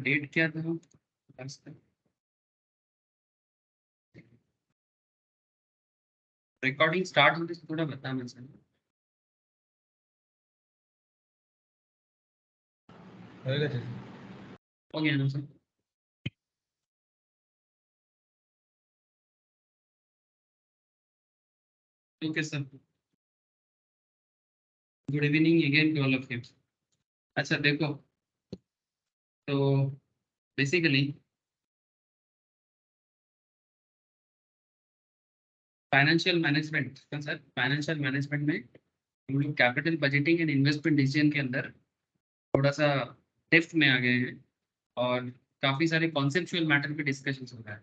Date क्या था class का? रिकॉर्डिंग स्टार्ट होने से थोड़ा बताना सर। हो गया ना sir? Okay sir, good evening again to all of you. अच्छा देखो, तो basically financial management sir, financial management में हम लोग capital budgeting and investment decision के अंदर थोड़ा सा डेप्थ में आ गए हैं, और काफ़ी सारे कॉन्सेप्चुअल मैटर पे डिस्कशन हो रहा है।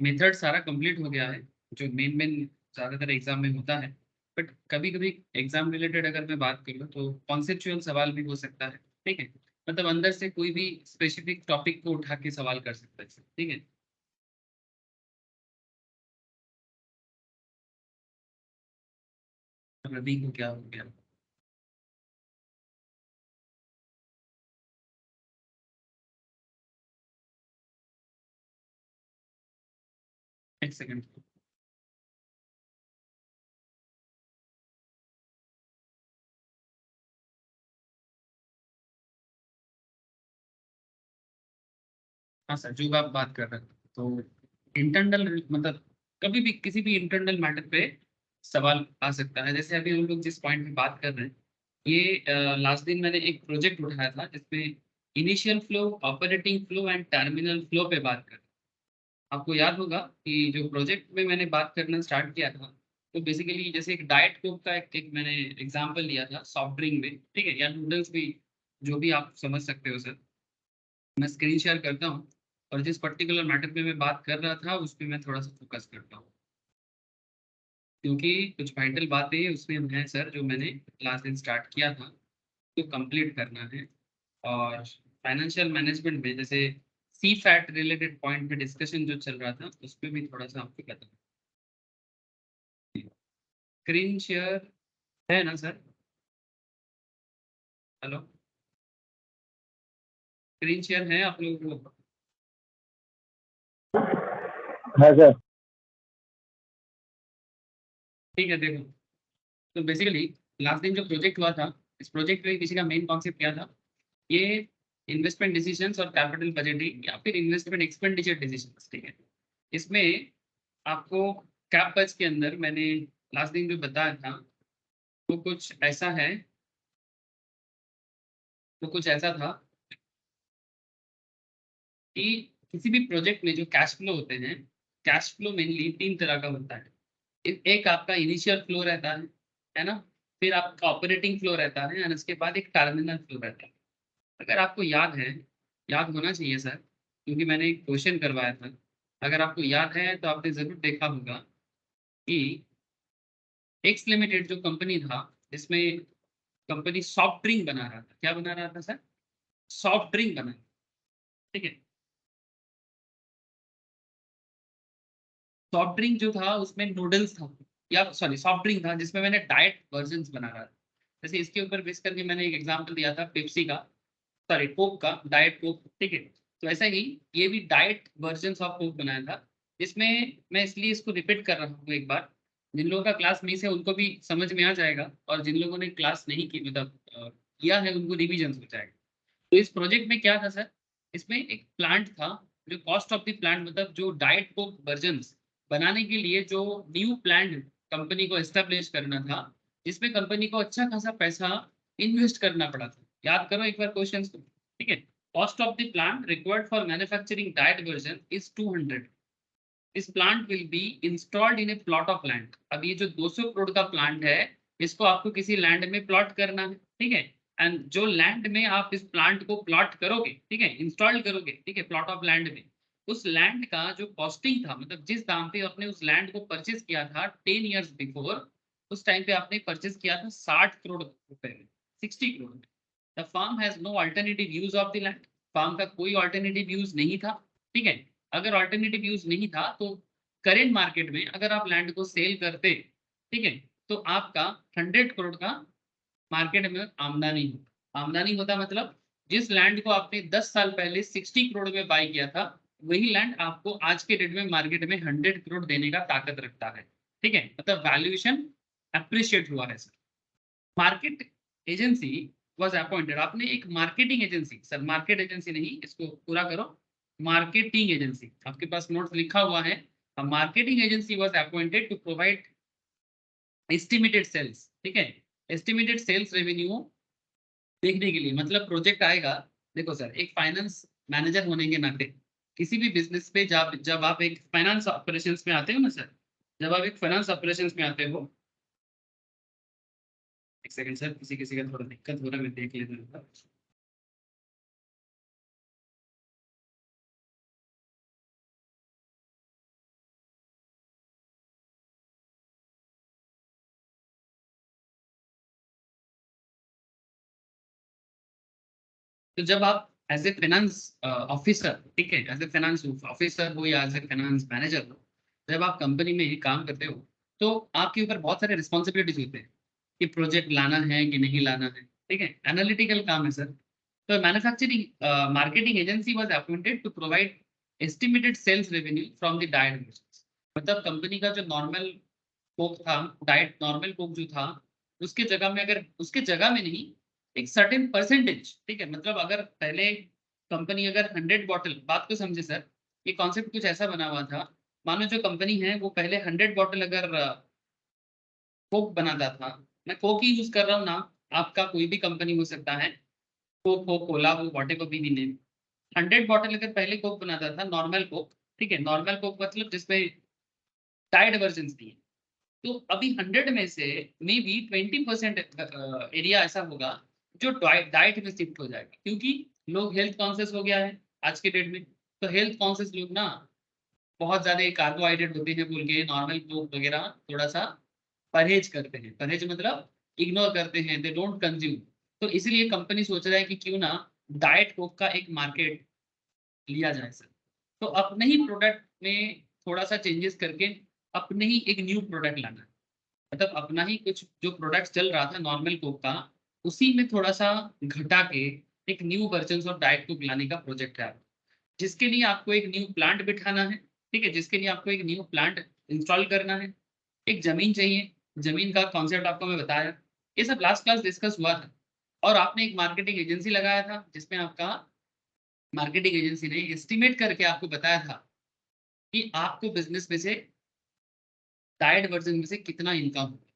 मेथड सारा कंप्लीट हो गया है, जो मेन मेन ज़्यादातर एग्जाम में होता है। बट कभी कभी एग्जाम रिलेटेड अगर मैं बात करूँ तो कॉन्सेप्चुअल सवाल भी हो सकता है। ठीक है, मतलब अंदर से कोई भी स्पेसिफिक टॉपिक को उठा के सवाल कर सकता है। ठीक है, रवि को क्या हो गया? एक सेकंड। हाँ सर, जो आप बात कर रहे हैं, तो इंटरनल मतलब कभी भी किसी भी इंटरनल मैटर पे सवाल आ सकता है। जैसे अभी हम लोग जिस पॉइंट पे बात कर रहे हैं, ये लास्ट दिन मैंने एक प्रोजेक्ट उठाया था जिसमें initial flow, operating flow and terminal flow पे बात कर। आपको याद होगा कि जो प्रोजेक्ट में मैंने बात करना स्टार्ट किया था, तो बेसिकली जैसे एक डाइट कोक का एक मैंने एग्जांपल लिया था सॉफ्ट ड्रिंक में। ठीक है, या नूडल्स भी, जो भी आप समझ सकते हो सर। मैं स्क्रीन शेयर करता हूँ, और जिस पर्टिकुलर मैटर पे मैं बात कर रहा था उस पे मैं थोड़ा सा फोकस करता हूँ, क्योंकि कुछ वाइटल बातें उसमें हैं सर, जो मैंने लास्ट दिन स्टार्ट किया था तो कंप्लीट करना है। और फाइनेंशियल मैनेजमेंट में जैसे सी फैट रिलेटेड पॉइंट पे डिस्कशन जो चल रहा था, उस पर भी थोड़ा सा आपको बताना। स्क्रीन शेयर है ना सर? हेलो, स्क्रीन शेयर है आप लोगों को? है सर। ठीक है, देखो, तो बेसिकली लास्ट दिन जो प्रोजेक्ट हुआ था, इस प्रोजेक्ट में किसी का मेन कॉन्सेप्ट क्या था? ये इन्वेस्टमेंट डिसीजंस और कैपिटल बजटिंग या फिर इन्वेस्टमेंट एक्सपेंडिचर डिसीजंस। ठीक है, इसमें आपको कैप बज के अंदर मैंने लास्ट दिन जो बताया था, वो कुछ ऐसा है, वो कुछ ऐसा था कि किसी भी प्रोजेक्ट में जो कैश फ्लो होते हैं, कैश फ्लो मेनली तीन तरह का होता है। एक आपका इनिशियल फ्लो रहता है ना? फिर आपका ऑपरेटिंग फ्लो रहता है, और उसके बाद एक टर्मिनल फ्लो रहता है। अगर आपको याद है, याद होना चाहिए सर, क्योंकि मैंने एक क्वेश्चन करवाया था। अगर आपको याद है तो आपने जरूर देखा होगा कि एक्स लिमिटेड जो कंपनी था, जिसमें कंपनी सॉफ्ट ड्रिंक बना रहा था। क्या बना रहा था सर? सॉफ्ट ड्रिंक बना। ठीक है, सॉफ्ट ड्रिंक जो था उसमें नूडल्स था, या सॉरी सॉफ्ट ड्रिंक था जिसमें मैंने डाइट वर्जन बना रहा था। जैसे इसके ऊपर बेस करके मैंने एक एग्जांपल दिया था पेप्सी का, सॉरी कोक का, डाइट कोक। ठीक है, तो ऐसा ही ये भी डाइट वर्जन ऑफ कोक बनाया था, जिसमें मैं इसलिए इसको रिपीट कर रहा हूँ एक बार। जिन लोगों का क्लास मिस है उनको भी समझ में आ जाएगा, और जिन लोगों ने क्लास नहीं की मतलब किया है उनको रिवीजन हो जाएगा। तो इस प्रोजेक्ट में क्या था सर? इसमें एक प्लांट था, जो कॉस्ट ऑफ द प्लांट मतलब जो डाइट कोक वर्जन बनाने के लिए जो न्यू प्लांट कंपनी को एस्टेब्लिश करना था, जिसमें कंपनी को अच्छा खासा पैसा इन्वेस्ट करना पड़ा था। याद करो एक बार क्वेश्चंस को। ठीक है, cost of the plant required for manufacturing diet version is 200। This plant will be installed in A plot of land. अब ये जो 200 करोड़ का प्लांट है, इसको आपको किसी लैंड में प्लॉट करना है। ठीक है, एंड जो लैंड में आप इस प्लांट को प्लॉट करोगे, ठीक है, इंस्टॉल करोगे, ठीक है, प्लॉट ऑफ लैंड में, उस लैंड का जो कॉस्टिंग था, मतलब जिस दाम पे आपने उस लैंड को परचेज किया था 10 years बिफोर, उस टाइम पे आपने परचेज किया था 60 करोड़ रुपए में, 60 crore. The farm has no alternative use of the land. Farm का कोई अल्टरनेटिव यूज नहीं था। ठीक है, अगर अल्टरनेटिव यूज नहीं था तो करेंट मार्केट में अगर आप लैंड को सेल करते, ठीक है, तो आपका 100 करोड़ का मार्केट में आमदनी होता। आमदनी होता मतलब जिस लैंड को आपने 10 साल पहले 60 करोड़ में बाय किया था, वही लैंड आपको आज के डेट में मार्केट में 100 करोड़ देने का ताकत रखता है। ठीक है, मतलब वैल्यूएशन अप्रिशिएट हुआ है sir. Market agency was appointed, आपने एक marketing agency, sir market agency नहीं, इसको पूरा करो, मार्केटिंग एजेंसी, आपके पास नोट्स लिखा हुआ है। Marketing agency was appointed to provide estimated sales. ठीक है, एस्टिमेटेड सेल्स रेवेन्यू देखने के लिए, मतलब प्रोजेक्ट आएगा। देखो सर, एक फाइनेंस मैनेजर होने के नाते किसी भी बिजनेस पे जब जब आप एक फाइनेंस ऑपरेशंस में आते हो ना सर, जब आप एक फाइनेंस ऑपरेशंस में आते हो, एक सेकंड सर, किसी किसी का थोड़ा दिक्कत हो रहा है, मैं देख लेता हूँ। तो जब आप एज ए फाइनेंस ऑफिसर, ठीक है, एज ए फाइनेंस ऑफिसर हो या एज ए फाइनेंस मैनेजर हो, जब आप कंपनी में काम करते हो, तो आपके ऊपर बहुत सारे रिस्पॉन्सिबिलिटीज होते हैं कि प्रोजेक्ट लाना है कि नहीं लाना है। ठीक है, एनालिटिकल काम है सर। तो manufacturing marketing agency was appointed to provide estimated sales revenue from the diet, मतलब कंपनी का जो नॉर्मल कोक था, डाइट नॉर्मल कोक जो था, उसके जगह में, अगर उसके जगह में नहीं, एक सर्टेन परसेंटेज, ठीक है, मतलब अगर पहले कंपनी अगर 100 बॉटल, बात को समझे सर, ये कॉन्सेप्ट कुछ ऐसा बना हुआ था, मानो जो कंपनी है वो पहले 100 बॉटल अगर कोक बनाता था, मैं कोक ही यूज कर रहा हूँ ना, आपका कोई भी कंपनी हो सकता है, कोक हो, कोला हो, what ever be the name, 100 bottle अगर पहले कोक बनाता था, नॉर्मल कोक, ठीक है, नॉर्मल कोक मतलब जिसमें डाइट वर्जन थी, तो अभी 100 में से मे बी 20% एरिया ऐसा होगा जो डाइट में शिफ्ट हो जाएगा, क्योंकि लोग हेल्थ कॉन्शियस हो गया है आज के डेट में। तो हेल्थ कॉन्शियस लोग ना बहुत ज्यादा कार्बोहाइड्रेट होते हैं बोल के नॉर्मल कोक वगैरह थोड़ा सा परहेज करते हैं, परहेज मतलब इग्नोर करते हैं, दे डोंट कंज्यूम। तो इसीलिए कंपनी सोच रहा है कि क्यों ना डाइट कोक का एक मार्केट लिया जाए सर। तो अपने ही प्रोडक्ट में थोड़ा सा चेंजेस करके अपने ही एक न्यू प्रोडक्ट लाना है, मतलब अपना ही कुछ जो प्रोडक्ट चल रहा था नॉर्मल कोक का, उसी में थोड़ा सा घटा के एक new version of diet Coke लाने का प्रोजेक्ट है, जिसके लिए आपको एक न्यू प्लांट बिठाना है। ठीक है, जिसके लिए आपको एक न्यू प्लांट इंस्टॉल करना है, एक जमीन चाहिए, जमीन का कॉन्सेप्ट आपको मैं बताया, ये सब लास्ट क्लास डिस्कस हुआ था। और आपने एक मार्केटिंग एजेंसी लगाया था, जिसमें आपका मार्केटिंग एजेंसी ने एस्टिमेट करके आपको बताया था कि आपको बिजनेस में से डाइट वर्जन में से कितना इनकम होगा।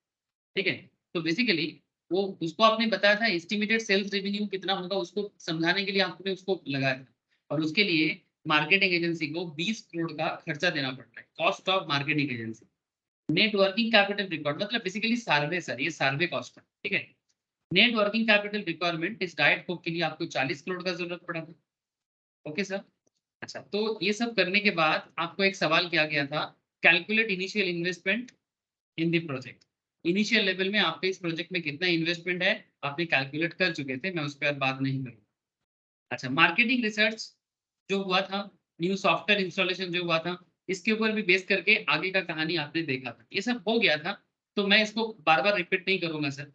ठीक है, तो बेसिकली वो उसको आपने बताया था एस्टिमेटेड सेल्स रेवेन्यू कितना होगा, उसको समझाने के लिए आपने उसको लगाया था, और उसके लिए मार्केटिंग एजेंसी को 20 करोड़ का खर्चा देना पड़ता है, cost of marketing agency. Net working capital required मतलब बेसिकली सर्वे सर, ये सर्वे कॉस्ट है। ठीक है, नेट वर्किंग कैपिटल रिक्वायरमेंट इस डाइट कोक के लिए आपको 40 करोड़ का जरूरत पड़ा था। Okay sir. अच्छा, तो ये सब करने के बाद आपको एक सवाल किया गया था, calculate initial investment in the project. Initial level में आपके इस प्रोजेक्ट में कितना इन्वेस्टमेंट है आपने कैलकुलेट कर चुके थे, मैं उस पर बात नहीं करूँगा। अच्छा, मार्केटिंग रिसर्च जो हुआ था, न्यू सॉफ्टवेयर इंस्टॉलेशन जो हुआ था, इसके ऊपर भी बेस करके आगे का कहानी आपने देखा था, ये सब हो गया था, तो मैं इसको बार बार रिपीट नहीं करूंगा सर।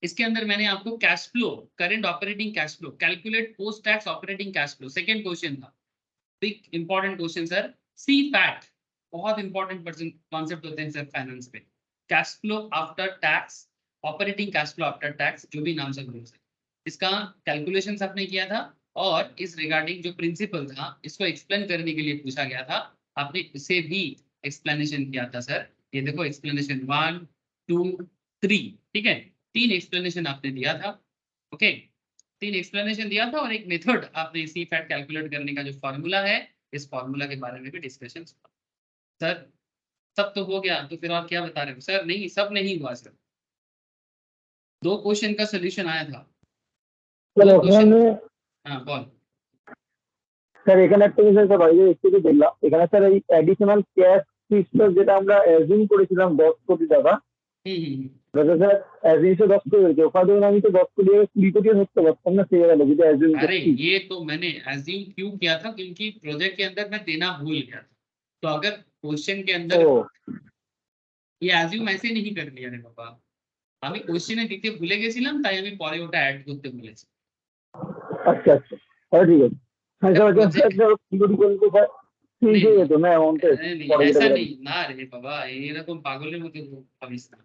इसके अंदर मैंने आपको cash flow, current operating cash flow, calculate post tax operating cash flow, second question था, बिग इंपॉर्टेंट क्वेश्चन सर। सी फैट, बहुत इंपॉर्टेंट कॉन्सेप्ट होते हैं सर फाइनेंस पे, cash flow after tax, operating cash flow after tax, जो भी नाम से बोल सकते, इसका कैलकुलेशन आपने किया था, और इस रिगार्डिंग जो प्रिंसिपल था इसको एक्सप्लेन करने के लिए पूछा गया था, आपने इसे भी एक्सप्लेनेशन किया था सर। ये देखो एक्सप्लेनेशन 1 2 3, ठीक है, 3 एक्सप्लेनेशन आपने दिया था। ओके, 3 एक्सप्लेनेशन दिया था, और एक मेथड आपने सी फैट कैलकुलेट करने का जो फॉर्मूला है, इस फॉर्मूला के बारे में भी डिस्कशन। सर सब तो हो गया, तो फिर आप क्या बता रहे हो सर? नहीं, सब नहीं हुआ सर, 2 क्वेश्चन का सोल्यूशन आया था, 2 क्वेश्चन। हाँ बोल। স্যার এখানে একটা বিষয় স্যার বাইরে থেকে দেখলাম, এখানে স্যার এই অ্যাডিশনাল ক্যাশ ফিক্সড যেটা আমরা অ্যাজিউম করেছিলাম 10 কোটি টাকা, हम्म। স্যার অ্যাজিউমে 10 কোটি হয়েছে, ওখানে ধরুন আমি তো 10 কোটি 20 কোটি ধরতে পারতাম না, সেই জায়গায় যদি অ্যাজিউম अरे করছি। ये तो मैंने एज्यूम क्यों किया था, क्योंकि प्रोजेक्ट के अंदर मैं देना भूल गया था, तो अगर क्वेश्चन के ও अंदर ये एज्यूम ऐसे नहीं कर लिया रे बाबा, আমি কোশ্চেনে দিতে ভুলে গেছিলাম, তাই আমি পরে ওটা অ্যাড করতে বলেছি। अच्छा अच्छा, अरे ठीक है। हाँ सर, अच्छा सर, बिल्कुल तो सर ठीक है, तो मैं अमाउंट नहीं ऐसा नहीं ना रे बाबा, এরকম পাগলের মতো ভাবিস না।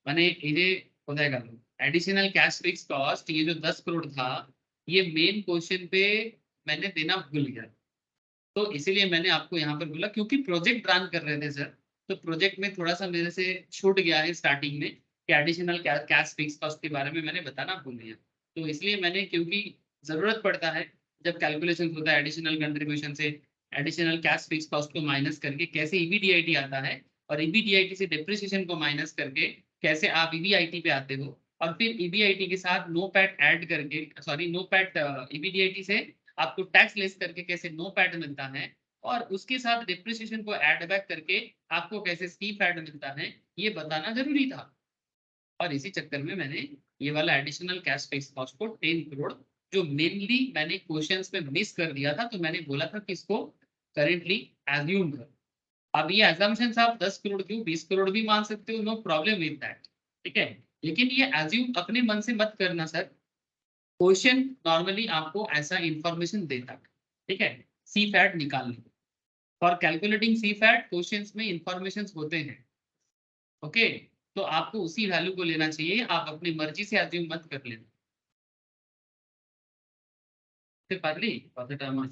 মানে এই যে কোথায় গেল एडिशनल कैश फिक्स कॉस्ट, ये जो 10 करोड़ था, ये मेन क्वेश्चन पे मैंने देना भूल गया, तो इसीलिए मैंने आपको यहाँ पर बोला, क्योंकि प्रोजेक्ट रन कर रहे थे सर, तो प्रोजेक्ट में थोड़ा सा मेरे से छूट गया है स्टार्टिंग में कि एडिशनल कैश फिक्स कॉस्ट के बारे में मैंने बताना भूल गया, तो इसलिए मैंने, क्योंकि जरूरत पड़ता है जब कैलकुलेशन होता है एडिशनल कंट्रीब्यूशन से एडिशनल कैश फिक्स कॉस्ट को माइनस करके कैसे ईबीडीआईटी आता है, और ईबीडीआईटी से डिप्रिसिएशन को माइनस करके कैसे आप ईबीआईटी पे आते हो, और फिर ईबीआईटी के साथ नो पैट ऐड करके, सॉरी नो पैट, ईबीडीआईटी से आपको टैक्स लेस करके कैसे नो पैट मिलता है, और उसके साथ डिप्रिसिएशन को ऐड बैक करके आपको कैसे सी पैट मिलता है, ये बताना जरूरी था, और इसी चक्कर में मैंने ये वाला एडिशनल कैश फिक्स कॉस्ट को 10 करोड़, जो मेनली मैंने क्वेश्चंस में मिस कर दिया था, तो मैंने बोला था कि इसको करेंटली एज्यूम कर। अब ये एजम्पशंस आप 10 करोड़ क्यों 20 करोड़ भी मान सकते हो, नो प्रॉब्लम विद दैट, ठीक है, लेकिन ये एज्यूम अपने मन से मत करना सर, क्वेश्चन नॉर्मली आपको ऐसा इंफॉर्मेशन देता है, ठीक है, सी फैट निकालने for calculating C fat questions में इंफॉर्मेशन होते हैं, ओके, तो आपको उसी वैल्यू को लेना चाहिए, आप अपनी मर्जी से एज्यूम मत कर लेना। फिर पागली কথাটা আমার,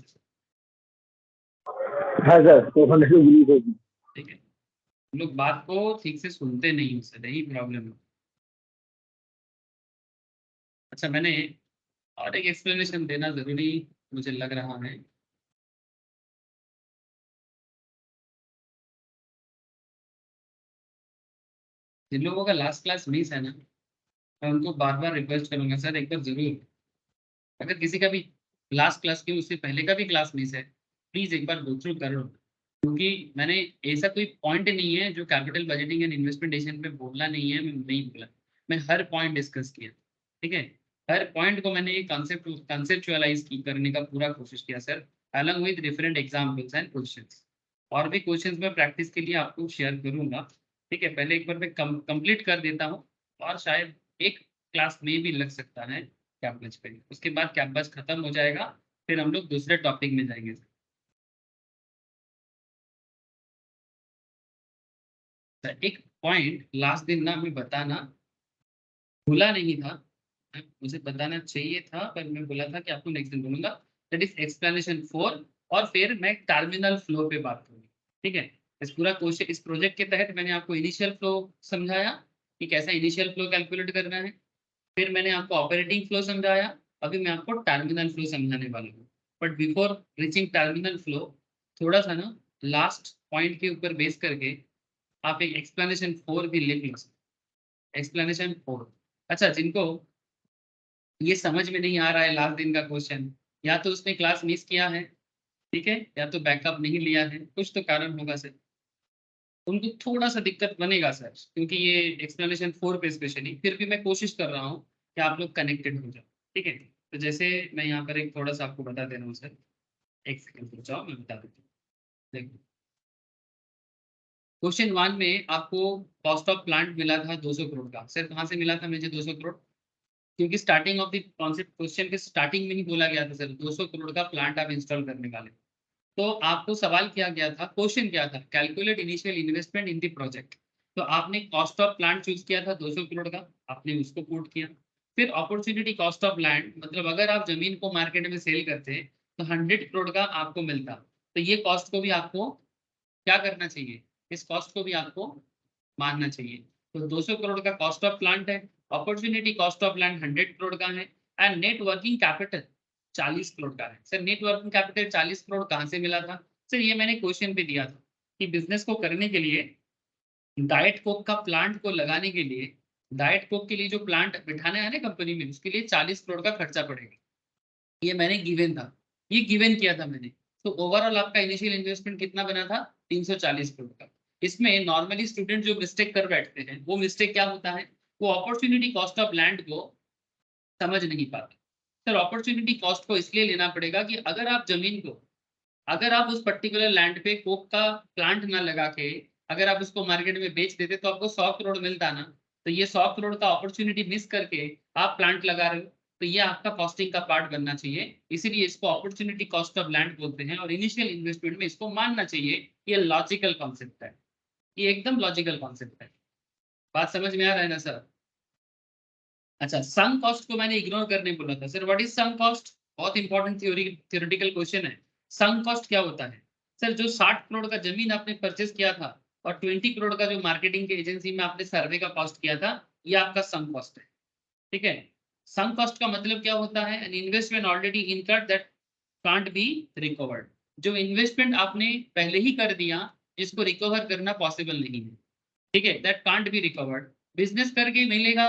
हाँ सर, तो 100 बिलीव होगी। ठीक है, हम लोग बात को ठीक से सुनते नहीं हो सर, यही प्रॉब्लम है। अच्छा, मैंने और एक एक्सप्लेनेशन देना जरूरी मुझे लग रहा है, जिन लोगों का लास्ट क्लास मिस है ना, मैं उनको बार बार रिक्वेस्ट करूंगा सर, एक बार जरूर, अगर किसी का भी लास्ट क्लास की उससे पहले का भी क्लास मिस है, प्लीज एक बार गो थ्रू करो, क्योंकि मैंने ऐसा कोई पॉइंट नहीं है जो कैपिटल बजटिंग एंड इन्वेस्टमेंटेशन पे बोलना नहीं है, मैं नहीं बोला, मैं हर पॉइंट डिस्कस किया, ठीक है, हर पॉइंट को मैंने एक कंसेप्चुअलाइज करने का पूरा कोशिश किया sir, along with different examples and questions, और भी क्वेश्चंस मैं प्रैक्टिस के लिए आपको शेयर करूंगा, ठीक है, पहले एक बार मैं कंप्लीट कर देता हूँ, और शायद एक क्लास में भी लग सकता है कैम्पस पे, उसके बाद कैंपस खत्म हो जाएगा, फिर हम लोग दूसरे टॉपिक में जाएंगे। एक पॉइंट लास्ट दिन ना मैं बताना भूला नहीं था, मुझे बताना चाहिए था, पर मैं बोला था कि आपको नेक्स्ट दिन बोलूंगा, दैट इज एक्सप्लेनेशन 4, और फिर मैं टर्मिनल फ्लो पे बात करूंगी, ठीक है, इस पूरा क्वेश्चन, इस प्रोजेक्ट के तहत मैंने आपको इनिशियल फ्लो समझाया कि कैसा इनिशियल फ्लो कैलकुलेट करना है, फिर मैंने आपको ऑपरेटिंग फ्लो समझाया, अभी मैं आपको टर्मिनल फ्लो समझाने वाला हूँ, but before reaching terminal flow, थोड़ा सा ना लास्ट पॉइंट के ऊपर बेस करके आप एक एक्सप्लेनेशन 4 भी लिख लो, एक्सप्लेनेशन 4। अच्छा, जिनको ये समझ में नहीं आ रहा है लास्ट दिन का क्वेश्चन, या तो उसने क्लास मिस किया है, ठीक है, या तो बैकअप नहीं लिया है, कुछ तो कारण होगा सर, उनको थोड़ा सा दिक्कत बनेगा सर, क्योंकि ये एक्सप्लेनेशन 4 पे स्पेशली, फिर भी मैं कोशिश कर रहा हूँ कि आप लोग कनेक्टेड हो जाओ, ठीक है, तो जैसे मैं यहाँ पर एक थोड़ा सा आपको बता दे रहा हूँ सर, एक सेकंड रुक जाओ, मैं बता देता हूँ, देखो, क्वेश्चन 1 में आपको कॉस्ट ऑफ प्लांट मिला था 200 करोड़ का, सर कहाँ से मिला था मुझे 200 करोड़, क्योंकि starting of the concept question के स्टार्टिंग में ही बोला गया था सर 200 करोड़ का प्लांट आप इंस्टॉल करने वाले, तो आपको सवाल किया गया था, क्वेश्चन क्या था, calculate initial investment in the project, तो आपने कॉस्ट ऑफ प्लांट चूज किया था 200 करोड़ का, आपने उसको कोट किया, फिर अपॉर्चुनिटी कॉस्ट ऑफ लैंड, मतलब अगर आप जमीन को मार्केट में सेल करते हैं तो 100 करोड़ का आपको मिलता, तो ये कॉस्ट को भी आपको क्या करना चाहिए, इस कॉस्ट को भी आपको मानना चाहिए, तो 200 करोड़ का कॉस्ट ऑफ प्लांट है, opportunity cost of land 100 crore का है, and net working capital 40 crore का है। Sir net working capital 40 crore कहाँ से मिला था, सर ये मैंने क्वेश्चन पे दिया था कि बिजनेस को करने के लिए, डाइट कोक का प्लांट को लगाने के लिए, डाइट कोक के लिए जो प्लांट बिठाना है ना कंपनी में, उसके लिए 40 करोड़ का खर्चा पड़ेगा, ये मैंने गिवन था, ये गिवन किया था मैंने, तो ओवरऑल आपका इनिशियल इन्वेस्टमेंट कितना बना था 340 करोड़ का। इसमें नॉर्मली स्टूडेंट जो मिस्टेक कर बैठते हैं, वो मिस्टेक क्या होता है, वो अपॉर्चुनिटी कॉस्ट ऑफ लैंड को समझ नहीं पाते। सर अपॉर्चुनिटी कॉस्ट को इसलिए लेना पड़ेगा कि अगर आप जमीन को, अगर आप उस पर्टिकुलर लैंड पे कोक का प्लांट ना लगा के अगर आप उसको मार्केट में बेच देते तो आपको 100 करोड़ मिलता ना, तो ये 100 करोड़ का अपॉर्चुनिटी मिस करके आप प्लांट लगा रहे हो, तो ये आपका कॉस्टिंग का पार्ट बनना चाहिए। इसीलिए इसको अपॉर्चुनिटी कॉस्ट ऑफ लैंड बोलते हैं और इनिशियल इन्वेस्टमेंट में इसको मानना चाहिए। ये लॉजिकल कॉन्सेप्ट है, ये एकदम लॉजिकल कॉन्सेप्ट है। बात समझ में आ रहा है ना सर? अच्छा, सम कॉस्ट को मैंने इग्नोर करने बोला था sir. What is sunk cost? बहुत इंपॉर्टेंट थ्योरेटिकल क्वेश्चन है। सम कॉस्ट क्या होता है सर? जो 60 करोड़ का जमीन आपने परचेज किया था और 20 करोड़ का जो मार्केटिंग के एजेंसी में आपने सर्वे का कॉस्ट किया था, ये आपका सम कॉस्ट है। ठीक है, सम कॉस्ट का मतलब क्या होता है? An investment already incurred that can't be recovered. जो इन्वेस्टमेंट आपने पहले ही कर दिया, जिसको रिकवर करना पॉसिबल नहीं है। ठीक है, that can't be recovered. Business करके मिलेगा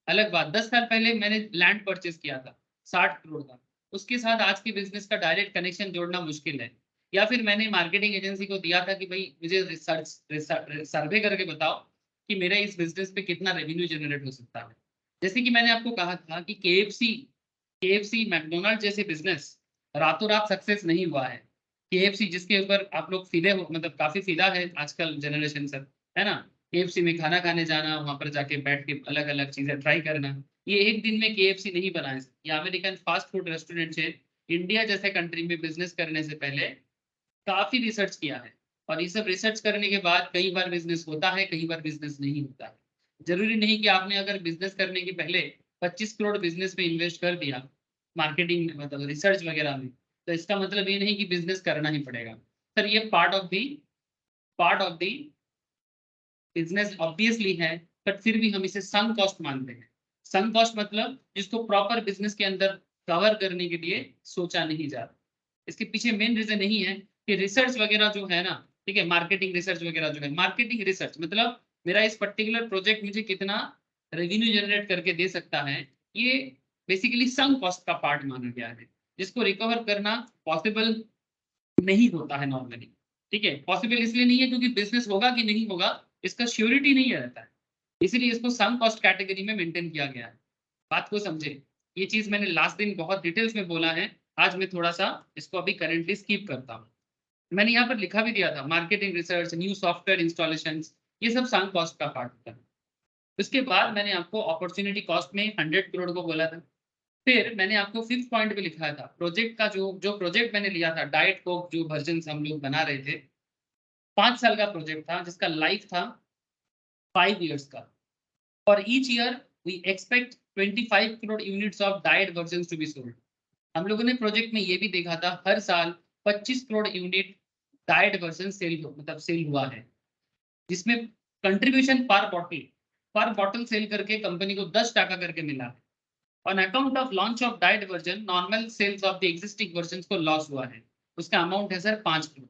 अलग बात। 10 साल पहले मैंने लैंड परचेज किया था 60 करोड़ का, उसके साथ आज के बिजनेस का डायरेक्ट कनेक्शन जोड़ना मुश्किल है। या फिर मैंने मार्केटिंग एजेंसी को दिया था कि भाई मुझे रिसर्च सर्वे करके बताओ कि मेरा इस बिजनेस पे कितना रेवेन्यू जनरेट हो सकता है। जैसे कि मैंने आपको कहा था कि केएफसी मैकडोनल्ड जैसे बिजनेस रातों रात सक्सेस नहीं हुआ है। केएफसी जिसके ऊपर आप लोग फिदे हो, मतलब काफी फिदा है आजकल जनरेशन सर, है ना? केएफसी में खाना खाने जाना, वहां पर जाके बैठ के अलग अलग चीजें ट्राई करना, ये एक दिन में केएफसी नहीं बना है। ये अमेरिकन फास्ट फूड रेस्टोरेंट है। इंडिया जैसे कंट्री में बिजनेस करने से पहले काफी रिसर्च किया है, और ये सब रिसर्च करने के बाद कई बार बिजनेस होता है, कई बार बिजनेस नहीं होता है। जरूरी नहीं कि आपने अगर बिजनेस करने के पहले 25 करोड़ बिजनेस में इन्वेस्ट कर दिया, मार्केटिंग में, मतलब रिसर्च वगैरह में, तो इसका मतलब ये नहीं कि बिजनेस करना ही पड़ेगा। सर ये part of the business obviously है, बट फिर भी हम इसे सम कॉस्ट मानते हैं। सम कॉस्ट मतलब जिसको प्रॉपर बिजनेस के अंदर कवर करने के लिए सोचा नहीं जा रहा। इसके पीछे मेन रीजन यही है कि रिसर्च वगैरह जो है ना, ठीक है, मार्केटिंग रिसर्च वगैरह जो है, मार्केटिंग रिसर्च मतलब मेरा इस पर्टिकुलर प्रोजेक्ट मुझे कितना रेवेन्यू जनरेट करके दे सकता है, ये बेसिकली सम कॉस्ट का पार्ट माना गया है, जिसको रिकवर करना पॉसिबल नहीं होता है नॉर्मली। ठीक है, पॉसिबल इसलिए नहीं है क्योंकि बिजनेस होगा कि नहीं होगा इसका श्योरिटी नहीं रहता है, इसीलिए इसको सम कॉस्ट कैटेगरी में मेंटेन किया गया है। बात को समझे, ये चीज मैंने लास्ट दिन बहुत डिटेल्स में बोला है, आज मैं थोड़ा सा इसको अभी करेंटली स्किप करता हूँ। मैंने यहाँ पर लिखा भी दिया था, marketing research, new software installation, ये सब सम कॉस्ट का पार्ट होता है। उसके बाद मैंने आपको अपॉर्चुनिटी कॉस्ट में 100 करोड़ को बोला था। फिर मैंने आपको 5th पॉइंट पे लिखा था प्रोजेक्ट का, जो जो प्रोजेक्ट मैंने लिया था डाइट कोक, जो वर्जन हम लोग बना रहे थे, 5 साल का प्रोजेक्ट था जिसका लाइफ था 5 years का। और each year we expect 25 crore units of diet version to be sold. हम लोगों ने प्रोजेक्ट में ये भी देखा था हर साल 25 crore unit diet version sale हुआ है, जिसमें कंट्रीब्यूशन पर बॉटल सेल करके कंपनी को 10 टका करके मिला है। On account of launch of diet version, normal sales of the existing version को लॉस हुआ है। उसका अमाउंट है sir 5 crore.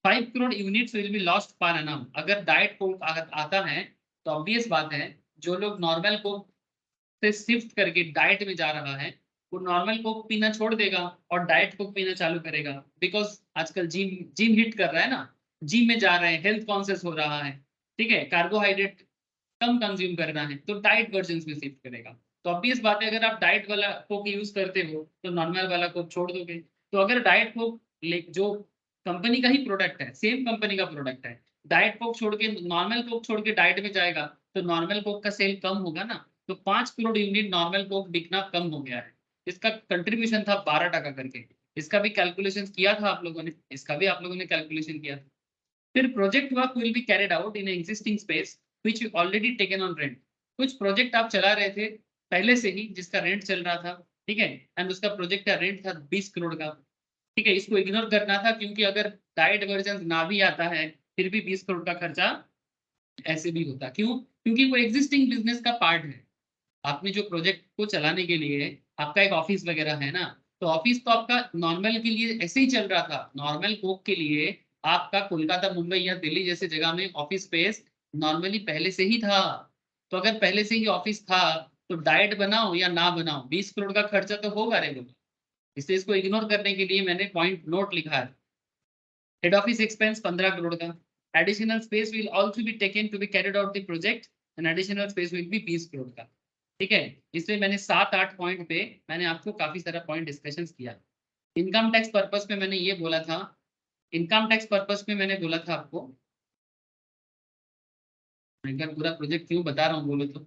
5 crore units will be lost per annum. अगर डाइट कोक आता है तो ऑब्वियस बात है, जो लोग नॉर्मल कोक से शिफ्ट करके डाइट में जा रहा है, वो नॉर्मल कोक पीना छोड़ देगा और डाइट कोक पीना चालू करेगा। बिकॉज आजकल जिम जिम हिट कर रहा है ना, जिम में जा रहे हैं, हेल्थ कॉन्शियस हो रहा है, ठीक है, कार्बोहाइड्रेट कम कंज्यूम करना है, तो डाइट वर्जन में शिफ्ट करेगा। तो ऑब्वियस बात है, अगर आप डाइट वाला कोक यूज करते हो तो नॉर्मल वाला कोक छोड़ दोगे। तो अगर डाइट कोक जो कंपनी का ही प्रोडक्ट है, सेम कंपनी का प्रोडक्ट है, डाइट कोक छोड़ के, नॉर्मल कोक छोड़ के डाइट में जाएगा, तो नॉर्मल कोक का सेल कम होगा ना। तो 5 करोड़ यूनिट नॉर्मल कोक बिकना कम हो गया है। इसका कंट्रीब्यूशन था 12 टका करके। इसका भी कैलकुलेशन किया था आप लोगों ने, इसका भी आप लोगों ने कैलकुलेशन किया था। फिर project work will be carried out in existing space which you already taken on rent. कुछ प्रोजेक्ट आप चला रहे थे पहले से ही, जिसका रेंट चल रहा था, ठीक है, एंड उसका प्रोजेक्ट का रेंट था 20 करोड़ का। ठीक है, इसको इग्नोर करना था क्योंकि अगर डाइट वर्जन ना भी आता है फिर भी 20 करोड़ का खर्चा ऐसे भी होता। क्यों? क्योंकि वो एग्जिस्टिंग बिजनेस का पार्ट है। आपने जो प्रोजेक्ट को चलाने के लिए आपका एक ऑफिस वगैरह है ना, तो ऑफिस तो आपका नॉर्मल के लिए ऐसे ही चल रहा था। नॉर्मल कोक के लिए आपका कोलकाता, मुंबई या दिल्ली जैसे जगह में ऑफिस स्पेस नॉर्मली पहले से ही था। तो अगर पहले से ही ऑफिस था तो डाइट बनाओ या ना बनाओ, 20 करोड़ का खर्चा तो होगा रेगुलर। इसलिए इसको इग्नोर करने के लिए मैंने पॉइंट नोट लिखा है। हेड ऑफिस एक्सपेंस 15 करोड़ का। Additional space will also be taken to be carried out the project, and additional space will be 20 crore का। ठीक है, इसलिए मैंने 7-8 पॉइंट पे मैंने आपको काफी सारा पॉइंट डिस्कशन किया। इनकम टैक्स पर्पस में मैंने ये बोला था, इनकम टैक्स पर्पस में मैंने बोला था आपको, एक बार पूरा प्रोजेक्ट क्यों बता रहा हूँ बोलो तो।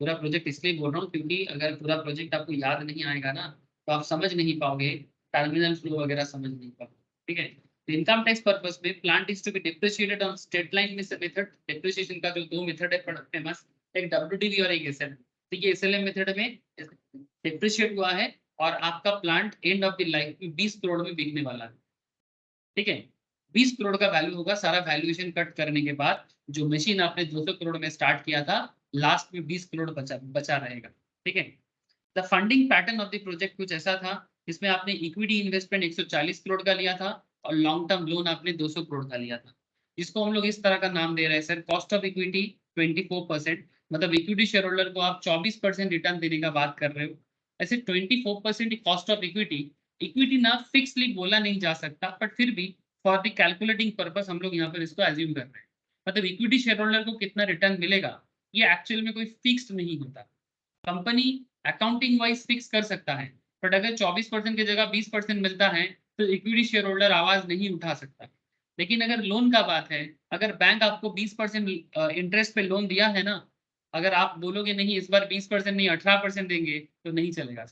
पूरा प्रोजेक्ट इसलिए बोल रहा हूँ क्योंकि अगर पूरा प्रोजेक्ट आपको याद नहीं आएगा ना तो आप समझ नहीं पाओगे, टर्मिनल फ्लो वगैरह समझ नहीं पाओगे, ठीक है। तो इनकम टैक्स पर्पस में plant is to be depreciated on straight line method. Depreciation का जो दो मेथड है फेमस, एक डब्ल्यूडीवी और एक एसएलएम। तो ये एसएलएम मेथड में डिप्रिशिएट हुआ है और आपका plant end of the life में 20 करोड़ में बिकने वाला है, ठीक है। 20 करोड़ का वैल्यू होगा, सारा वैल्यूएशन कट करने के बाद जो मशीन आपने 200 करोड़ में स्टार्ट किया था लास्ट में 20 करोड़ बचा रहेगा, ठीक है। The funding pattern of the project कुछ ऐसा था, इसमें आपने इक्विटी इन्वेस्टमेंट 140 करोड़ का लिया था और लॉन्ग टर्म लोन आपने 200 करोड़ का लिया था, जिसको हम लोग इस तरह का नाम दे रहे हैं सर कॉस्ट ऑफ इक्विटी 24%। मतलब इक्विटी शेयर होल्डर को आप 24% रिटर्न देने का बात कर रहे हो। ऐसे 24% कॉस्ट ऑफ इक्विटी, इक्विटी ना फिक्सली बोला नहीं जा सकता, बट फिर भी फॉर द कैलकुलेटिंग पर्पस हम लोग यहाँ पर इसको एज्यूम कर रहे हैं। मतलब इक्विटी शेयर होल्डर को कितना रिटर्न मिलेगा ये एक्चुअल में कोई फिक्स्ड नहीं होता। कंपनी अकाउंटिंग वाइज फिक्स कर सकता है, बट अगर 24% की जगह 20% मिलता है तो इक्विटी शेयर होल्डर आवाज नहीं उठा सकता। लेकिन अगर लोन का बात है, अगर बैंक आपको 20% इंटरेस्ट पे लोन दिया है ना, अगर आप बोलोगे नहीं इस बार 20% नहीं 18% देंगे तो नहीं चलेगा।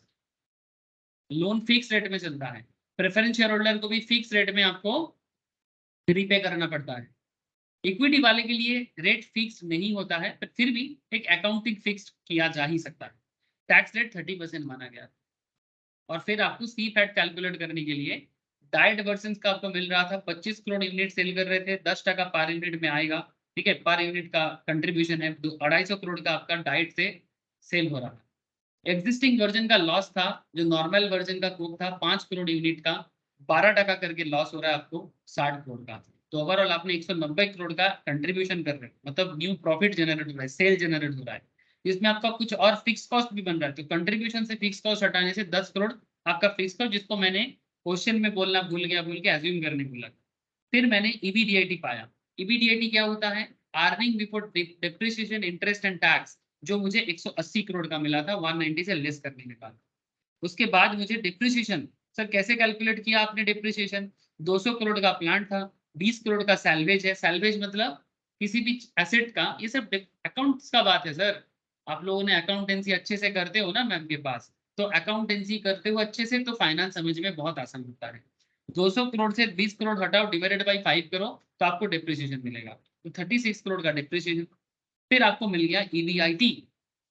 लोन फिक्स रेट में चलता है, प्रेफरेंस शेयर होल्डर को भी फिक्स रेट में आपको रीपे करना पड़ता है। इक्विटी वाले के लिए रेट फिक्स नहीं होता है, पर फिर भी एक अकाउंटिंग फिक्स किया जा ही सकता है। टैक्स रेट 30% माना गया। और फिर आपको सी फैट कैलकुलेट करने के लिए डाइट वर्जन का आपको मिल रहा था 25 करोड़ यूनिट सेल कर रहे थे, 10% पर यूनिट में आएगा, ठीक है। पर यूनिट का कंट्रीब्यूशन है 250 करोड़ का आपका डाइट से सेल हो रहा था। एग्जिस्टिंग वर्जन का लॉस था, जो नॉर्मल वर्जन का कोक था 5 करोड़ यूनिट का 12% करके लॉस हो रहा है आपको 60 करोड़ का। तो ओवरऑल आपने 190 करोड़ का कंट्रीब्यूशन कर रहे हैं, मतलब न्यू प्रॉफिट जनरेट हो रहा है, सेल जनरेट हो रहा है। इसमें आपका कुछ और फिक्स कॉस्ट भी बन रहा है, तो कंट्रीब्यूशन से फिक्स कॉस्ट हटाने से 10 करोड़ आपका फिक्स कॉस्ट, जिसको मैंने क्वेश्चन में बोलना भूल गया, बोल के एज्यूम करने भूला। फिर मैंने ईबीडीआईटी पाया। ईबीडीआईटी क्या होता है? Earning before depreciation interest and tax, जो मुझे 180 करोड़ का मिला था 190 से लेस करने के बाद। उसके बाद मुझे डिप्रिसिएशन, सर कैसे कैलकुलेट किया आपने डिप्रिसिएशन? 200 करोड़ का प्लांट था, 20 करोड़ का सैलवेज है। सैलवेज मतलब किसी भी एसेट का, ये सब अकाउंट्स का बात है सर। आप लोगों ने अकाउंटेंसी अच्छे से करते हो ना मैम के पास, तो अकाउंटेंसी करते हो अच्छे से तो फाइनेंस समझ में बहुत आसान होता है। 200 करोड़ से 20 करोड़ हटाओ, डिवाइडेड बाई 5 करो तो आपको डिप्रिसिएशन मिलेगा। तो 36 करोड़ का डिप्रिसिएशन। फिर आपको मिल गया ईबीआईटी,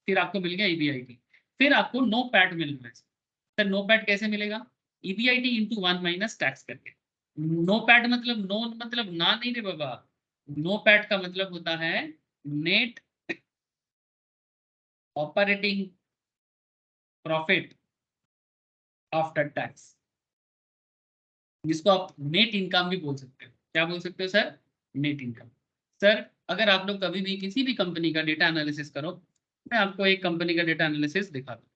फिर आपको मिल गया ईबीआईटी, फिर आपको नो पैट मिल रहा है। सर नो पैट कैसे मिलेगा? ईबीआईटी इंटू 1 माइनस टैक्स करके। नो पैट मतलब नो मतलब ना नहीं रे बाबा, नो पैट का मतलब होता है net operating profit after tax, जिसको आप नेट इनकम भी बोल सकते हो। क्या बोल सकते हो सर? Net income. सर अगर आप लोग कभी भी किसी भी कंपनी का डेटा एनालिसिस करो, मैं आपको एक कंपनी का डेटा एनालिसिस दिखाता हूँ,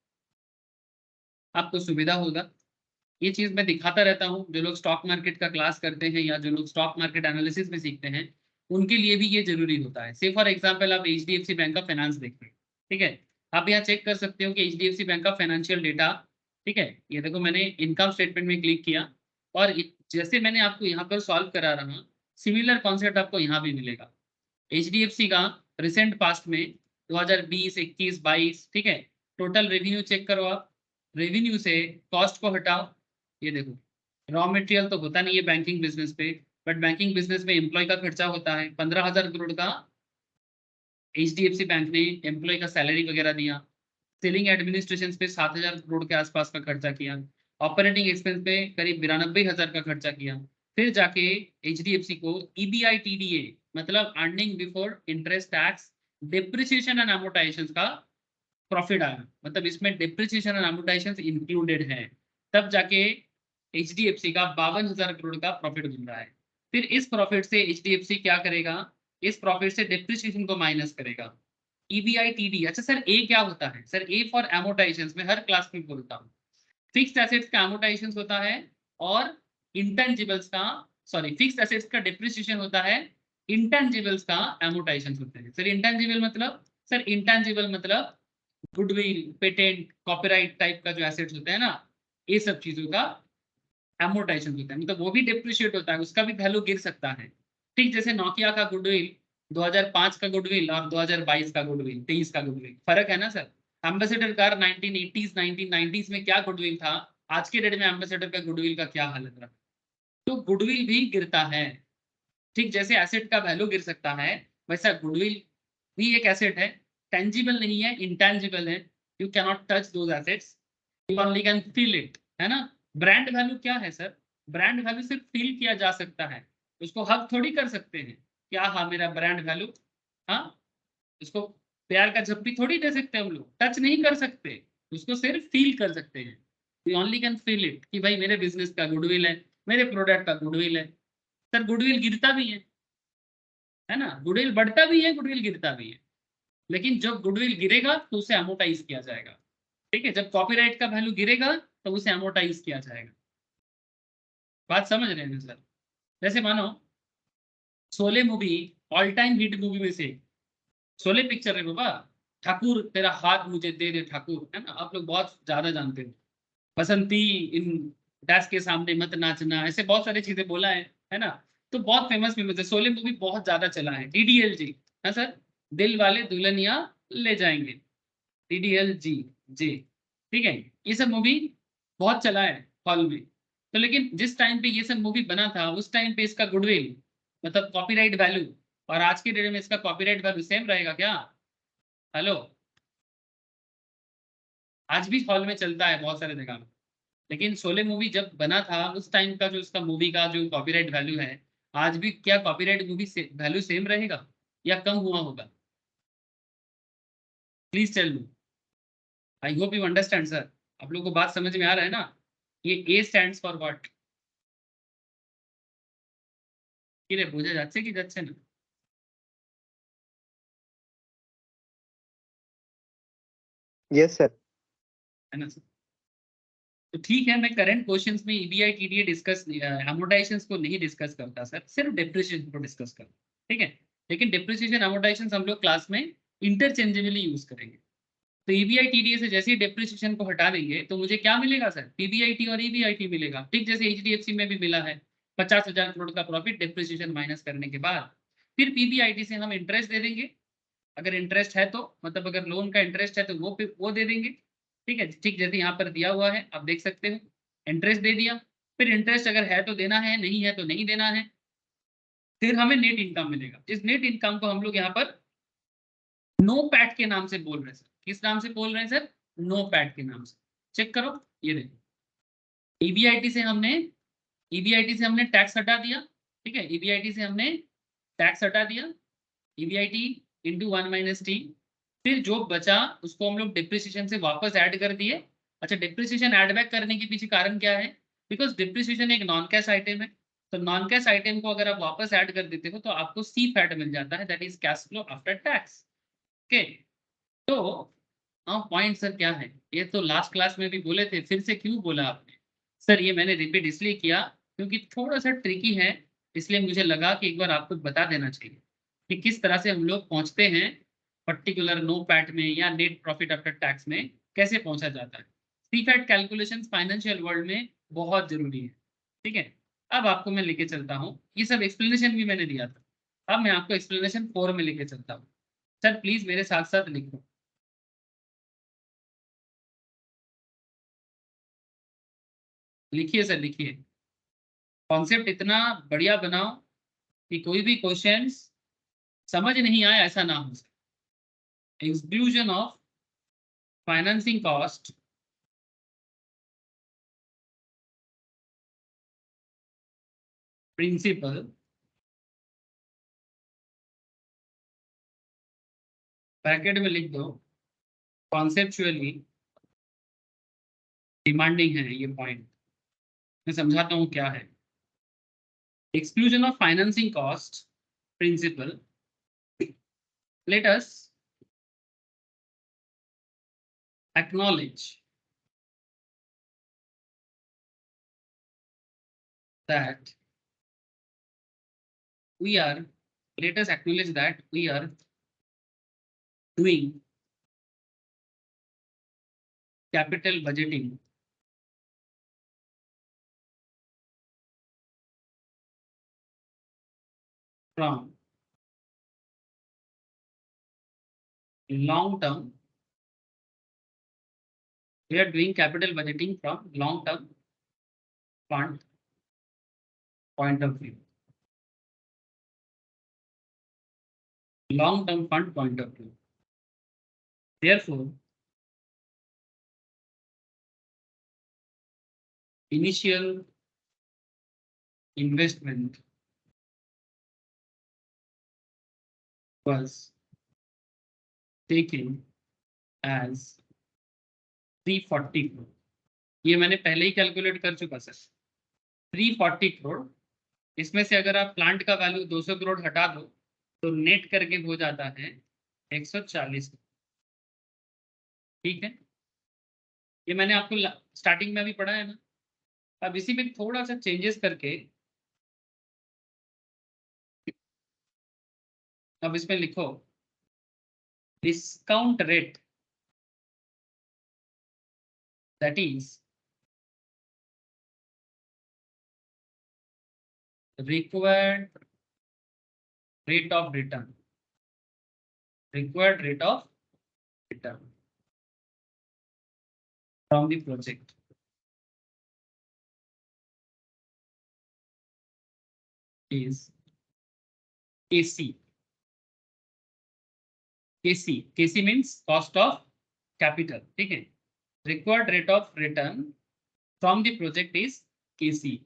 आपको सुविधा होगा। ये चीज मैं दिखाता रहता हूँ, जो लोग स्टॉक मार्केट का क्लास करते हैं या जो लोग स्टॉक मार्केट एनालिसिस में सीखते हैं उनके लिए भी ये जरूरी होता है। से फॉर एग्जाम्पल आप HDFC बैंक का फाइनेंस देखते हैं, ठीक है। आप यहाँ चेक कर सकते हो कि HDFC बैंक का फाइनेंशियल डेटा, ठीक है। ये देखो मैंने इनकम स्टेटमेंट में क्लिक किया और जैसे मैंने आपको यहाँ पर सॉल्व करा रहा, सिमिलर कॉन्सेप्ट आपको यहाँ भी मिलेगा। HDFC का रिसेंट पास्ट में 2020, 21, 22, ठीक है। टोटल रेवेन्यू चेक करो आप, रेवेन्यू से कॉस्ट को हटाओ। ये देखो रॉ मटेरियल तो होता नहीं है बैंकिंग बिजनेस पे, बट बैंकिंग बिजनेस में एम्प्लॉय का खर्चा होता है। 15,000 करोड़ का HDFC बैंक ने एम्प्लॉय का सैलरी वगैरह दिया। सेलिंग एडमिनिस्ट्रेशन पे 7,000 करोड़ के आसपास का खर्चा किया। ऑपरेटिंग एक्सपेंस पे करीब 92,000 का खर्चा किया। फिर जाके HDFC को EBITDA मतलब earning before interest tax depreciation and amortisation का प्रॉफिट आया, मतलब इसमें डिप्रिसिएशन एंड अमोर्टाइजेशन इंक्लूडेड है। तब जाके HDFC का 52,000 करोड़ का प्रॉफिट मिल रहा है। फिर इस प्रॉफिट से HDFC क्या करेगा? इस प्रॉफिट से डिप्रिसिएशन को माइनस करेगा। EBITD, अच्छा सर ए क्या होता है? सर ए फॉर एमोर्टाइजेशन में हर क्लास में बोलता हूँ। फिक्स्ड एसेट्स का एमोर्टाइजेशन होता है और इंटेंजिबल्स का, सॉरी फिक्स्ड एसेट्स का डिप्रिसिएशन होता है, इंटेंजिबल्स का एमोर्टाइजेशन होता है। सर इंटेंजिबल मतलब? सर इंटेंजिबल मतलब गुडविल, पेटेंट, कॉपीराइट टाइप का जो एसेट्स होते हैं ना, ये सब चीजों का एमोर्टाइजेशन होता है, मतलब वो भी डिप्रिशिएट होता है, उसका भी वैल्यू गिर सकता है। ठीक जैसे नोकिया का गुडविल 2005 का गुडविल और 2022 का गुडविल, 23 का गुडविल, फर्क है ना sir. Ambassador car 1980s 1990s में क्या गुडविल था, आज के डेट में एम्बेसडर का गुडविल का क्या हालत रहा। तो गुडविल भी गिरता है। ठीक जैसे एसेट का वैल्यू गिर सकता है, वैसा गुडविल भी एक एसेट है, टेंजिबल नहीं है, इंटेंजिबल है। You cannot touch those assets, you only can feel it, है ना। ब्रांड वैल्यू क्या है सर, ब्रांड वैल्यू सिर्फ फील किया जा सकता है, उसको हक थोड़ी कर सकते हैं। क्या हाँ मेरा ब्रांड वैल्यू, हाँ, उसको प्यार का झप्पी थोड़ी दे सकते हैं हम लोग, टच नहीं कर सकते, उसको सिर्फ फील कर सकते हैं। We only can feel it कि भाई मेरे बिजनेस का गुडविल है, मेरे प्रोडक्ट का गुडविल है। सर गुडविल गिरता भी है ना, गुडविल बढ़ता भी है, गुडविल गिरता भी है। लेकिन जब गुडविल गिरेगा तो उसे अमोटाइज किया जाएगा। ठीक है, जब कॉपीराइट का वैल्यू गिरेगा तो उसे अमोटाइज किया जाएगा। बात समझ रहे हैं सर। जैसे मानो Sholay movie all time hit movie में से, शोले पिक्चर है बाबा, ठाकुर तेरा हाथ मुझे दे दे ठाकुर, है ना, आप लोग बहुत ज्यादा जानते हो। बसंती इन डैश के सामने मत नाचना, ऐसे बहुत सारी चीजें बोला है ना। तो बहुत फेमस फेमस है, शोले मूवी बहुत ज्यादा चला है। डीडीएलजी, हाँ सर, दिल वाले दुल्हनिया ले जाएंगे, डीडीएलजी जी, ठीक है। ये सब मूवी बहुत चला है हॉल में। तो लेकिन जिस टाइम पे ये सब मूवी बना था, उस टाइम पे इसका गुडविल मतलब कॉपीराइट वैल्यू, और आज के डेट में इसका कॉपीराइट वैल्यू सेम रहेगा क्या? हेलो, आज भी हॉल में चलता है बहुत सारे जगह में। लेकिन शोले मूवी जब बना था उस टाइम का जो उसका मूवी का जो कॉपीराइट वैल्यू है, आज भी क्या कॉपीराइट मूवी से वैल्यू सेम रहेगा या कम हुआ होगा? Please tell me. I hope you understand sir. आप लोगों को बात समझ में आ रहा है ना? ये ए स्टैंड्स फॉर व्हाट? কি রে বোঝা যাচ্ছে কি যাচ্ছে না? Yes sir. है ना सर? तो ठीक है, मैं करंट क्वेश्चंस में ईबीआई टीडीए डिस्कस, अमोर्टाइजेशंस को नहीं डिस्कस करता सर, सिर्फ डेप्रिसिएशन को डिस्कस करता। ठीक है, लेकिन डेप्रिसिएशन अमोर्टाइजेशन हम लोग क्लास में इंटरचेंजेबली यूज करेंगे। तो ईबीआई टीडीए से जैसे ही डेप्रिसिएशन को हटा देंगे तो मुझे क्या मिलेगा सर? पीबीआईटी और ईबीआईटी मिलेगा। ठीक जैसे एचडीएफसी में भी मिला है 50,000 करोड़ का प्रॉफिट डेप्रिसिएशन माइनस करने के बाद। फिर पीबीआईटी से हम इंटरेस्ट दे देंगे, अगर इंटरेस्ट है तो, मतलब अगर लोन का इंटरेस्ट है तो वो दे देंगे। ठीक है, ठीक जैसे यहाँ पर दिया हुआ है आप देख सकते हो, इंटरेस्ट दे दिया। फिर इंटरेस्ट अगर है तो देना है, नहीं है तो नहीं देना है। फिर हमें नेट इनकम मिलेगा। इस नेट इनकम को हम लोग यहाँ पर नो पैट के नाम से बोल रहे हैं सर। किस नाम से बोल रहे हैं सर? नो पैट के नाम से। चेक करो, ये देखो, ईबीआईटी से हमने ईबीआईटी से हमने टैक्स हटा दिया। ठीक है, ईबीआईटी से हमने टैक्स हटा दिया, ईबीआईटी इंटू 1 - टी। फिर जो बचा उसको हम लोग डिप्रिसिएशन से वापस ऐड कर दिए। अच्छा, डिप्रिसिएशन ऐड बैक करने के पीछे कारण क्या है? बिकॉज डिप्रिसिएशन एक नॉन कैश आइटम है। तो नॉन कैश आइटम को अगर आप वापस ऐड कर देते हो तो आपको सी फैट मिल जाता है, that is cash flow after tax. Okay, तो पॉइंट सर क्या है? ये तो लास्ट क्लास में भी बोले थे, फिर से क्यों बोला आपने? सर ये मैंने रिपीट इसलिए किया क्योंकि थोड़ा सा ट्रिकी है, इसलिए मुझे लगा कि एक बार आपको बता देना चाहिए कि किस तरह से हम लोग पहुंचते हैं पर्टिकुलर नो पैट में या नेट प्रॉफिट आफ्टर टैक्स में, कैसे पहुंचा जाता है। C fat calculation financial world में बहुत जरूरी है। ठीक है, अब आपको मैं लेके चलता हूँ, ये सब एक्सप्लेनेशन भी मैंने दिया था, अब मैं आपको एक्सप्लेनेशन 4 में लेके चलता हूँ। सर प्लीज मेरे साथ साथ लिखो, लिखिए सर लिखिए। कॉन्सेप्ट इतना बढ़िया बनाओ कि कोई भी क्वेश्चन समझ नहीं आए ऐसा ना हो सके। Exclusion of financing cost principle, bracket में लिख दो, कॉन्सेप्चुअली डिमांडिंग है ये पॉइंट। मैं समझाता हूँ क्या है। Exclusion of financing cost principle, let us acknowledge that we are let us acknowledge that we are doing capital budgeting from long term. We are doing capital budgeting from long term fund point of view. Long term fund point of view. Therefore, initial investment was taken as 340 crore. ये मैंने पहले ही calculate कर चुका sir. 340 crore, इसमें से अगर आप plant का वैल्यू 200 करोड़ हटा दो तो नेट करके हो जाता है 140 करोड़। ठीक है, ये मैंने आपको स्टार्टिंग में भी पढ़ा है ना। अब इसी में थोड़ा सा चेंजेस करके अब इसमें लिखो discount rate, that is required rate of return, required rate of return from the project is KC. KC means cost of capital. ठीक है, required rate of return from the project is KC.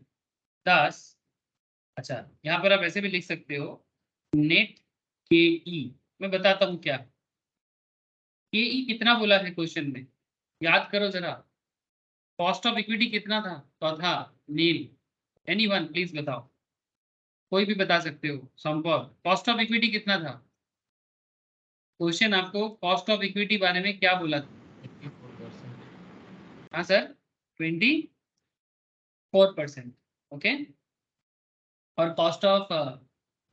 Thus, अच्छा यहाँ पर आप ऐसे भी लिख सकते हो नेट KE। मैं बताता हूँ क्या KE कितना बोला है क्वेश्चन में, याद करो जरा। कॉस्ट ऑफ इक्विटी कितना था? तो था नील। एनीवन प्लीज बताओ, कोई भी बता सकते हो। संभव कॉस्ट ऑफ इक्विटी कितना था? क्वेश्चन आपको कॉस्ट ऑफ इक्विटी बारे में क्या बोला था? 84%। हाँ सर, 24%। ओके, और कॉस्ट ऑफ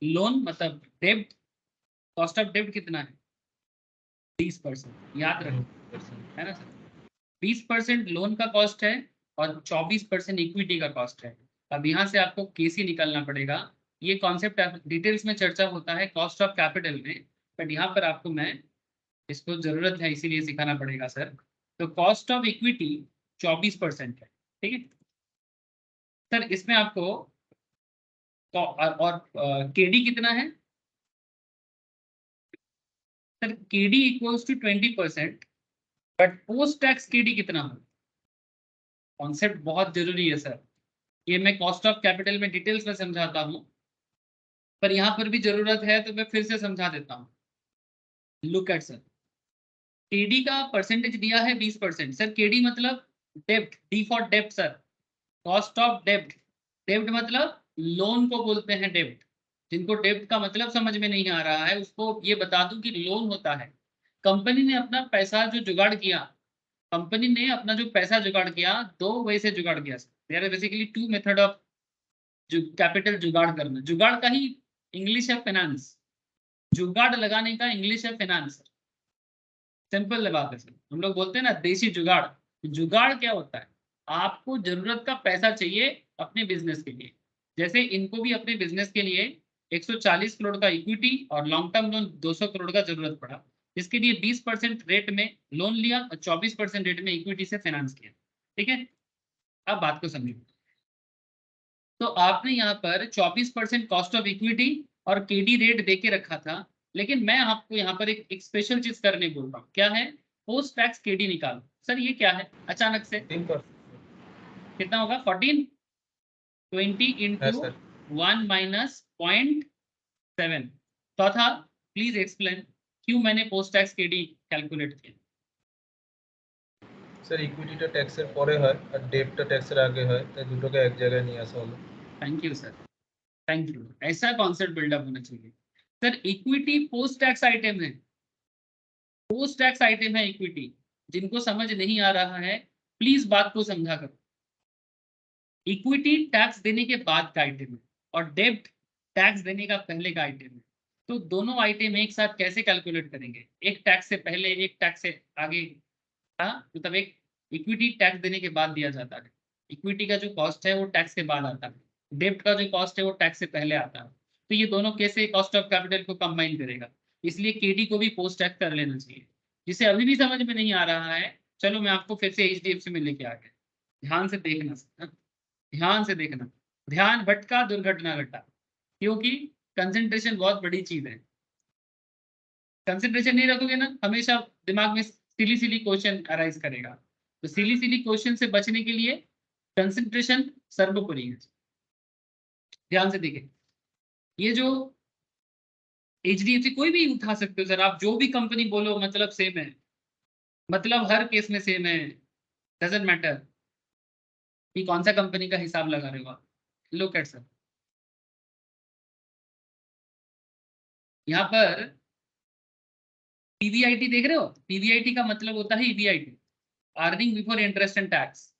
लोन मतलब डेब्ट, कॉस्ट ऑफ डेब्ट कितना है? 20%। याद रखो, है ना सर। 20% लोन का कॉस्ट है और 24% इक्विटी का कॉस्ट है। अब यहाँ से आपको केसी निकालना पड़ेगा। ये कॉन्सेप्ट डिटेल्स में चर्चा होता है कॉस्ट ऑफ कैपिटल में, बट यहाँ पर आपको मैं इसको जरूरत है इसीलिए सिखाना पड़ेगा सर। तो कॉस्ट ऑफ इक्विटी 24% है, ठीक है सर। इसमें आपको और केडी कितना है sir? KD equals to 20%, but post tax KD कितना हो? कॉन्सेप्ट बहुत जरूरी है सर। ये मैं कॉस्ट ऑफ कैपिटल में डिटेल्स में समझाता हूँ, पर यहाँ पर भी जरूरत है तो मैं फिर से समझा देता हूँ। लुक एट सर, केडी का परसेंटेज दिया है 20% सर। केडी मतलब डेब्ट, डी फॉर डेब्ट सर, कॉस्ट ऑफ डेब्ट। डेब्ट मतलब लोन को बोलते हैं डेब्ट। जिनको डेब्ट का मतलब समझ में नहीं आ रहा है उसको ये बता दूं कि लोन होता है। कंपनी ने अपना पैसा जो जुगाड़ किया, कंपनी ने अपना जो पैसा जुगाड़ किया, दो वे से जुगाड़ किया। There are basically two method of capital जुगाड़ करना। जुगाड़ का ही इंग्लिश है फाइनेंस, जुगाड़ लगाने का इंग्लिश है फाइनेंस। सिंपल बात है सर। हम लोग बोलते हैं ना देसी जुगाड़। जुगाड़ क्या होता है? आपको जरूरत का पैसा चाहिए अपने बिजनेस के लिए। जैसे इनको भी अपने बिजनेस के लिए 140 करोड़ का इक्विटी और लॉन्ग टर्म लोन 200 करोड़ का जरूरत पड़ा, जिसके लिए 20% रेट में लोन लिया और 24% रेट में इक्विटी से फाइनेंस किया। ठीक है, अब बात को समझिए। तो आपने यहाँ पर 24% कॉस्ट ऑफ इक्विटी और केडी रेट दे के रखा था, लेकिन मैं आपको यहाँ पर एक स्पेशल चीज करने बोल रहा हूँ। क्या है? पोस्ट टैक्स केडी निकालो। सर ये क्या है अचानक से? 15%। कितना होगा? 14, 20 इंटू 1 माइनस 0.7। चौथा, प्लीज एक्सप्लेन क्यों मैंने पोस्ट टैक्स केडी कैलकुलेट किया। স্যার ইকুইটিটা ট্যাক্সের পরে হয় আর ডেটটা ট্যাক্সের আগে হয়, তাই দুটোকে এক জায়গায় নিয়ে আসা হলো। Thank you sir, thank you. ऐसा कॉन्सेप्ट बिल्डअप होना चाहिए sir. Equity post tax item है, पोस्ट टैक्स आइटम है इक्विटी। जिनको समझ नहीं आ रहा है प्लीज बात को समझा करो। इक्विटी टैक्स देने के बाद का आइटम है और डेब्ट टैक्स देने का पहले का आइटम है। तो दोनों आइटम एक साथ कैसे कैलकुलेट करेंगे? एक टैक्स से पहले एक टैक्स से आगे। हाँ, मतलब एक इक्विटी टैक्स देने के बाद दिया जाता है। इक्विटी का जो कॉस्ट है वो टैक्स के बाद आता है, डेब्ट का जो कॉस्ट है वो टैक्स से पहले आता है। तो ये दोनों कैसे कॉस्ट ऑफ कैपिटल को कंबाइन करेगा? इसलिए केडी को भी पोस्ट टैक्स कर लेना चाहिए। जिसे अभी भी समझ में नहीं आ रहा है, चलो मैं आपको फिर से HDFC में लेके आ गया। ध्यान से देखना सर, ध्यान से देखना, ध्यान भटका दुर्घटना घटा, क्योंकि कंसंट्रेशन बहुत बड़ी चीज है। कंसंट्रेशन नहीं रखोगे ना, हमेशा दिमाग में सिली सिली क्वेश्चन अराइज करेगा। तो सिली सिली क्वेश्चन से बचने के लिए कंसंट्रेशन सर्वोपरि है। ध्यान से देखें, ये जो HDFC कोई भी उठा सकते हो सर आप, जो भी कंपनी बोलो मतलब सेम है, मतलब हर केस में सेम है, डजेंट मैटर कि कौन सा कंपनी का हिसाब लगा रहे हो आप। लुक एट सर, यहाँ पर पीवीआईटी देख रहे हो, पीवीआईटी का मतलब होता है EBIT, earning before interest and tax.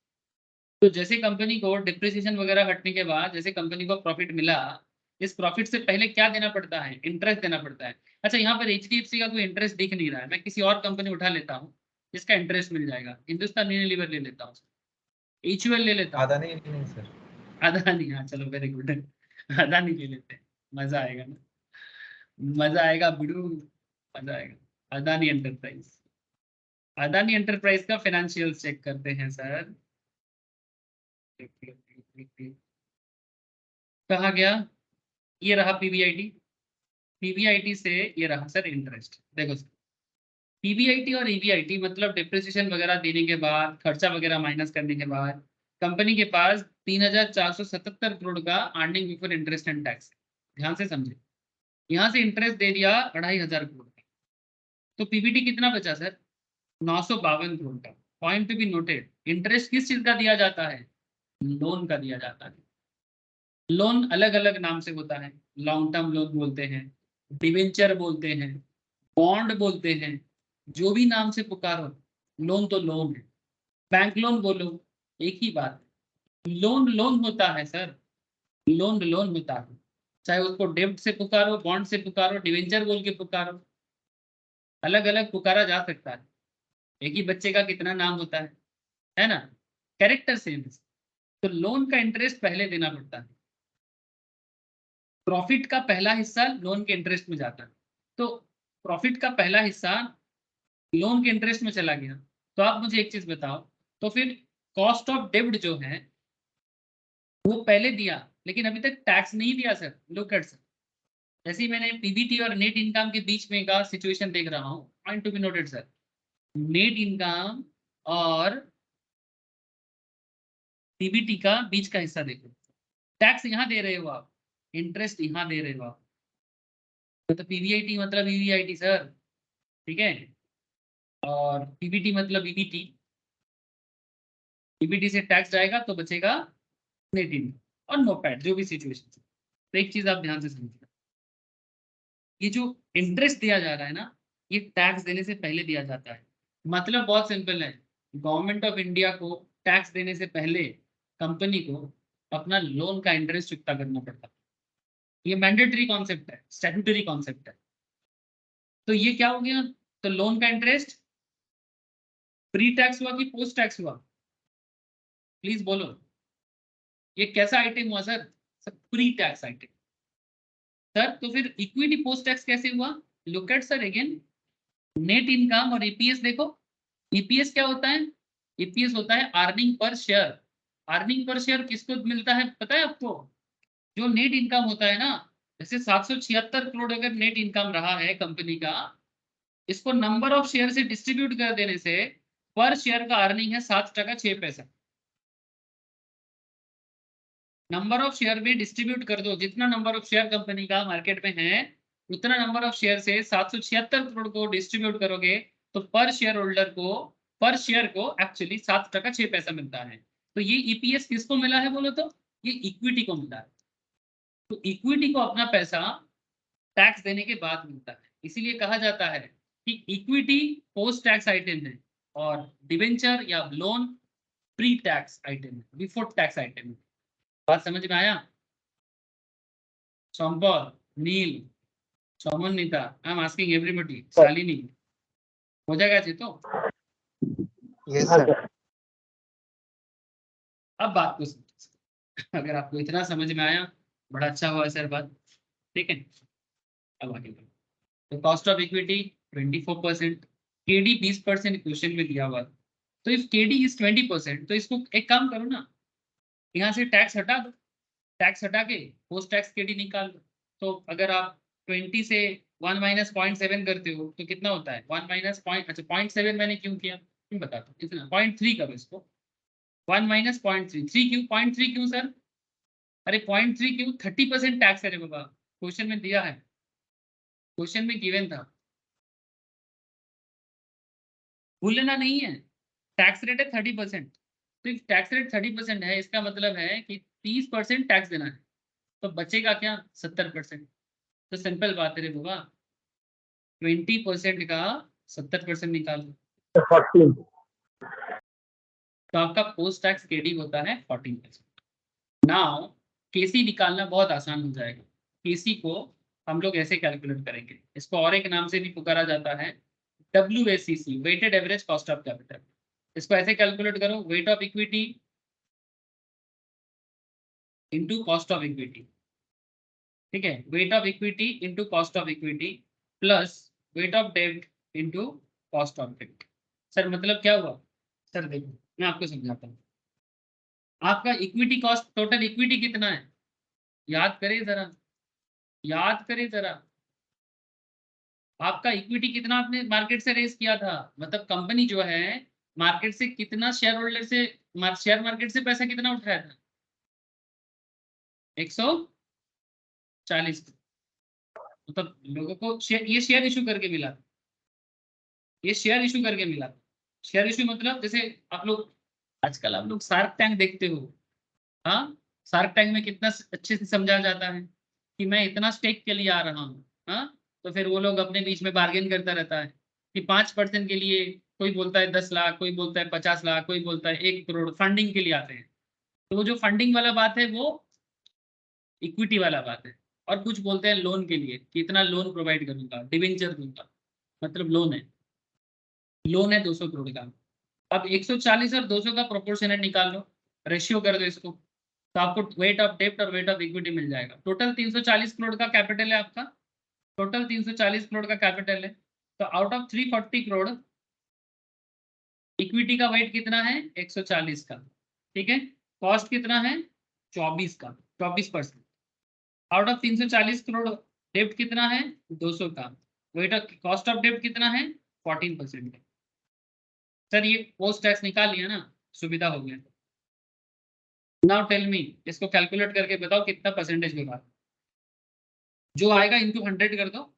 तो जैसे कंपनी को डिप्रिसिएशन वगैरह हटने के बाद जैसे कंपनी को प्रॉफिट मिला, इस प्रॉफिट से पहले क्या देना पड़ता है, इंटरेस्ट देना पड़ता है। अच्छा, यहाँ पर HDFC का कोई इंटरेस्ट दिख नहीं रहा है, मैं किसी और कंपनी उठा लेता हूँ जिसका इंटरेस्ट मिल जाएगा। हिंदुस्तान यूनिलीवर ले लेता हूँ, HUL ले लेता हूँ, अदानी नहीं सर। अदानी, हाँ चलो वेरी गुड, अदानी ले लेते हैं, मजा आएगा ना, मजा आएगा बिडू, मजा आएगा। अदानी एंटरप्राइज, अदानी एंटरप्राइज का फाइनेंशियल चेक करते हैं सर। कहा गया, ये रहा पीवीआईटी, पीवीआईटी से ये रहा सर इंटरेस्ट। देखो सर, पीवीआईटी और ईवीआईटी मतलब डिप्रिसिएशन वगैरह देने के बाद, खर्चा वगैरह माइनस करने के बाद कंपनी के पास 3,477 करोड़ का earning before interest and tax. ध्यान से समझे, यहाँ से इंटरेस्ट दे दिया 2,500 करोड़ का, तो पीबीटी कितना बचा सर, 952 करोड़ का। Point to be noted, interest किस चीज का दिया जाता है, लोन का दिया जाता है। लोन अलग अलग नाम से होता है, लॉन्ग टर्म लोन बोलते हैं, डिवेंचर बोलते हैं, बॉन्ड बोलते हैं, जो भी नाम से पुकारो, लोन तो लोन है। बैंक लोन बोलो, एक ही बात है, लोन लोन होता है सर, लोन लोन होता है। चाहे उसको डेब्ट से पुकारो, बॉन्ड से पुकारो, डिवेंचर बोल के पुकारो, अलग अलग पुकारा जा सकता है। एक ही बच्चे का कितना नाम होता है ना, कैरेक्टर सेम है। तो लोन का इंटरेस्ट पहले देना पड़ता है, प्रॉफिट का पहला हिस्सा लोन के इंटरेस्ट में जाता है। तो प्रॉफिट का पहला हिस्सा लोन के इंटरेस्ट में चला गया। तो आप मुझे एक चीज बताओ, तो फिर कॉस्ट ऑफ डेब्ट जो है वो पहले दिया, लेकिन अभी तक टैक्स नहीं दिया सर। लुक एट सर, जैसे ही मैंने पीबीटी और नेट इनकम के बीच में का सिचुएशन देख रहा हूँ, point to be noted sir, net income और पीबीटी का बीच का हिस्सा देखो, टैक्स यहाँ दे रहे हो आप, इंटरेस्ट यहाँ दे रहे हो आप, तो पीवीआईटी मतलब ईवीआईटी सर, ठीक है, और पीबीटी मतलब ईबीटी, ईबीटी से टैक्स जाएगा तो बचेगा नेट इनकम और नो पैट, जो भी सिचुएशन। तो एक चीज आप ध्यान से समझिए, ये जो इंटरेस्ट दिया जा रहा है ना, ये टैक्स देने से पहले दिया जाता है। मतलब बहुत सिंपल है, गवर्नमेंट ऑफ इंडिया को टैक्स देने से पहले कंपनी को अपना लोन का इंटरेस्ट चुकता करना पड़ता है। ये मैंडेटरी कॉन्सेप्ट है, स्टैट्यूटरी कॉन्सेप्ट है। तो ये क्या हो गया, तो लोन का इंटरेस्ट प्री टैक्स हुआ कि पोस्ट टैक्स हुआ, प्लीज बोलो, ये कैसा आइटम हुआ sir, sir pre tax item. Sir तो फिर इक्विटी पोस्ट टैक्स कैसे हुआ, look at sir again, net income और ईपीएस देखो, ईपीएस क्या होता है, ईपीएस होता है earning per share. Earning per share किसको मिलता है पता है आपको, जो नेट इनकम होता है ना, जैसे 776 करोड़ अगर नेट इनकम रहा है कंपनी का, इसको नंबर ऑफ शेयर से डिस्ट्रीब्यूट कर देने से पर शेयर का अर्निंग है 7 टका 6 पैसा। नंबर ऑफ शेयर में डिस्ट्रीब्यूट कर दो, जितना नंबर ऑफ शेयर कंपनी का मार्केट में है उतना नंबर ऑफ शेयर से 776 करोड़ को डिस्ट्रीब्यूट करोगे, तो पर शेयर होल्डर को, पर शेयर को एक्चुअली 7 टका 6 पैसा मिलता है। तो ये ईपीएस किसको मिला है बोलो तो, ये इक्विटी को मिला है। तो इक्विटी को अपना पैसा टैक्स देने के बाद मिलता है, इसीलिए कहा जाता है कि इक्विटी पोस्ट टैक्स आइटम है और डिवेंचर या लोन प्री टैक्स आइटम है, बिफोर टैक्स आइटम है। बात समझ में आया, Sompal, Neel, Soman, Neeta, I am asking everybody, Shalini, हो जाएगा जी तो। Yes sir. अब बात को समझो, अगर आपको इतना समझ में आया बड़ा अच्छा हुआ सर बात, ठीक है। अब आगे बढ़ो, तो cost of equity 24%, KD 20% question में दिया हुआ था, तो इफ KD इज 20%, तो इसको एक काम करो ना, यहाँ से टैक्स हटा दो, टैक्स हटा के पोस्ट टैक्स KD निकाल दो। तो अगर आप 20 से 1 माइनस 0.7 करते हो तो कितना होता है 1 माइनस पॉइंट, अच्छा 0.7 मैंने क्यों किया क्यों बताता हूँ, इतना 0.3 करो इसको, 1 माइनस 0.3, 3 क्यों 0.3 क्यों सर, अरे 0.3 क्यों, 30% टैक्स है रे बाबा, क्वेश्चन में दिया है, क्वेश्चन में गिवन था, भूलना नहीं है, टैक्स रेट है 30%, तो टैक्स रेट 30% है, इसका मतलब है कि 30% टैक्स देना है, तो बचेगा क्या 70%, तो सिंपल बात है रे बाबा, 20% का 70% निकालो, 14। तो आपका पोस्ट टैक्स KD होता है 14%। नाउ KC निकालना बहुत आसान हो जाएगा, KC को हम लोग ऐसे कैलकुलेट करेंगे, इसको और एक नाम से भी पुकारा जाता है WACC, weighted average cost of capital. इसको ऐसे कैलकुलेट करो, weight of equity into cost of equity, ठीक है, weight of equity into cost of equity plus weight of डेब्ट इंटू कॉस्ट ऑफ डेब्ट। सर मतलब क्या हुआ, सर देखो मैं आपको समझाता हूँ, आपका इक्विटी कॉस्ट, टोटल इक्विटी कितना है, याद करें जरा, याद करें जरा, आपका इक्विटी कितना आपने मार्केट से रेस किया था, मतलब कंपनी जो है मार्केट से कितना शेयर होल्डर से, शेयर मार्केट से पैसा कितना उठाया था 140, मतलब लोगों को शेयर, ये शेयर इशू करके मिला था, ये शेयर इशू करके मिला था, शेयर इशू मतलब जैसे आप लोग आजकल आप लोग शार्क टैंक देखते हो, हाँ, शार्क टैंक में कितना अच्छे से समझाया जाता है कि मैं इतना स्टेक के लिए आ रहा हूँ, हाँ, तो फिर वो लोग अपने बीच में बार्गेन करता रहता है कि 5% के लिए, कोई बोलता है 10 लाख, कोई बोलता है 50 लाख, कोई बोलता है 1 करोड़, फंडिंग के लिए आते हैं, तो वो जो फंडिंग वाला बात है वो इक्विटी वाला बात है, और कुछ बोलते हैं लोन के लिए कि इतना लोन प्रोवाइड करूंगा, डिवेंचर दूंगा, मतलब लोन है 200 करोड़ का। अब 140 और 200 का प्रोपोर्शनेट निकाल लो, रेशियो कर दो इसको, तो आपको वेट ऑफ डेब्ट और वेट ऑफ इक्विटी मिल जाएगा। टोटल 340 करोड़ का कैपिटल है आपका, टोटल 340 करोड़ का कैपिटल है, तो आउट ऑफ 340 करोड़ इक्विटी का वेट कितना है 140 का, ठीक है, कॉस्ट कितना है 24 का, 24%, आउट ऑफ 340 करोड़ डेब्ट कितना है 200 का, वेट ऑफ कॉस्ट ऑफ डेब्ट कितना है 14%। सर ये पोस्ट टैक्स निकाल लिया ना, सुविधा हो गया। नाउ टेल मी, इसको कैलकुलेट करके बताओ कितना परसेंटेज होगा, जो आएगा इंटू 100 कर दो,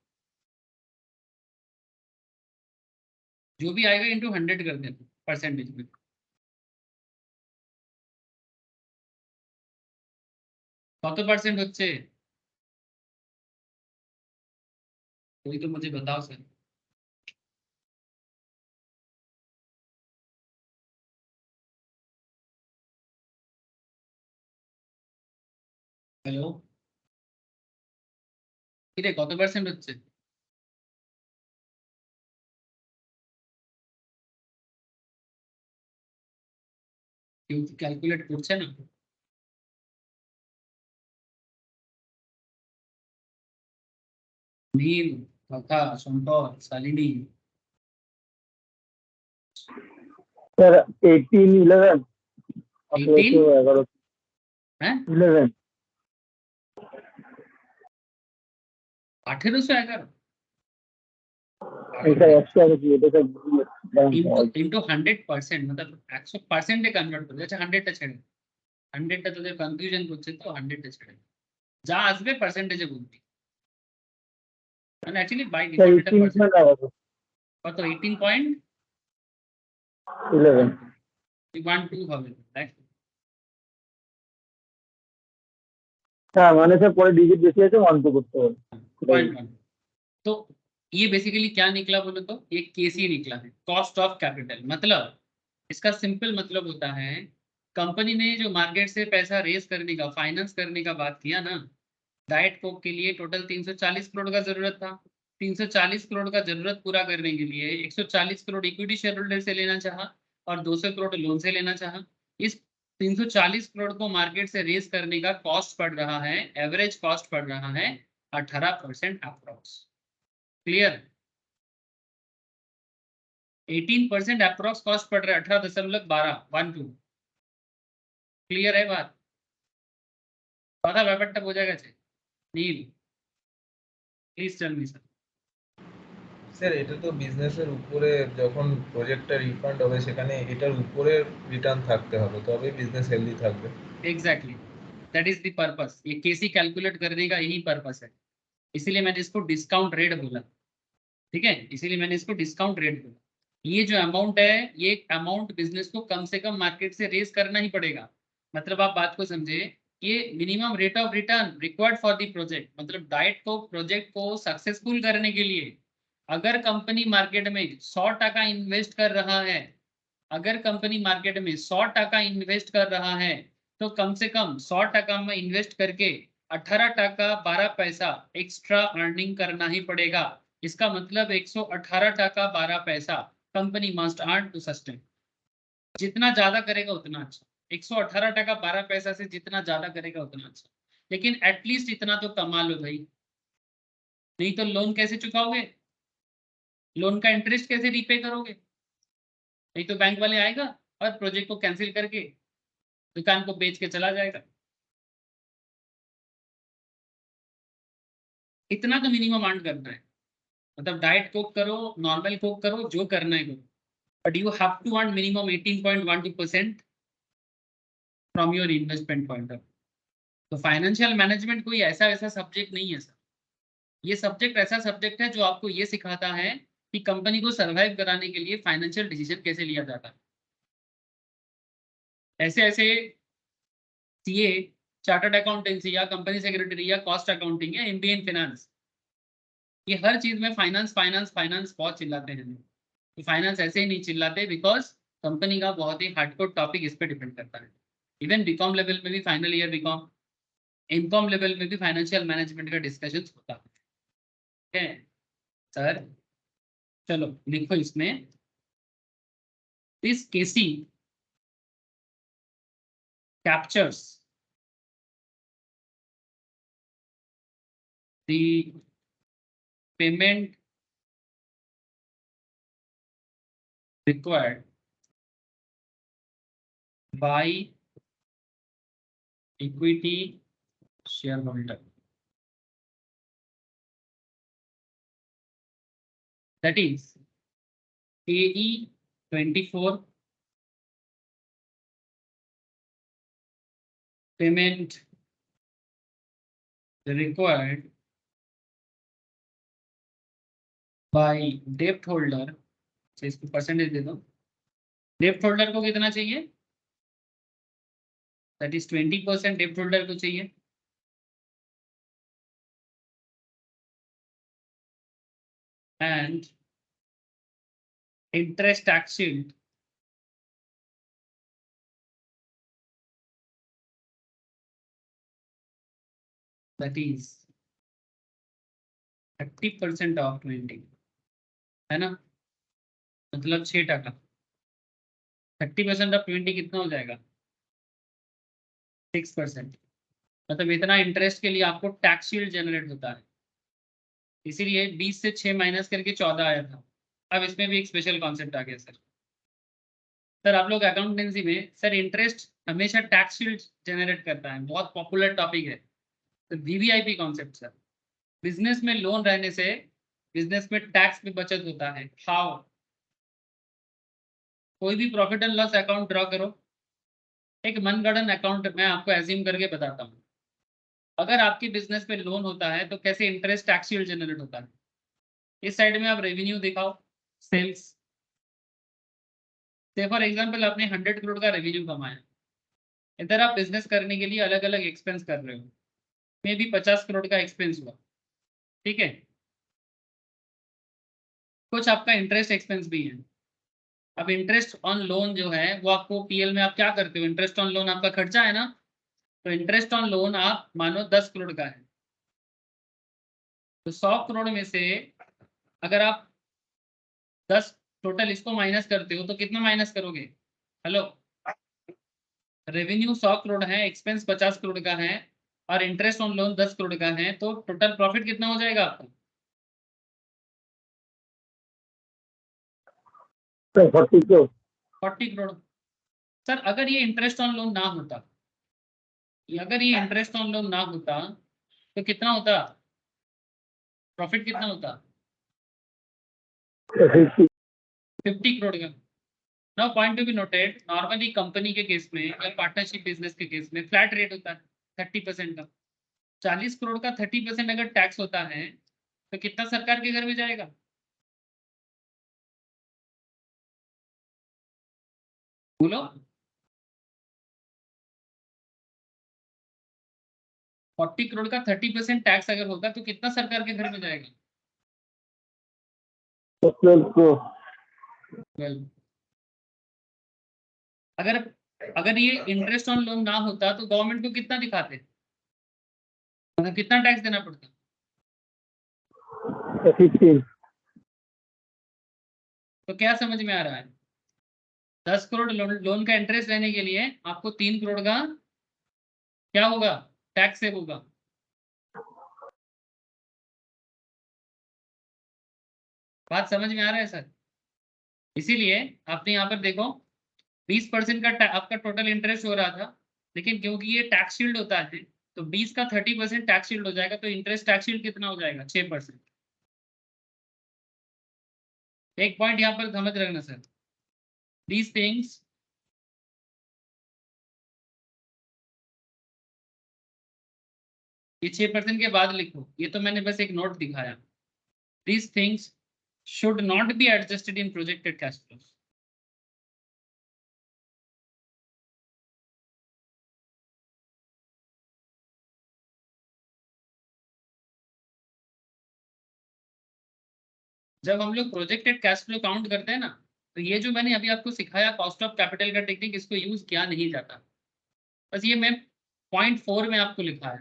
जो भी आएगा इंटू 100 कर देना परसेंटेज में, কত परसेंट হচ্ছে, कोई तो मुझे बताओ सर। হ্যালো, কিরে কত পার্সেন্ট হচ্ছে, কেউ ক্যালকুলেট করছে না, নীল, কথা, সম্পদ, শালিনী, স্যার 18, 11, 18, 11, হ্যাঁ 11। 1811 এটা 100 আছে কি, এটা স্যার ইন্টু 100%, मतलब 100% কনভার্ট করে, আচ্ছা 100টা ছেড়ে, 100টা তোদের কনফিউশন করছে, তো 100টা ছেড়ে যা আসবে পার্সেন্টেজে বলবি, মানে অ্যাকচুয়ালি বাই স্যার ডিফল্ট এটা 18 পার্সেন্ট, আছে, কত 18.12 11। হবে, দেখ হ্যাঁ মানে স্যার পরে ডিজিট বেশি আছে 1 2 করতে হবে। 0.1, तो ये बेसिकली क्या निकला बोलो तो ये केसी निकला है, कॉस्ट ऑफ कैपिटल, मतलब इसका सिंपल मतलब होता है कंपनी ने जो मार्केट से पैसा रेस करने का, फाइनेंस करने का बात किया ना, डाइट कोक के लिए टोटल 340 करोड़ का जरूरत था, 340 करोड़ का जरूरत पूरा करने के लिए 140 करोड़ इक्विटी शेयर होल्डर से लेना चाहा और 200 करोड़ लोन से लेना चाहा। इस 340 करोड़ को मार्केट से रेस करने का कॉस्ट पड़ रहा है, एवरेज कॉस्ट पड़ रहा है 18% अप्रॉक्स। क्लियर? 18% अप्रोक्स कॉस्ट पड़ रहा है 18.12 क्लियर है बात? बाधा ব্যাপারটা বোঝা গেছে? Neel please tell me sir. Sir এটা তো বিজনেসের উপরে, যখন প্রজেক্টটা রিফান্ড হবে সেখানে এটার উপরে রিটার্ন থাকতে হবে, তবেই বিজনেস হেলদি থাকবে। Exactly that is the purpose, ये केसी कैलकुलेट करने का यही पर्पस है, इसीलिए मैंने इसको डिस्काउंट रेट बोला। ठीक है, इसीलिए मैंने इसको डिस्काउंट रेट बोला। ये जो अमाउंट है, ये अमाउंट बिजनेस को कम से कम मार्केट से रेज करना ही पड़ेगा। मतलब आप बात को समझे, ये minimum rate of return required for the project, मतलब डाइट को प्रोजेक्ट को सक्सेसफुल करने के लिए अगर कंपनी मार्केट में 100 टका इन्वेस्ट कर रहा है, अगर कंपनी मार्केट में 100 टका इन्वेस्ट कर रहा है, तो कम से कम 100 टका में इन्वेस्ट करके 18 टका 12 पैसा एक्स्ट्रा अर्निंग करना ही पड़ेगा। इसका मतलब 118 टका 12 पैसा company must earn to sustain. जितना ज्यादा करेगा उतना अच्छा, 118 टका 12 पैसा से जितना ज्यादा करेगा उतना अच्छा, लेकिन एटलीस्ट इतना तो कमा लो भाई, नहीं तो लोन कैसे चुकाओगे? लोन का इंटरेस्ट कैसे रीपे करोगे? नहीं तो बैंक वाले आएगा और प्रोजेक्ट को कैंसिल करके दुकान को बेच के चला जाएगा। इतना तो मिनिमम अर्न करना है, मतलब डाइट कोक करो, नॉर्मल कोक करो, जो करना है करो, but you have to earn minimum 18.12% from your investment point of. तो फाइनेंशियल मैनेजमेंट कोई ऐसा वैसा सब्जेक्ट नहीं है सर, ये सब्जेक्ट ऐसा सब्जेक्ट है जो आपको ये सिखाता है कि कंपनी को सर्वाइव कराने के लिए फाइनेंशियल डिसीजन कैसे लिया जाता है। ऐसे ऐसे सीए, चार्टर्ड अकाउंटेंसी या कंपनी सेक्रेटरी या कॉस्ट अकाउंटिंग या एमबीए इन फाइनेंस, ये हर चीज में फाइनेंस फाइनेंस फाइनेंस बहुत चिल्लाते हैं। तो फाइनेंस ऐसे ही नहीं चिल्लाते, बिकॉज कंपनी का बहुत ही हार्डकोर टॉपिक इस पर डिपेंड करता है। इवन बीकॉम लेवल में भी, final year BCom, MCom level में भी फाइनेंशियल मैनेजमेंट का डिस्कशन होता है। ठीक है सर, चलो लिखो इसमें, this KC captures the payment required by equity shareholder, that is AE 24 payment required by debt holder, तो इसको परसेंटेज दे दो, डेप्ट होल्डर को कितना चाहिए, दैट इज 20% डेप्ट होल्डर को चाहिए, and interest tax shield that is 30% of 20, है ना, मतलब 6 टका। 30% ऑफ 20 कितना हो जाएगा, 6%। मतलब इतना इंटरेस्ट के लिए आपको टैक्स शील्ड जनरेट होता है, इसीलिए 20 से 6 माइनस करके 14 आया था। अब इसमें भी एक स्पेशल कॉन्सेप्ट आ गया सर। सर आप लोग अकाउंटेंसी में सर इंटरेस्ट हमेशा टैक्स शील्ड जनरेट करता है, बहुत पॉपुलर टॉपिक है, तो वीवीआईपी कॉन्सेप्ट सर। बिजनेस में लोन रहने से बिजनेस में टैक्स में बचत होता है। हाउ? कोई भी profit and loss account draw करो, एक मनगढ़ंत अकाउंट मैं आपको एज्यूम करके बताता हूँ। अगर आपके बिजनेस में लोन होता है तो कैसे इंटरेस्ट टैक्स शील्ड जनरेट होता है। इस साइड में आप रेवेन्यू दिखाओ, सेल्स, से फॉर एग्जांपल आपने 100 करोड़ का रेवेन्यू कमाया, इधर आप बिजनेस करने के लिए अलग अलग एक्सपेंस कर रहे हो, मे भी 50 करोड़ का एक्सपेंस हुआ, ठीक है, कुछ आपका इंटरेस्ट एक्सपेंस भी है। अब इंटरेस्ट ऑन लोन जो है वो आपको पीएल में आप क्या करते हो, इंटरेस्ट ऑन लोन आपका खर्चा है ना, तो इंटरेस्ट ऑन लोन आप मानो 10 करोड़ का है, तो 100 करोड़ में से अगर आप 10 टोटल इसको माइनस करते हो तो कितना माइनस करोगे, हेलो, रेवेन्यू 100 करोड़ है, एक्सपेंस 50 करोड़ का है और इंटरेस्ट ऑन लोन 10 करोड़ का है, तो टोटल प्रॉफिट कितना हो जाएगा आपका, सर 40 करोड़। 40 करोड़। सर अगर ये इंटरेस्ट ऑन लोन ना होता, अगर ये इंटरेस्ट ऑन लोन ना होता तो कितना होता, प्रॉफिट कितना होता? 50। 50 करोड़ का। Now point to be noted, normally company के केस में या पार्टनरशिप बिजनेस के केस में फ्लैट रेट होता है 30% का। 40 करोड़ का 30% अगर टैक्स होता है तो कितना सरकार के घर में जाएगा? बोलो। 40 करोड़ का 30% टैक्स अगर होगा तो कितना सरकार के घर में जाएगा? 12 करोड़। Well, अगर अगर ये इंटरेस्ट ऑन लोन ना होता तो गवर्नमेंट को कितना दिखाते, मतलब कितना टैक्स देना पड़ता? 15। तो क्या समझ में आ रहा है? 10 करोड़ लोन का इंटरेस्ट लेने के लिए आपको 3 करोड़ का क्या होगा, टैक्स सेव होगा। बात समझ में आ रहा है सर? इसीलिए आपने यहाँ पर देखो 20% का आपका टोटल इंटरेस्ट हो रहा था, लेकिन क्योंकि ये टैक्स शील्ड होता है तो 20 का 30% टैक्स शील्ड हो जाएगा, तो इंटरेस्ट टैक्स शील्ड कितना हो जाएगा? 6%। एक पॉइंट यहाँ पर समझ रखना सर, दीज थिंग्स ये 6% के बाद लिखो, ये तो मैंने बस एक नोट दिखाया। These things should not be adjusted in projected cash flows. जब हम लोग प्रोजेक्टेड कैश फ्लो काउंट करते हैं ना, तो ये जो मैंने अभी आपको सिखाया कॉस्ट ऑफ कैपिटल का टेक्निक, इसको यूज किया नहीं जाता। बस ये मैं .4 में आपको लिखा है।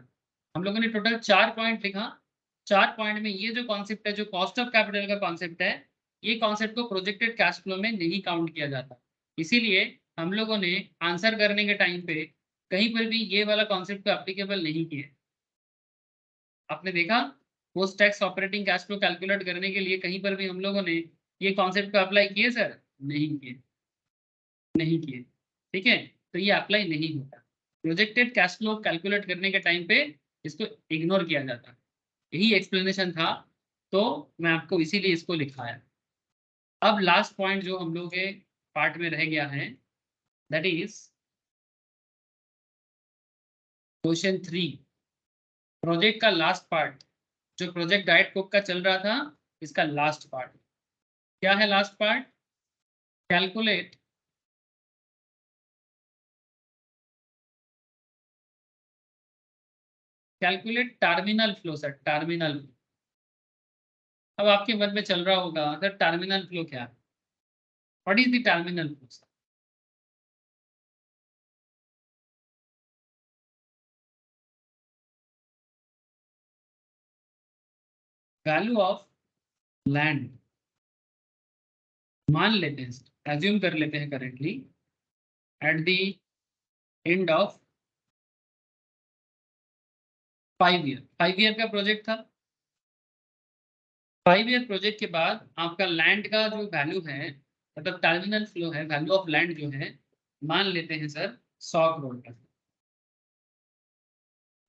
हम लोगों ने टोटल 4 पॉइंट लिखा। 4 पॉइंट में ये जो कॉन्सेप्ट है, जो कॉस्ट ऑफ कैपिटल का कॉन्सेप्ट है, ये कॉन्सेप्ट को प्रोजेक्टेड कैश फ्लो में नहीं काउंट किया जाता। इसीलिए हम लोगों ने आंसर करने के टाइम पे कहीं पर भी ये वाला कॉन्सेप्ट को एप्लीकेबल नहीं किया। आपने देखा post tax operating cash flow calculate करने के लिए कहीं पर भी हम लोगों ने ये कॉन्सेप्ट को अप्लाई किए सर? नहीं किए, नहीं किए। ठीक है, तो ये अप्लाई नहीं होता। प्रोजेक्टेड कैश फ्लो कैलकुलेट करने के टाइम पे इसको इग्नोर किया जाता। यही एक्सप्लेनेशन था, तो मैं आपको इसीलिए इसको लिखा है। अब लास्ट पॉइंट जो हम लोग के पार्ट में रह गया है, दैट इज क्वेश्चन 3, प्रोजेक्ट का लास्ट पार्ट, जो प्रोजेक्ट डाइट कोक का चल रहा था, इसका लास्ट पार्ट क्या है? Last part calculate terminal flow sir, terminal. अब आपके मन में चल रहा होगा सर टर्मिनल फ्लो क्या है? What is the terminal flow? Value of land, मान लेते हैं, एज्यूम कर लेते हैं currently at the end of 5 year, 5 year का प्रोजेक्ट था। 5 ईयर प्रोजेक्ट के बाद आपका लैंड का जो वैल्यू है, मतलब टर्मिनल फ्लो है, वैल्यू ऑफ लैंड जो है, मान लेते हैं सर 100 करोड़ का।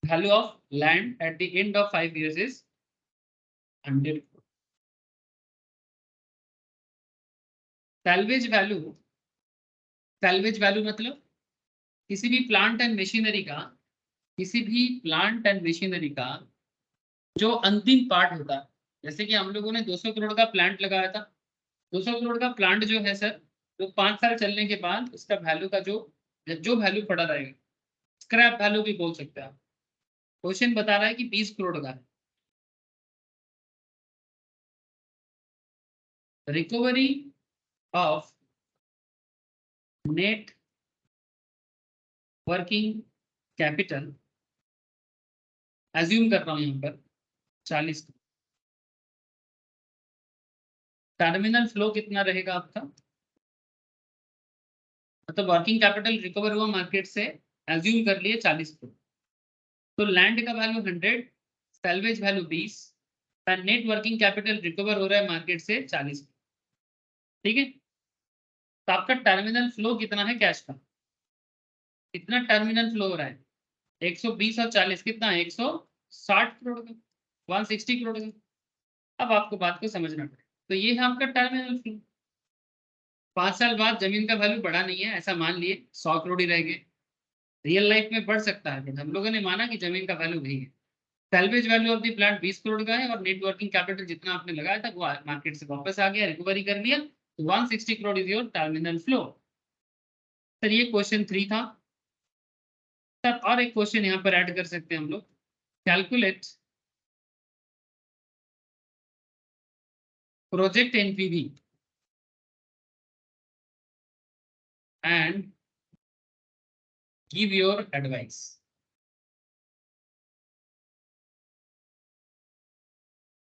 Value of land at the end of 5 years is 100 crore. Salvage value, salvage value मतलब किसी भी प्लांट एंड मशीनरी का, किसी भी प्लांट एंड मशीनरी का जो अंतिम पार्ट होता है, जैसे कि हम लोगों ने 200 करोड़ का प्लांट लगाया था। 200 करोड़ का प्लांट जो है सर, वो 5 साल चलने के बाद उसका वैल्यू का जो जो वैल्यू पड़ा रहेगा, स्क्रैप वैल्यू भी बोल सकते हैं आप। क्वेश्चन बता रहा है कि 20 करोड़ का है। Recovery of net working capital, assume कर रहा हूं यहाँ पर 40। टर्मिनल फ्लो कितना रहेगा आपका, मतलब वर्किंग कैपिटल रिकवर हुआ मार्केट से, एज्यूम कर लिए 40 करोड़। तो लैंड का value 100, salvage value 20, net working capital recover हो रहा है मार्केट से 40। ठीक है, तो आपका टर्मिनल फ्लो कितना है कैश का, कितना टर्मिनल फ्लो हो रहा है 120 और 40 कितना है 160 करोड़ का, 160 करोड़ का। अब आपको बात को समझना पड़ेगा। तो ये है आपका टर्मिनल फ्लो। 5 साल बाद जमीन का वैल्यू बढ़ा नहीं है, ऐसा मान लिए 100 करोड़ ही रह गए। रियल लाइफ में बढ़ सकता है, बट हम लोगों ने माना कि जमीन का वैल्यू वही है। Salvage value of the plant 20 crore का है और नेट वर्किंग कैपिटल जितना आपने लगाया था वो मार्केट से वापस आ गया, रिकवरी कर लिया, तो 160 crore is your terminal flow. Sir ये क्वेश्चन 3 था। सर और एक क्वेश्चन यहाँ पर ऐड कर सकते हैं हम लोग, calculate project NPV and give your advice.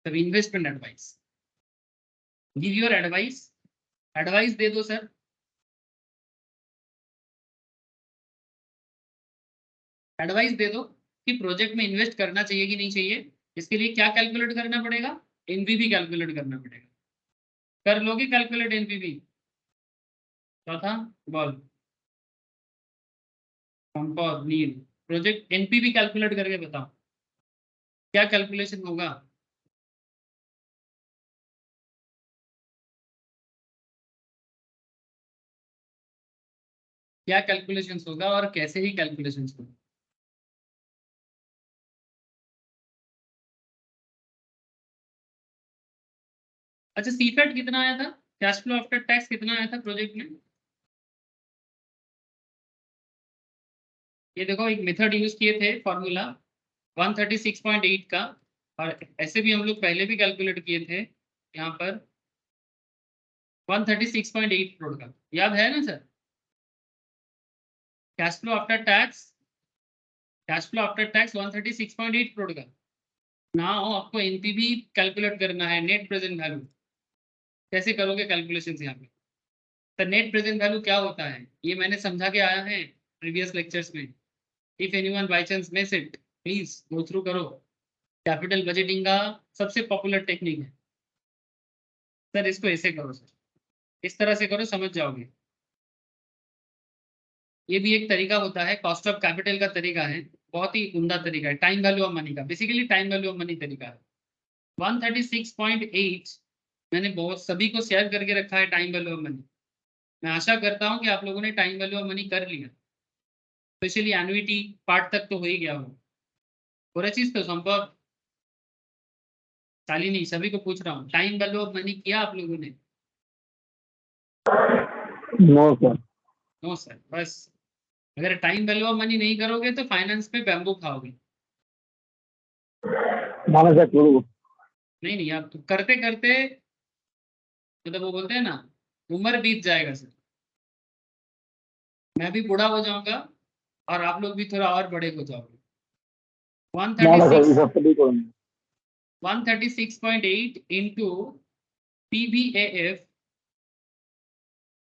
तब investment advice, give your advice, advice दे दो सर। एडवाइस दे दो कि प्रोजेक्ट में इन्वेस्ट करना चाहिए कि नहीं चाहिए। इसके लिए क्या कैलकुलेट करना पड़ेगा, एनपीवी कैलकुलेट करना पड़ेगा। कर लोगे कैलकुलेट एनपीवी? चौथा बॉल कंपाउंड नील प्रोजेक्ट एनपीवी कैलकुलेट करके बताओ क्या कैलकुलेशन होगा। क्या कैलकुलेशन होगा और कैसे ही कैलकुलेशन होगा। अच्छा सीफेट कितना आया था, कैश फ्लो आफ्टर टैक्स कितना आया था प्रोजेक्ट में? ये देखो एक मेथड यूज किए थे फॉर्मूला 136.8 का, और ऐसे भी हम लोग पहले भी कैलकुलेट किए थे यहाँ पर 136.8 करोड़ का, याद है ना sir? Cash flow after tax, cash flow after tax 136.8 crore का। नाउ आपको एनपीवी कैलकुलेट करना है, नेट प्रेजेंट वैल्यू। कैसे करोगे कैलकुलेशन यहाँ पे? तो नेट प्रेजेंट वैल्यू क्या होता है ये मैंने समझा के आया है प्रीवियस लेक्चर्स में। If anyone by chance miss it please go through करो। कैपिटल बजटिंग का सबसे पॉपुलर टेक्निक है सर, इसको ऐसे करो सर, इस तरह से करो समझ जाओगे। ये भी एक तरीका होता है, कॉस्ट ऑफ कैपिटल का तरीका है, बहुत ही उम्दा तरीका है, टाइम वैल्यू ऑफ मनी का, basically time value of money तरीका है। 136.8 मैंने बहुत सभी को शेयर करके रखा है टाइम वैल्यू ऑफ मनी। मैं आशा करता हूँ कि आप लोगों ने टाइम वैल्यू ऑफ मनी कर लिया, स्पेशली एनुइटी पार्ट तक तो हो ही गया हो। और चीज तो संभव शालिनी सभी को पूछ रहा हूँ, टाइम वैल्यू ऑफ मनी किया आप लोगों ने? No sir. No sir. बस अगर टाइम वैल्यू ऑफ मनी नहीं करोगे तो फाइनेंस पे बैम्बू खाओगे। माना सर करो। नहीं नहीं आप तो करते करते मतलब वो बोलते हैं ना उम्र बीत जाएगा सर, मैं भी बूढ़ा हो जाऊंगा और आप लोग भी थोड़ा और बड़े हो जाओगे। माना सर 136 इस हफ्ते भी करूंगा। 136.8 इंटू PBAF,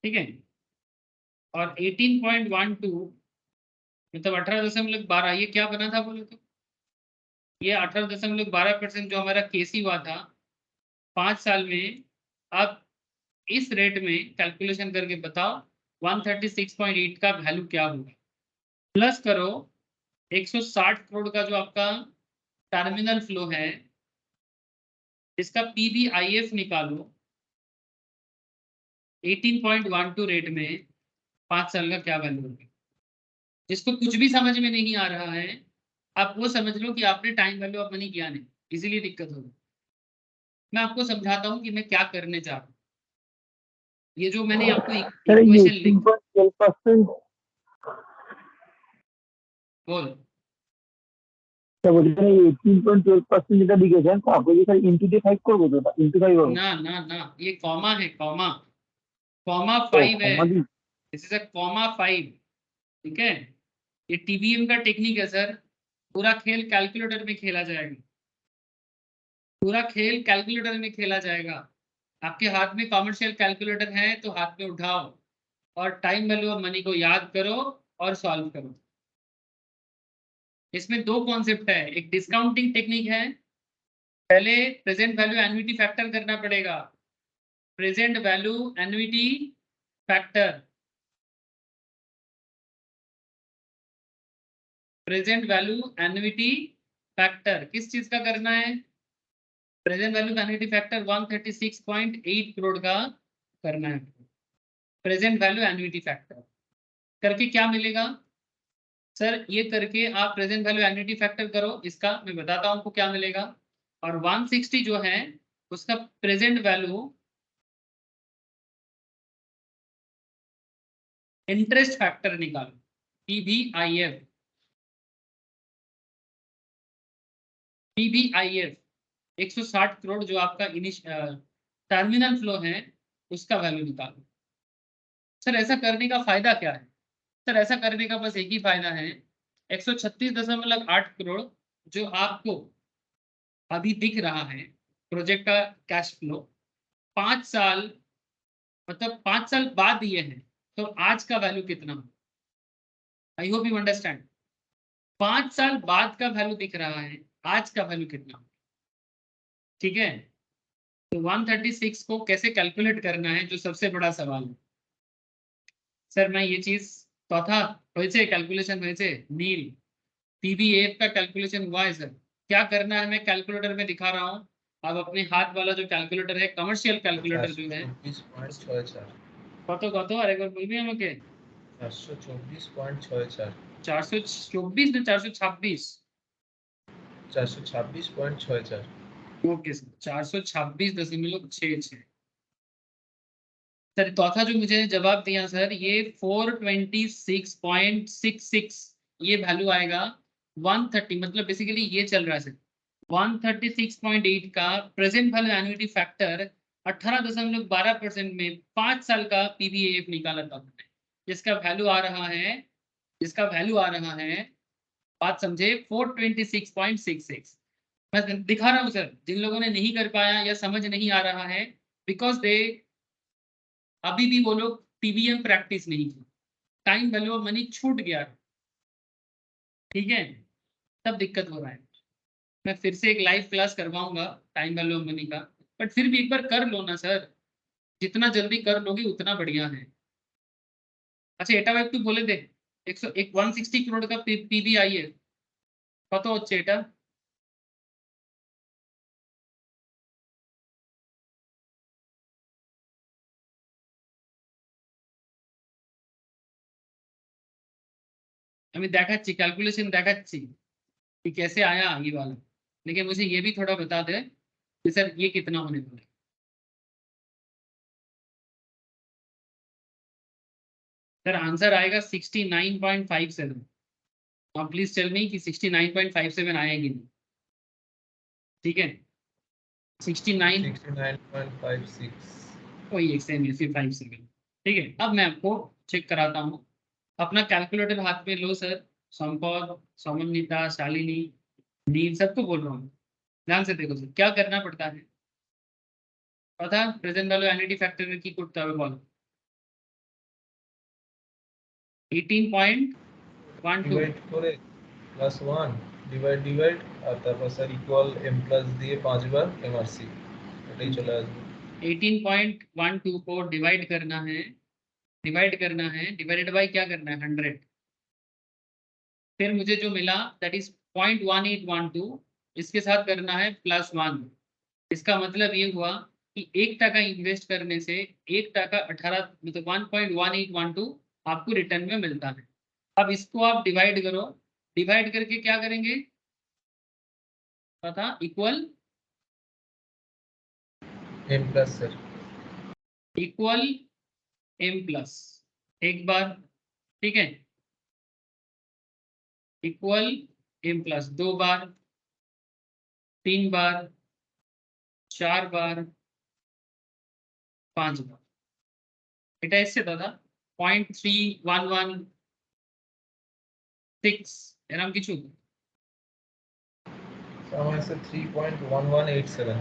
ठीक है, और 18.12 मतलब 18.12, ये क्या बना था बोले तो? ये 18.12% जो हमारा केसी हुआ था 5 साल में। अब इस रेट में कैलकुलेशन करके बताओ 136.8 का वैल्यू क्या होगा। प्लस करो 160 करोड़ का जो आपका टर्मिनल फ्लो है, इसका PBIF निकालो 18.12 रेट में 5 साल का क्या वैल्यू होगा। जिसको कुछ भी समझ में नहीं आ रहा है आप वो समझ लो कि आपने टाइम वैल्यू ऑफ मनी किया नहीं, इसीलिए दिक्कत होगी। मैं आपको समझाता हूँ कि मैं क्या करने जा रहा हूँ। ये जो मैंने आपको सर ये इक्वेशन लिख 18.12%। बोल सर बोलते हैं 18.12% যেটা লিখেছেন তারপরে কি স্যার ইনটু দিয়ে 5 করবো তো ইনটু 5 হবে? ना ना ना, ये कॉमा है, कॉमा, कॉमा ও 5 है, কমা দি। दिस इज अ कॉमा 5, ठीक है। ये TBM का टेक्निक है सर, पूरा खेल कैलकुलेटर में खेला जाएगा, पूरा खेल कैलकुलेटर में खेला जाएगा। आपके हाथ में कॉमर्शियल कैलकुलेटर है तो हाथ में उठाओ और टाइम वैल्यू ऑफ मनी को याद करो और सॉल्व करो। इसमें दो कॉन्सेप्ट है, एक डिस्काउंटिंग टेक्निक है, पहले प्रेजेंट वैल्यू एन्युटी फैक्टर करना पड़ेगा, present value annuity factor, present value annuity factor किस चीज का करना है? Present value annuity factor 136.8 crore का करना है। प्रेजेंट वैल्यू एन्युटी फैक्टर करके क्या मिलेगा सर? ये करके आप प्रेजेंट वैल्यू एन्युटी फैक्टर करो, इसका मैं बताता हूं आपको क्या मिलेगा। और 160 जो है उसका प्रेजेंट वैल्यू इंटरेस्ट फैक्टर निकालो, PVIF। PVIF 160 करोड़ जो आपका टर्मिनल फ्लो है उसका वैल्यू निकालो। सर ऐसा करने का फायदा क्या है? सर ऐसा करने का बस एक ही फायदा है, 136.8 करोड़ जो आपको अभी दिख रहा है प्रोजेक्ट का कैश फ्लो, 5 साल मतलब 5 साल बाद दिए हैं, तो आज का वैल्यू कितना हो? आई होप यू अंडरस्टैंड। 5 साल बाद का वैल्यू दिख रहा है, आज का वैल्यू कितना हो? ठीक है, तो 136 को कैसे कैलकुलेट करना है जो सबसे बड़ा सवाल है। सर मैं ये चीज चौथा वैसे कैलकुलेशन वैसे नील PVF का कैलकुलेशन हुआ है सर। क्या करना है मैं कैलकुलेटर में दिखा रहा हूँ। अब अपने हाथ वाला जो कैलकुलेटर है कमर्शियल कैलकुलेटर जो है কত কত আরেকবার বলবি আমাকে? 424.64 424 না 426? 426.64 ओके सर 426.66 सर। चौथा जो मुझे जवाब दिया सर ये 426.66 ये वैल्यू आएगा 130 मतलब बेसिकली ये चल रहा है सर 136.8 का प्रेजेंट वैल्यू एन्युटी फैक्टर 18.12% में 5 साल का PVAF निकाला था हमने, जिसका वैल्यू आ रहा है बात समझे 426.66। मैं दिखा रहा हूँ सर, जिन लोगों ने नहीं कर पाया या समझ नहीं आ रहा है बिकॉज दे अभी भी वो लोग PVM प्रैक्टिस नहीं की, टाइम वैल्यू ऑफ मनी छूट गया, ठीक है, तब दिक्कत हो रहा है। मैं फिर से एक लाइव क्लास करवाऊंगा टाइम वैल्यू ऑफ मनी का, बट फिर भी एक बार कर लो ना सर, जितना जल्दी कर लोगे उतना बढ़िया है। अच्छा एटा भाई तू बोले दे 160 करोड़ का PVI है कत হচ্ছে এটা? আমি দেখাচ্ছি ক্যালকুলেশন দেখাচ্ছি कि कैसे आया ये वाला, लेकिन मुझे ये भी थोड़ा बता दे कि सर ये कितना होने वाला है। सर आंसर आएगा 69.57। आप प्लीज टेल मी कि 69.57 आएगी नहीं, ठीक है 69 69.56 वही एक सेम है 57, ठीक है। अब मैं आपको चेक कराता हूँ, अपना कैलकुलेटर हाथ में लो सर, संपद समन्विता शालिनी नील सबको बोल रहा हूँ, ध्यान से देखो सर क्या करना पड़ता है पता। प्रेजेंट वैल्यू एन्युटी फैक्टर की করতে হবে বলো 18.12 ডিভাইড করে +1 ডিভাইড আর তারপর স্যার ইকুয়াল m প্লাস দিয়ে 5 বার MRC এটাই চলে আসবে। 18.12 को डिवाइड करना है डिवाइडेड बाय क्या करना है 100, फिर मुझे जो मिला दैट इज 0.1812 इसके साथ करना है +1। इसका मतलब ये हुआ कि 1 टका इन्वेस्ट करने से 1 टका 18 मतलब 1.1812 आपको रिटर्न में मिलता है। अब इसको आप डिवाइड करो, डिवाइड करके क्या करेंगे पता equal m plus sir equal m plus एक बार, ठीक है, इक्वल m प्लस 2 बार 3 बार 4 बार 5 बार, এটা এসছে দাদা 0.3116 এরকম কিছু আমার আছে 3.1187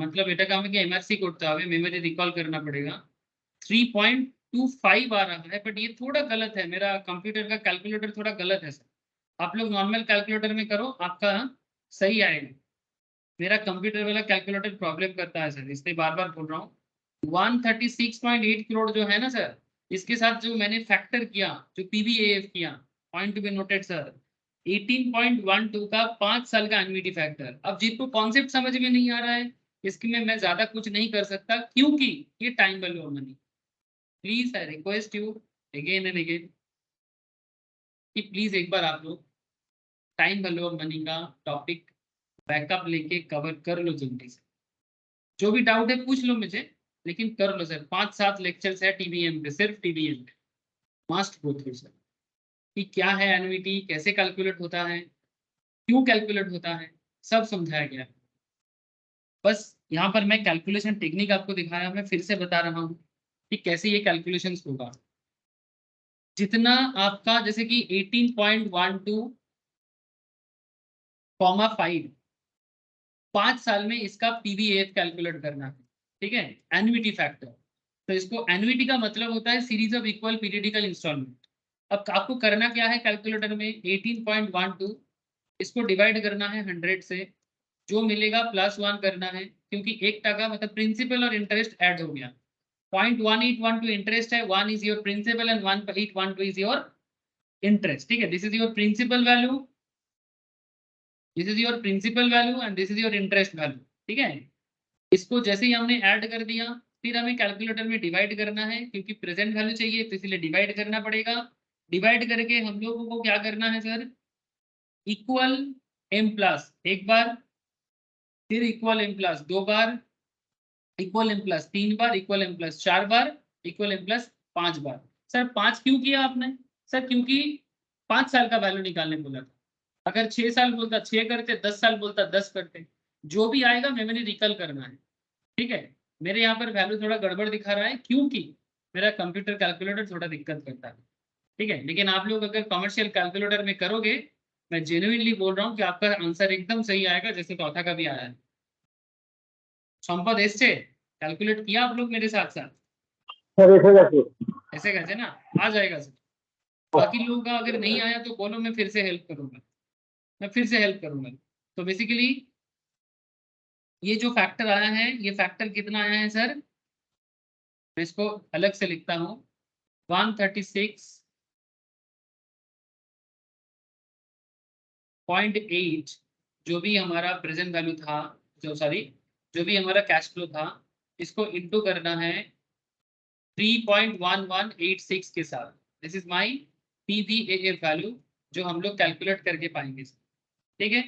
मतलब এটাকে আমাকে MRC করতে হবে, मेमोरी रिकॉल करना पड़ेगा। 3.25 आ रहा है बट ये थोड़ा गलत है, मेरा कंप्यूटर का कैलकुलेटर थोड़ा गलत है सर, आप लोग नॉर्मल कैलकुलेटर में करो आपका सही आएगा। मेरा कंप्यूटर वाला कैलकुलेटर प्रॉब्लम करता है सर, इसलिए बार बार बोल रहा हूँ 136.8 करोड़ जो है ना सर, इसके साथ जो मैंने फैक्टर किया, जो पीवीएएफ किया, point to be noted sir, 18.12 का 5 साल का एन्युटी फैक्टर। अब जिनको कॉन्सेप्ट समझ में नहीं आ रहा है, इसके में मैं ज्यादा कुछ नहीं कर सकता, क्योंकि ये time value of money. Please I request you again and again कि प्लीज एक बार आप लोग टाइम वैल्यू ऑफ मनी का टॉपिक बैकअप लेके कवर कर लो जल्दी से। जो भी डाउट है पूछ लो मुझे, लेकिन कर लो सर। 5-7 लेक्चर्स है टीबीएम पे, सिर्फ टीबीएम पे, मस्ट गो थ्रू सर, कि क्या है एन्युटी, कैसे कैलकुलेट होता है, क्यों कैलकुलेट होता है, सब समझाया गया है। बस यहाँ पर मैं कैलकुलेशन टेक्निक आपको दिखाया, मैं फिर से बता रहा हूँ कि कैसे ये कैलकुलेशंस होगा। जितना आपका जैसे कि 18.12,5 5 साल में इसका पीवीएफ कैलकुलेट करना है, ठीक है, एन्युटी फैक्टर। तो इसको एन्युटी का मतलब होता है series of equal periodical installment. अब आपको करना क्या है कैलकुलेटर में, 18.12 इसको डिवाइड करना है 100 से, जो मिलेगा +1 करना है, क्योंकि 1 टका मतलब प्रिंसिपल और इंटरेस्ट ऐड हो गया। 0.1812 इंटरेस्ट है, 1 is your principal and 1.812 is your interest, ठीक है। This is your principal value, this is your principal value and this is your interest value, ठीक है। इसको जैसे ही हमने ऐड कर दिया, फिर हमें कैलकुलेटर में डिवाइड करना है, क्योंकि प्रेजेंट वैल्यू चाहिए तो इसलिए डिवाइड करना पड़ेगा। डिवाइड करके हम लोगों को क्या करना है सर, इक्वल m प्लस एक बार, फिर इक्वल m प्लस 2 बार, इक्वल m प्लस 3 बार, इक्वल m प्लस 4 बार, इक्वल m प्लस 5 बार। सर 5 क्यों किया आपने? सर क्योंकि 5 साल का वैल्यू निकालने बोला था। अगर 6 साल बोलता 6 करते, 10 साल बोलता 10 करते, जो भी आएगा मेमोरी रिकल करना है, ठीक है। मेरे यहाँ पर वैल्यू थोड़ा गड़बड़ दिखा रहा है, क्योंकि मेरा कंप्यूटर कैलकुलेटर थोड़ा दिक्कत करता है, ठीक है। लेकिन आप लोग अगर कमर्शियल कैलकुलेटर में करोगे, मैं जेन्युइनली बोल रहा हूँ कि आपका आंसर एकदम सही आएगा, जैसे चौथा का भी आया है। संपद ऐसे कैलकुलेट किया आप लोग मेरे साथ साथ, सर ऐसे कैसे? ऐसे कैसे ना आ जाएगा सर। बाकी लोगों का अगर नहीं आया तो बोलो, मैं फिर से हेल्प करूंगा, मैं फिर से हेल्प करूंगा। तो बेसिकली ये जो फैक्टर आया है, ये फैक्टर कितना आया है सर, मैं इसको अलग से लिखता हूँ। 136.8 जो भी हमारा प्रेजेंट वैल्यू था, जो भी हमारा कैश फ्लो था, इसको इंटू करना है 3.1186 के साथ। दिस इज माई पीवीएएफ वैल्यू, जो हम लोग कैलकुलेट करके पाएंगे, ठीक है।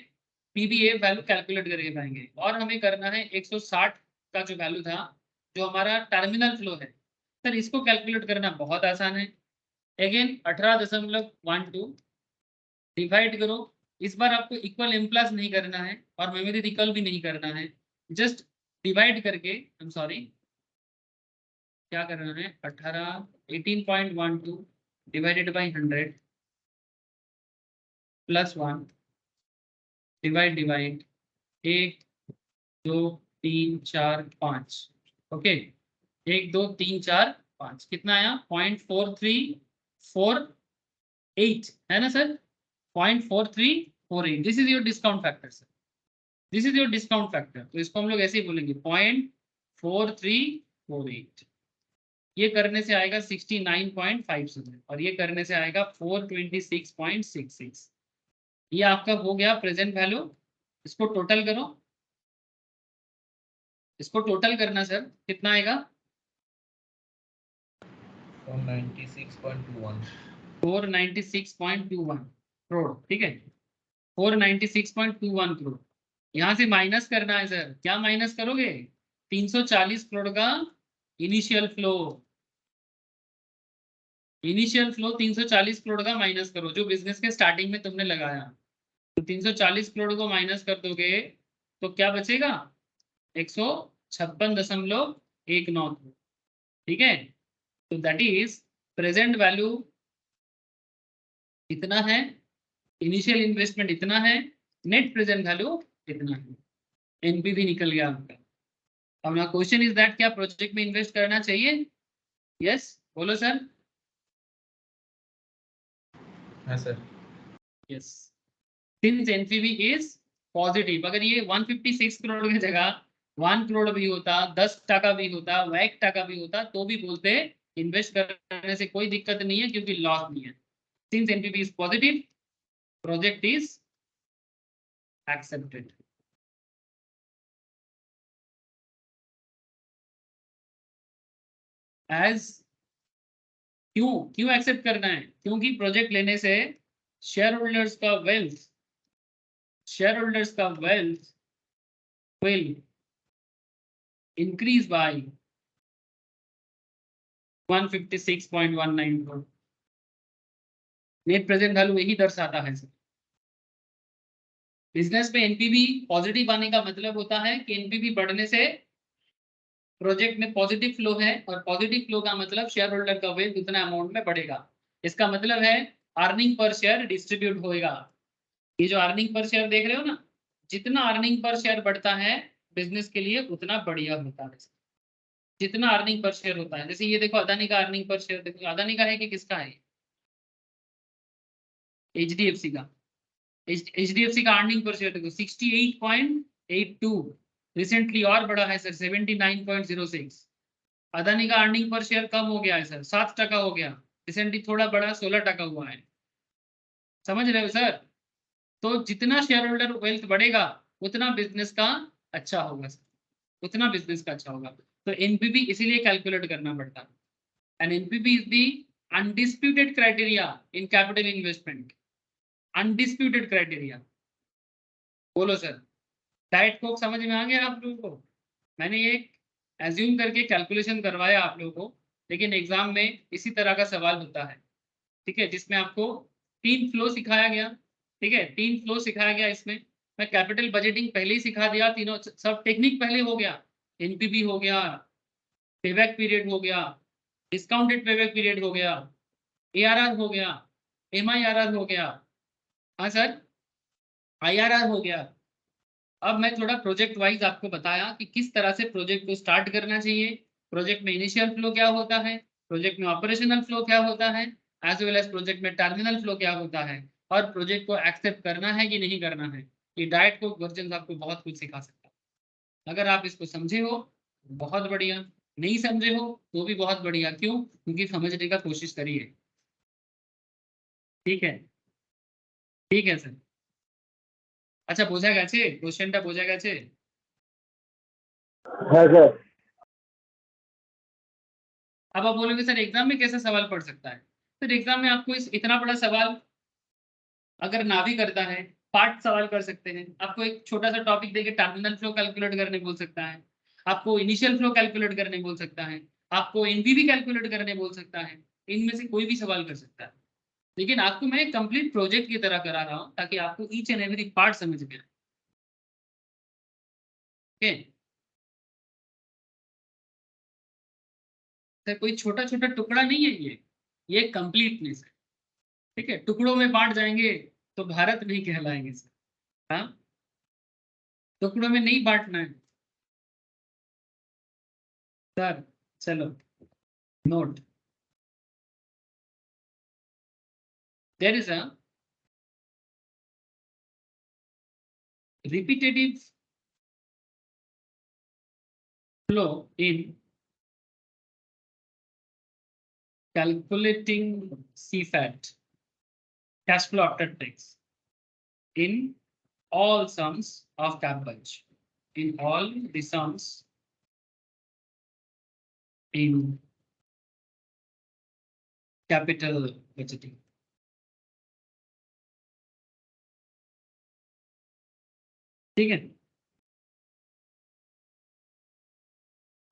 पीवीएएफ वैल्यू कैलकुलेट करके पाएंगे, और हमें करना है 160 का जो वैल्यू था, जो हमारा टर्मिनल फ्लो है सर, इसको कैलकुलेट करना बहुत आसान है। अगेन 18.12 डिवाइड करो। इस बार आपको इक्वल m प्लस नहीं करना है और मेमोरी रिकॉल भी नहीं करना है, जस्ट डिवाइड करके, आई एम सॉरी, क्या करना है, 18.12 डिवाइडेड बाई 100 +1 डिवाइड 1 2 3 4 5, ओके। 1 2 3 4 5 कितना आया, 0.4348 है ना sir, 0.4348। This is your discount factor sir, this is your discount factor. तो इसको हम लोग ऐसे ही बोलेंगे 0.4348। ये करने से आएगा 69.57 और ये करने से आएगा 426.66। ये आपका हो गया प्रेजेंट वैल्यू। इसको टोटल करो, इसको टोटल करना सर, कितना आएगा, 496.21 496.21 करोड़, ठीक है, 496.21 करोड़। यहाँ से माइनस करना है सर, क्या माइनस करोगे, 340 करोड़ का initial flow. Initial flow 340 crore का माइनस करो, जो बिजनेस के स्टार्टिंग में तुमने लगाया। तो 340 करोड़ को माइनस कर दोगे तो क्या बचेगा, 156.19 करोड़, ठीक है। तो दैट इज प्रेजेंट वैल्यू इतना है, इनिशियल इन्वेस्टमेंट इतना है, नेट प्रेजेंट वैल्यू इतना है, एनपीवी निकल गया आपका। अब ना क्वेश्चन इज दैट, क्या प्रोजेक्ट में इन्वेस्ट करना चाहिए? यस बोलो सर। हाँ sir. Yes, since NPV is positive, अगर ये 156 करोड़ की जगह 1 करोड़ भी होता, 10 टाका भी होता, 1 टाका भी होता, तो भी बोलते इन्वेस्ट करने से कोई दिक्कत नहीं है क्योंकि लॉस नहीं है। Since NPV is positive, project is accepted. As क्यों क्यों एक्सेप्ट करना है? क्योंकि प्रोजेक्ट लेने से शेयर होल्डर्स का wealth will increase by 156.19 crore. Net present value यही दर्शाता है सर। बिजनेस में एनपीवी पॉजिटिव आने का मतलब होता है कि एनपीवी बढ़ने से प्रोजेक्ट में पॉजिटिव फ्लो है, और पॉजिटिव फ्लो का मतलब शेयर होल्डर का वेल्थ उतना अमाउंट में बढ़ेगा। इसका मतलब है अर्निंग पर शेयर डिस्ट्रीब्यूट होएगा। ये जो अर्निंग पर शेयर देख रहे हो ना, जितना अर्निंग पर शेयर बढ़ता है बिजनेस के लिए उतना बढ़िया होता है। जितना अर्निंग पर शेयर होता है, जैसे ये देखो अदानी का अर्निंग पर शेयर देखो, अदानी का है कि किसका है? एचडीएफसी का। एचडीएफसी का अर्निंग पर शेयर देखो 68.82, रिसेंटली और बढ़ा है सर 79.06। अदानी का अर्निंग पर शेयर कम हो गया है सर, 7 टका हो गया, रिसेंटली थोड़ा बढ़ा 16 टका हुआ है। समझ रहे हो सर? तो जितना शेयर होल्डर वेल्थ बढ़ेगा उतना बिजनेस का अच्छा होगा सर, उतना बिजनेस का अच्छा होगा। तो एनपीवी इसीलिए कैलकुलेट करना पड़ता है। And NPV is the undisputed criteria in capital investment. Undisputed criteria. बोलो सर, डाइट कोक समझ में आ गया आप लोगों को? मैंने ये एज्यूम करके कैलकुलेशन करवाया आप लोगों को, लेकिन एग्जाम में इसी तरह का सवाल होता है, ठीक है, जिसमें आपको 3 फ्लो सिखाया गया। ठीक है, 3 फ्लो सिखाया गया। इसमें मैं कैपिटल बजटिंग पहले ही सिखा दिया, तीनों सब टेक्निक पहले हो गया। एनपीवी हो गया, पेबैक पीरियड हो गया, डिस्काउंटेड पेबैक पीरियड हो गया, एआरआर हो गया, एमआईआरआर हो गया, हाँ सर, आईआरआर हो गया। अब मैं थोड़ा प्रोजेक्ट वाइज आपको बताया कि किस तरह से प्रोजेक्ट को स्टार्ट करना चाहिए, प्रोजेक्ट में इनिशियल फ्लो क्या होता है, प्रोजेक्ट में ऑपरेशनल फ्लो क्या होता है, एज वेल एज प्रोजेक्ट में टर्मिनल फ्लो क्या होता है, और प्रोजेक्ट को एक्सेप्ट करना है कि नहीं करना है। ये डाइट कोक वर्जन आपको बहुत कुछ सिखा सकता है। अगर आप इसको समझे हो बहुत बढ़िया, नहीं समझे हो तो भी बहुत बढ़िया। क्यों? क्योंकि समझने का कोशिश करिए। ठीक है, ठीक है सर। আচ্ছা বোঝা গেছে? কোশ্চেনটা বোঝা গেছে? হ্যাঁ স্যার। अब आप बोलोगे सर एग्जाम में कैसा सवाल पढ़ सकता है? सर एग्जाम में आपको इतना बड़ा सवाल अगर ना भी करता है, पार्ट सवाल कर सकते हैं। आपको एक छोटा सा टॉपिक देके टर्मिनल फ्लो कैलकुलेट करने बोल सकता है, आपको इनिशियल फ्लो कैलकुलेट करने बोल सकता है, आपको एनपीवी कैलकुलेट करने बोल सकता है। इनमें से कोई भी सवाल कर सकता है, लेकिन आपको मैं कंप्लीट प्रोजेक्ट की तरह करा रहा हूँ ताकि आपको ईच एंड एवरी पार्ट समझ में आए। ओके सर, कोई छोटा छोटा टुकड़ा नहीं है ये कंप्लीटनेस है। ठीक है, टुकड़ों में बांट जाएंगे तो भारत नहीं कहलाएंगे सर। हाँ, टुकड़ों में नहीं बांटना है सर। चलो note, there is a repetitive flow in calculating CFAT, cash flow after tax, in all sums of cap bunch, in all the sums in capital budgeting. ठीक है,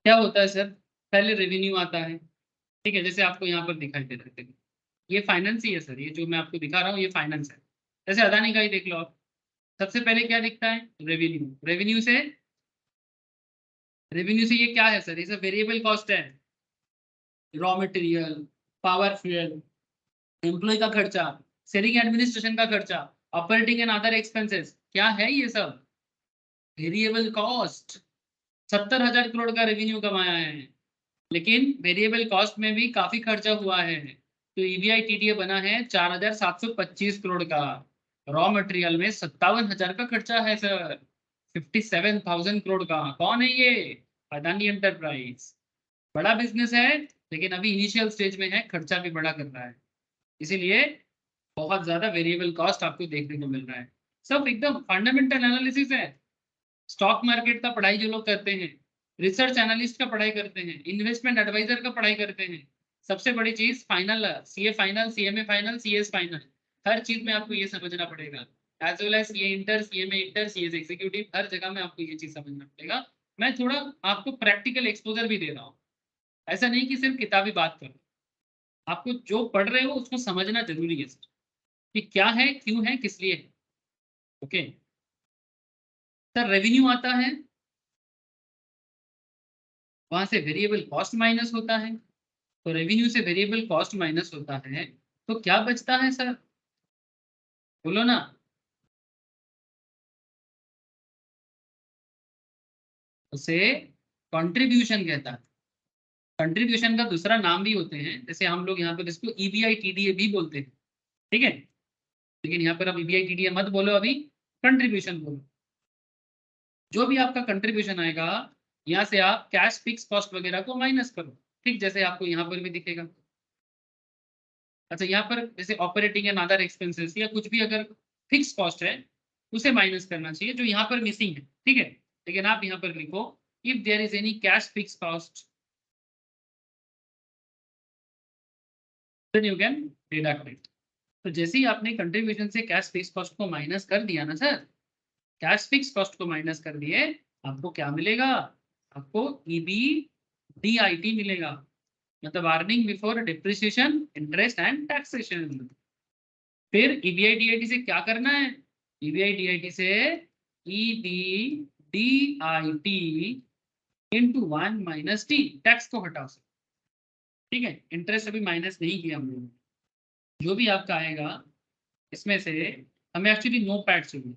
क्या होता है सर? पहले रेवेन्यू आता है। ठीक है, जैसे आपको यहाँ पर दिखाई दे रहे थे, ये फाइनेंस ही है सर। ये जो मैं आपको दिखा रहा हूँ ये फाइनेंस है। जैसे अदानी का ही देख लो आप, सबसे पहले क्या दिखता है? रेवेन्यू। रेवेन्यू से ये क्या है सर? ये सब वेरिएबल कॉस्ट है, raw material, power fuel, employ का खर्चा, सेलिंग एडमिनिस्ट्रेशन का खर्चा, ऑपरेटिंग एंड अदर एक्सपेंसेस। क्या है ये सब? Variable cost. 70,000 करोड़ का रेवेन्यू कमाया है, लेकिन वेरिएबल कॉस्ट में भी काफी खर्चा हुआ है। तो ईबीआई टीडीए बना है 4,725 करोड़ का। रॉ मटेरियल में 57,000 का खर्चा है सर। 57,000 करोड़ का कौन है ये? अदानी एंटरप्राइज। बड़ा बिजनेस है लेकिन अभी इनिशियल स्टेज में है, खर्चा भी बड़ा कर रहा है, इसीलिए बहुत ज्यादा वेरिएबल कॉस्ट आपको देखने को मिल रहा है। सब एकदम फंडामेंटल एनालिसिस है। स्टॉक मार्केट का पढ़ाई जो लोग करते हैं, रिसर्च एनालिस्ट का पढ़ाई करते हैं, इन्वेस्टमेंट एडवाइजर का पढ़ाई करते हैं, सबसे बड़ी चीज final, CA final, CMA final, CS final, हर चीज में आपको ये समझना पड़ेगा। As well as CA inter, CMA inter, CS executive, हर जगह में आपको ये चीज समझना पड़ेगा। मैं थोड़ा आपको प्रैक्टिकल एक्सपोजर भी दे रहा हूँ, ऐसा नहीं कि सिर्फ किताबी बात करो। आपको जो पढ़ रहे हो उसको समझना जरूरी है सर, कि क्या है, क्यों है, किस लिए है। ओके सर, रेवेन्यू आता है, वहां से वेरिएबल कॉस्ट माइनस होता है, तो रेवेन्यू से वेरिएबल कॉस्ट माइनस होता है तो क्या बचता है सर? बोलो ना। उसे कंट्रीब्यूशन कहता है। कंट्रीब्यूशन का दूसरा नाम भी होते हैं, जैसे हम लोग यहाँ पर इसको ईबीआई टीडीए भी बोलते हैं, ठीक है, लेकिन यहाँ पर अब ईबीआई टीडीए मत बोलो, अभी कंट्रीब्यूशन बोलो। जो भी आपका कंट्रीब्यूशन आएगा, यहाँ से आप कैश फिक्स कॉस्ट वगैरह को माइनस करो, ठीक, जैसे आपको यहाँ पर भी दिखेगा। अच्छा, यहाँ पर जैसे ऑपरेटिंग एंड अदर एक्सपेंसेस या कुछ भी अगर फिक्स कॉस्ट है उसे माइनस करना चाहिए, जो यहाँ पर मिसिंग है, ठीक है। लेकिन आप यहाँ पर लिखो if there is any cash fix cost then you can deduct it. तो जैसे ही आपने कंट्रीब्यूशन से कैश फिक्स कॉस्ट को माइनस कर दिया ना सर, कैश फिक्स कॉस्ट को माइनस कर दिए, आपको क्या मिलेगा? आपको ईबीडीआईटी मिलेगा, मतलब earning before depreciation, interest and taxation. फिर ईबीआईडीआईटी से क्या करना है? ईबीआईडीआईटी से EBDIT into 1 minus T, tax को हटाओ सर, ठीक है। इंटरेस्ट अभी माइनस नहीं किया हम लोगों ने। जो भी आपका आएगा इसमें से, हमें एक्चुअली नो पैट चाहिए।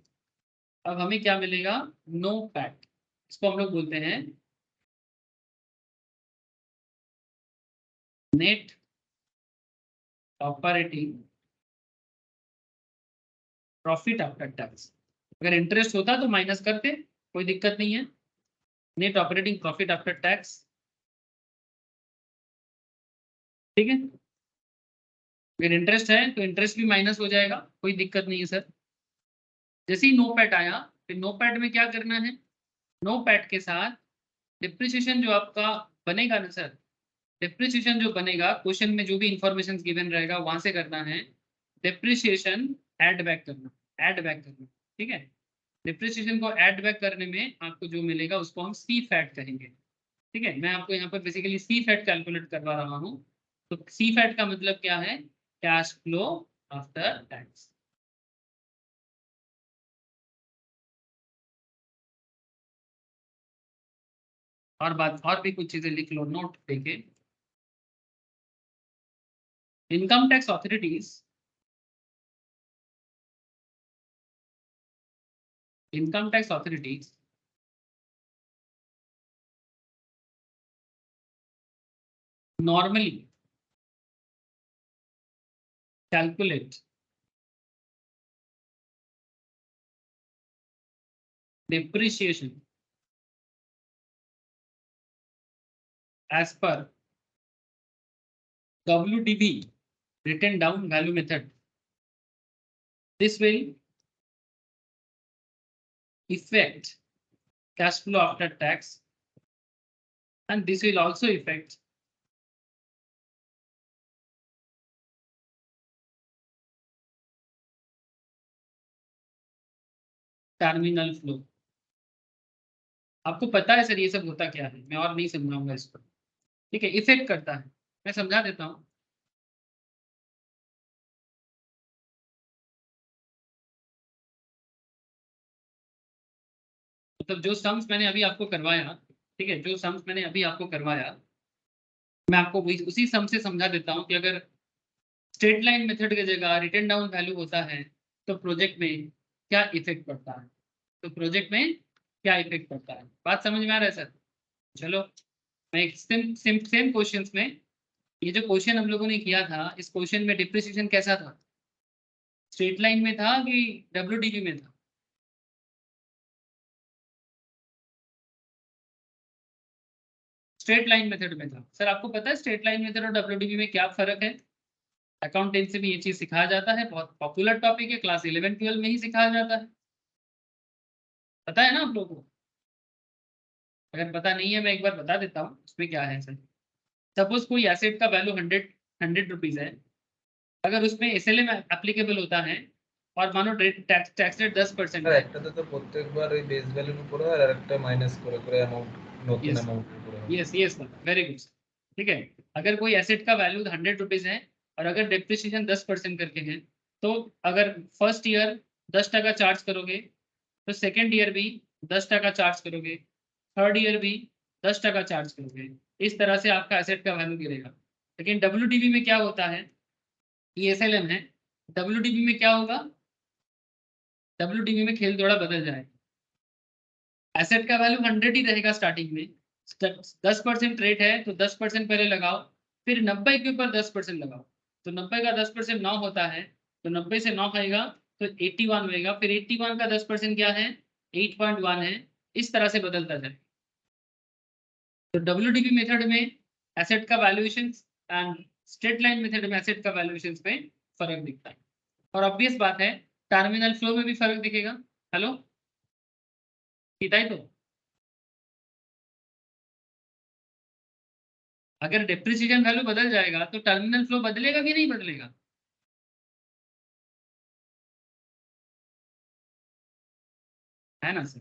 अब हमें क्या मिलेगा? नो पैट, इसको हम लोग बोलते हैं net operating profit after tax. अगर इंटरेस्ट होता तो माइनस करते, कोई दिक्कत नहीं है। Net operating profit after tax, ठीक है। अगर इंटरेस्ट है तो इंटरेस्ट भी माइनस हो जाएगा, कोई दिक्कत नहीं है सर। जैसे ही नो पैट आया, फिर नो पैट में क्या करना है? नो पैट के साथ डिप्रिसिएशन जो आपका बनेगा ना सर, डिप्रिसिएशन जो बनेगा, क्वेश्चन में जो भी इंफॉर्मेशन गिवन रहेगा वहां से करना है डिप्रिसिएशन ऐड बैक करना, ऐड बैक करना, ठीक है। डिप्रिसिएशन को ऐड बैक करने में आपको जो मिलेगा उसको हम सी फैट कहेंगे, ठीक है। मैं आपको यहाँ पर बेसिकली सी फैट कैलकुलेट करवा रहा हूँ। तो सी फैट का मतलब क्या है? Cash flow after tax. और बात, और भी कुछ चीजें लिख लो, नोट देके। Income tax authorities, income tax authorities normally calculate depreciation as per WDV, written down value method. This will affect cash flow after tax, and this will also affect terminal flow. आपको पता है sir ये सब होता क्या है, मैं और नहीं समझाऊंगा इसको, ठीक है। इफेक्ट करता है, मैं समझा देता हूँ। मतलब जो सम्स मैंने अभी आपको करवाया, ठीक है, जो सम्स मैंने अभी आपको करवाया, मैं आपको उसी सम से समझा देता हूँ कि अगर स्ट्रेट लाइन मेथड की जगह रिटन डाउन वैल्यू होता है तो प्रोजेक्ट में क्या इफेक्ट पड़ता है, तो प्रोजेक्ट में क्या इफेक्ट पड़ता है। बात समझ में आ रहा है सर? चलो, मैं एक सेम क्वेश्चन में, ये जो क्वेश्चन हम लोगों ने किया था, इस क्वेश्चन में डिप्रिसिएशन कैसा था? स्ट्रेट लाइन में था कि डब्ल्यूडीवी में था? स्ट्रेट लाइन मेथड में था। सर आपको पता है स्ट्रेट लाइन मेथड और डब्ल्यूडीबी में क्या फर्क है? अकाउंटेंसी में ये चीज सिखाया जाता है, बहुत पॉपुलर टॉपिक है, क्लास 11-12 में ही सिखाया जाता है, पता है ना आप लोगों को? अगर पता नहीं है मैं एक बार बता देता हूँ उसमें क्या है। सर सपोज कोई एसेट का वैल्यू 100 रुपीज है, अगर उसमें एसएलएम एप्लीकेबल होता है और मानो टैक्स रेट 10% স্যার है। একটাতে তো প্রত্যেকবার ওই বেস ভ্যালুর উপরে হয় আর আরেকটা মাইনাস করে করে অ্যামাউন্ট নতুন यस অ্যামাউন্টের উপরে হয়। Yes yes very good. ठीक है, अगर कोई एसेट का वैल्यू 100 रुपीज है और अगर डेप्रिसिएशन 10% करके है, तो अगर फर्स्ट ईयर 10% चार्ज करोगे तो सेकेंड ईयर भी 10% चार्ज करोगे, थर्ड ईयर भी 10% चार्ज करोगे। इस तरह से आपका एसेट का वैल्यू गिरेगा। लेकिन डब्ल्यूडीबी में क्या होता है, ये एसएलएम है, डब्ल्यूडीबी में क्या होगा, डब्ल्यूडीबी में खेल थोड़ा बदल जाएगा। एसेट का वैल्यू 100 ही रहेगा स्टार्टिंग में, 10% रेट है तो 10% पहले लगाओ, फिर 90 के ऊपर 10% लगाओ, तो 90 का 10% 9 होता है, तो 90 से 9 आएगा तो 81 होएगा, फिर 81 का 10% क्या है, 8.1 है। इस तरह से बदलता जाए। तो डब्ल्यूडीबी मेथड में एसेट का valuation and straight line method में एसेट का वैल्यूएशन में फर्क दिखता है। और ऑब्वियस बात है टर्मिनल फ्लो में भी फर्क दिखेगा। हेलो सीधा ही तो, अगर डेप्रिसिएशन वैल्यू बदल जाएगा तो टर्मिनल फ्लो बदलेगा कि नहीं बदलेगा? है ना सर,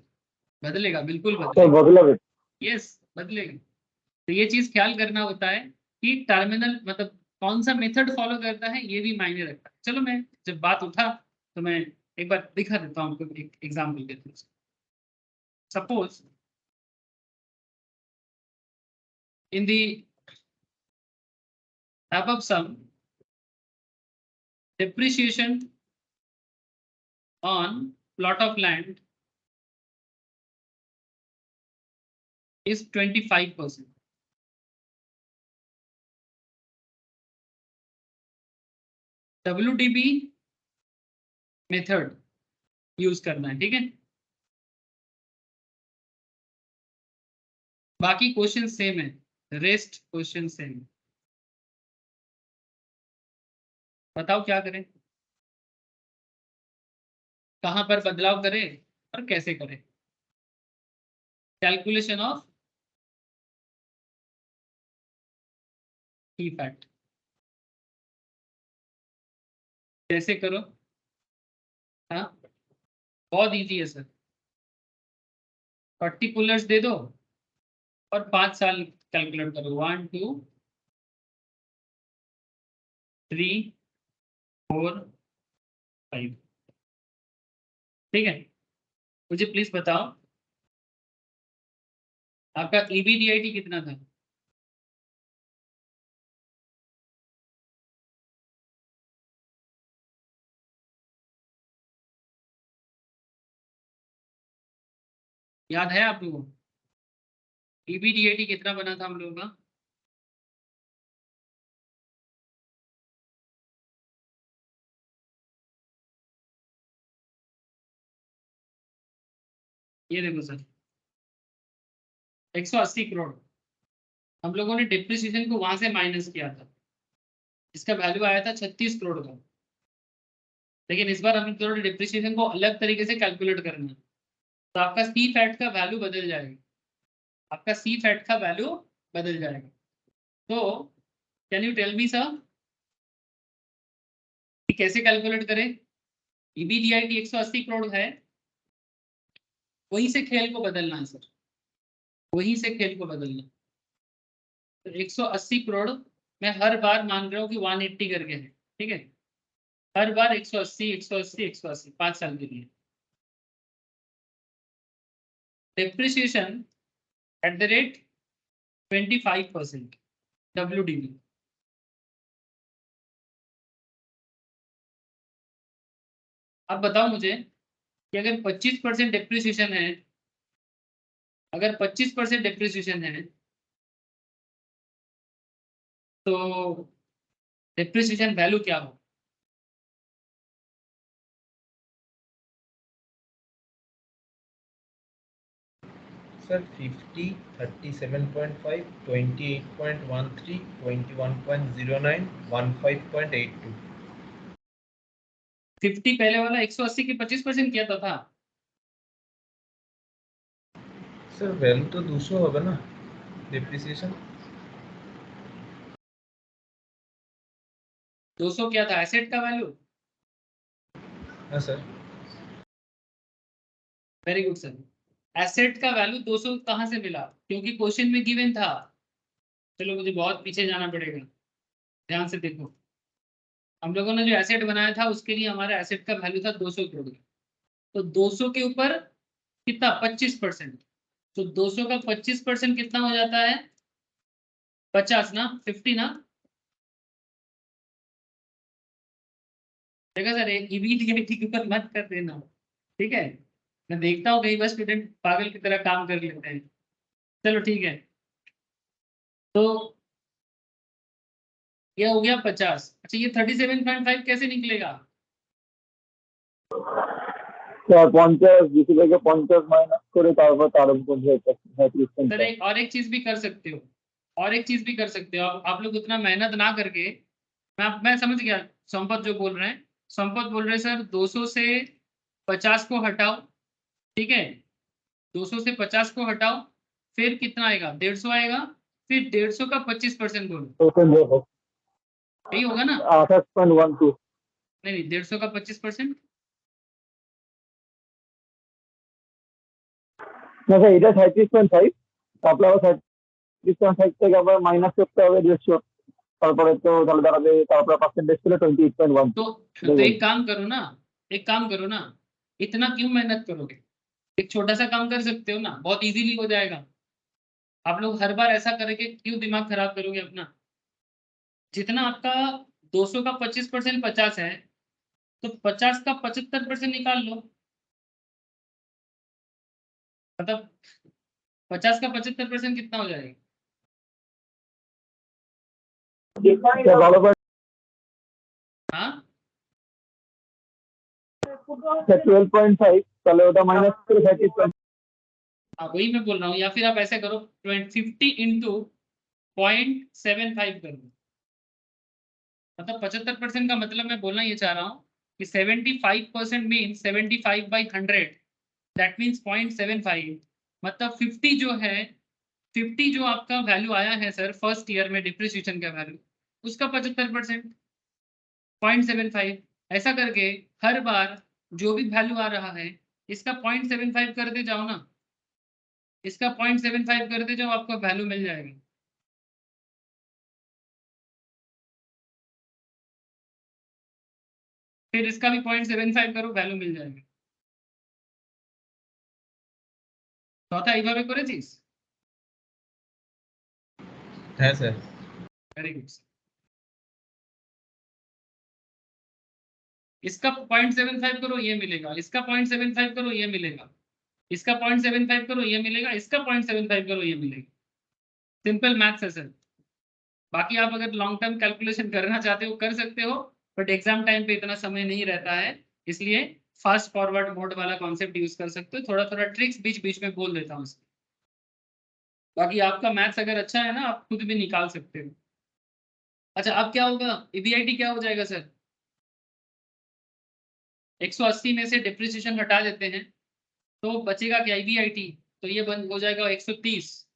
बदलेगा, बिल्कुल तो बदलेगा। बदलावे यस बदलेगा। तो ये चीज ख्याल करना होता है कि टर्मिनल मतलब कौन सा मेथड फॉलो करता है, ये भी मायने रखता है। चलो मैं जब बात उठा तो मैं एक बार दिखा देता हूँ आपको एक एग्जाम्पल के through. Suppose in the above sum, depreciation on plot of land is 25%. WDB method use करना है, ठीक है। बाकी क्वेश्चन सेम है, रेस्ट क्वेश्चन सेम है। बताओ क्या करें, कहां पर बदलाव करें और कैसे करें? कैलकुलेशन ऑफ की फैक्ट कैसे करो? हाँ बहुत इजी है सर, पर्टिकुलर्स दे दो और 5 साल कैलकुलेट करो, 1 2 3 4 5। ठीक है, मुझे प्लीज बताओ आपका ईबीडीआईटी कितना था? याद है आप लोगों को ईबीडीआईटी कितना बना था हम लोगों का? ये देखो सर 180 करोड़। हम लोगों ने डिप्रिसिएशन को वहां से माइनस किया था, इसका वैल्यू आया था 36 करोड़ का। लेकिन इस बार हमें थोड़ा डिप्रिसिएशन को अलग तरीके से कैलकुलेट करना है, तो आपका सी फैट का वैल्यू बदल जाएगा, आपका सी फैट का वैल्यू बदल जाएगा। तो can you tell me sir कैसे कैलकुलेट करें? ईबीडीआईटी 180 करोड़ है, वहीं से खेल को बदलना है सर, वहीं से खेल को बदलना। तो 180 करोड़ मैं हर बार मान रहा हूँ कि 180 करके है, ठीक है, हर बार 180 180 180 5 साल के लिए। Depreciation at the rate 25% WDB। अब बताओ मुझे कि अगर 25% डेप्रिसिएशन है, अगर 25% डेप्रिसिएशन है तो डेप्रिसिएशन वैल्यू क्या हो? सर 50, 37.5, 28.13, 21.09, 15.82। 50 पहले वाला 180 की 25% किया था सर वैल्यू तो 200 होगा ना डिप्रिसिएशन। 200 क्या था एसेट का वैल्यू? हाँ sir. Very good sir. Asset का वैल्यू 200 कहां से मिला? क्योंकि क्वेश्चन में गिवन था। चलो मुझे बहुत पीछे जाना पड़ेगा, ध्यान से देखो। हम लोगों ने जो एसेट बनाया था उसके लिए हमारा एसेट का वैल्यू था 200 करोड़। तो 200 के ऊपर कितना? 25%। तो 200 का 25% कितना हो जाता है? 50 ना, 50 ना। देखा सर, ईबीडीआईटी के ऊपर मत कर देना, ठीक है? मैं देखता हूँ कई बार स्टूडेंट पागल की तरह काम कर लेते हैं। चलो ठीक है, तो ये हो गया 50। अच्छा, ये 37.5 कैसे निकलेगा? স্যার 50 ডিসি থেকে 50 মাইনাস করে তারপর তার উপর 37.5। सर एक और एक चीज भी कर सकते हो, और एक चीज भी कर सकते हो। आप लोग उतना मेहनत ना करके, मैं समझ गया संपत जो बोल रहे हैं। संपत बोल रहे हैं सर 200 से 50 को हटाओ, ठीक है? 200 से 50 को हटाओ, फिर कितना आएगा? 150 आएगा। फिर 150 का 25% बोलो, यही होगा ना? 28.12। नहीं, 150 का 25%। না স্যার, এটা 37.5, তারপরে আবার 37.5 থেকে আবার মাইনাস করতে হবে 150। তারপরে তো তাহলে দাঁড়াবে, তারপরে পার্সেন্টেজ ছিল 28.12। तो एक काम करो ना, एक काम करो ना, इतना क्यों मेहनत करोगे? एक छोटा सा काम कर सकते हो ना, बहुत इजीली हो जाएगा। आप लोग हर बार ऐसा करके क्यों दिमाग खराब करोगे अपना? जितना आपका 200 का 25% 50 है, तो 50 का 75% निकाल लो। मतलब 50 का 75% कितना हो जाएगा? স্যার ভালো করে हाँ, স্যার 12.5, তাহলে ওটা মাইনাস করে 37। वही मैं बोल रहा हूँ। या फिर आप ऐसे करो, 50 इंटू 0.75 कर दो। मतलब 75% का मतलब मैं बोलना ये चाह रहा हूँ कि 75% मीन 75/100, दैट मीन्स 0.75। मतलब 50 जो है, 50 जो आपका वैल्यू आया है सर फर्स्ट ईयर में डिप्रिसिएशन का वैल्यू, उसका 75% 0.75। ऐसा करके हर बार जो भी वैल्यू आ रहा है इसका 0.75 करते जाओ ना, इसका 0.75 करते जाओ, आपको वैल्यू मिल जाएगा। फिर इसका भी 0.75 करो, वैल्यू मिल जाएगा। चौथा এইভাবে করেছিস? হ্যাঁ স্যার। Very good. इसका 0.75 करो, ये मिलेगा। इसका 0.75 करो, ये मिलेगा। इसका 0.75 करो, ये मिलेगा। इसका 0.75 करो, ये मिलेगा। सिंपल मैथ्स है सर। बाकी आप अगर लॉन्ग टर्म कैलकुलेशन करना चाहते हो कर सकते हो, बट एग्जाम टाइम पे इतना समय नहीं रहता है, इसलिए फास्ट फॉरवर्ड मोड वाला कॉन्सेप्ट यूज कर सकते हो। थोड़ा थोड़ा ट्रिक्स बीच बीच में बोल देता हूँ। बाकी आपका मैथ्स अगर अच्छा है ना, आप खुद भी निकाल सकते हो। अच्छा, अब क्या होगा? ईबीआईटी क्या हो जाएगा सर? 180 में से डिप्रिसिएशन हटा देते हैं तो बचेगा क्या? ईबीआईटी। तो ये बन हो जाएगा 130,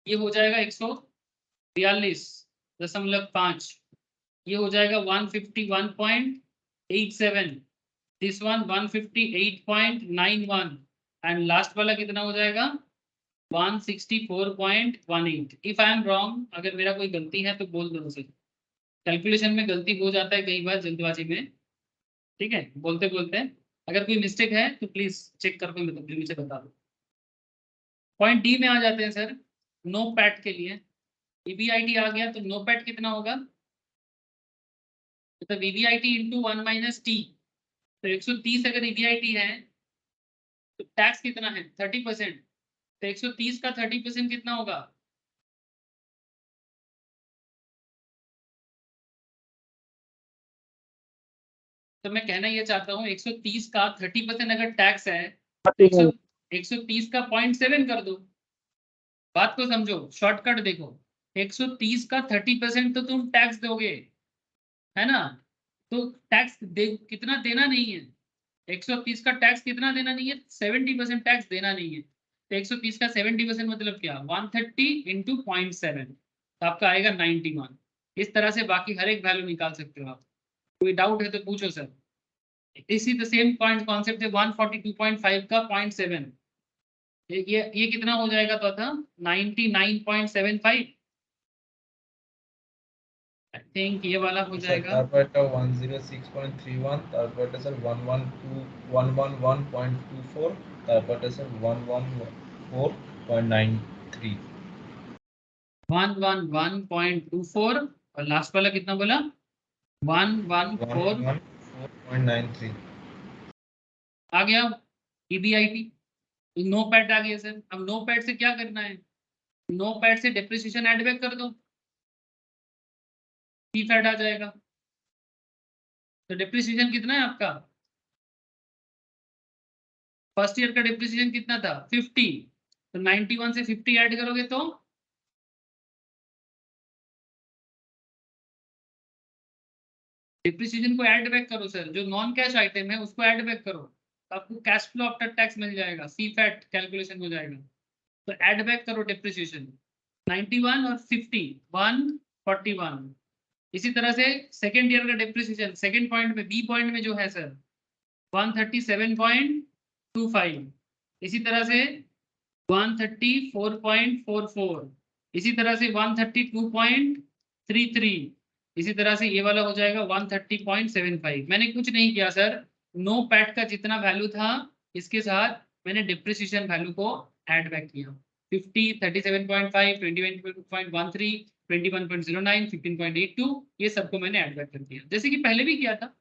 ये हो जाएगा 142.5, ये हो जाएगा 151.87, दिस वन 158.91, एंड लास्ट वाला कितना हो जाएगा? 164.18। इफ आई एम रॉन्ग, अगर मेरा कोई गलती है तो बोल दो मुझे। कैलकुलेशन में गलती हो जाता है कई बार जल्दबाजी में, ठीक है? बोलते बोलते अगर कोई मिस्टेक है तो प्लीज चेक करके मतलब मुझे बता दो। पॉइंट डी में आ जाते हैं सर, नो पैट के लिए। ईबीआईटी आ गया तो नो पैट कितना होगा? तो ईबीआईटी इंटू 1 माइनस टी। तो 130 अगर ईबीआईटी है तो टैक्स कितना है? 30%। तो 130 का 30% कितना होगा? तो मैं कहना ये चाहता हूँ 130 का 30% अगर टैक्स है, 130 का 0.7 कर दो। बात को समझो, शॉर्टकट देखो, 130 का 30% तो तुम टैक्स दोगे, है ना? तो टैक्स कितना देना नहीं है, 130 का टैक्स कितना देना नहीं है, 70% टैक्स देना नहीं है। तो 130 का 70% मतलब क्या, 130 इंटू 0.7, तो आपका आएगा 91। इस तरह से बाकी हर एक वैल्यू निकाल सकते हो आप। कोई डाउट है तो पूछो सर। इसी द सेम पॉइंट कॉन्सेप्ट है, 142.5 का 0.7, ये कितना हो जाएगा तो था 99.75। आई थिंक ये वाला हो স্যার जाएगा। তারপর একটা 106.31, তারপরটা স্যার 111.24, তারপরটা স্যার 114.93। 111.24 और लास्ट वाला कितना बोला, 114 114.93। आ गया ईबीआईटी। नो पैड आ गया सर। अब नो पैड से क्या करना है, नो पैड से डेप्रिसिएशन ऐड बैक कर दो, सी पैड आ जाएगा। तो डेप्रिसिएशन कितना है आपका, फर्स्ट ईयर का डेप्रिसिएशन कितना था 50, तो 91 से 50 ऐड करोगे तो डिप्रिसिएशन को ऐड बैक करो सर, जो नॉन कैश आइटम है उसको ऐड बैक करो, तो आपको कैश फ्लो आफ्टर टैक्स मिल जाएगा, सी फैट कैलकुलेशन हो जाएगा। तो ऐड बैक करो डिप्रिसिएशन 91 और 50 141। इसी तरह से सेकेंड ईयर का डिप्रिसिएशन सेकेंड पॉइंट में, बी पॉइंट में जो है सर 137.25। इसी तरह से 134.44, इसी तरह से 132.33, इसी तरह से ये वाला हो जाएगा 130.75। मैंने कुछ नहीं किया सर, नो पैट का जितना वैल्यू था इसके साथ मैंने डिप्रिसिएशन वैल्यू को ऐड बैक किया, 50, 37.5, 21.13, 21.09, 15.82, ये सबको मैंने ऐड बैक कर दिया, जैसे कि पहले भी किया था।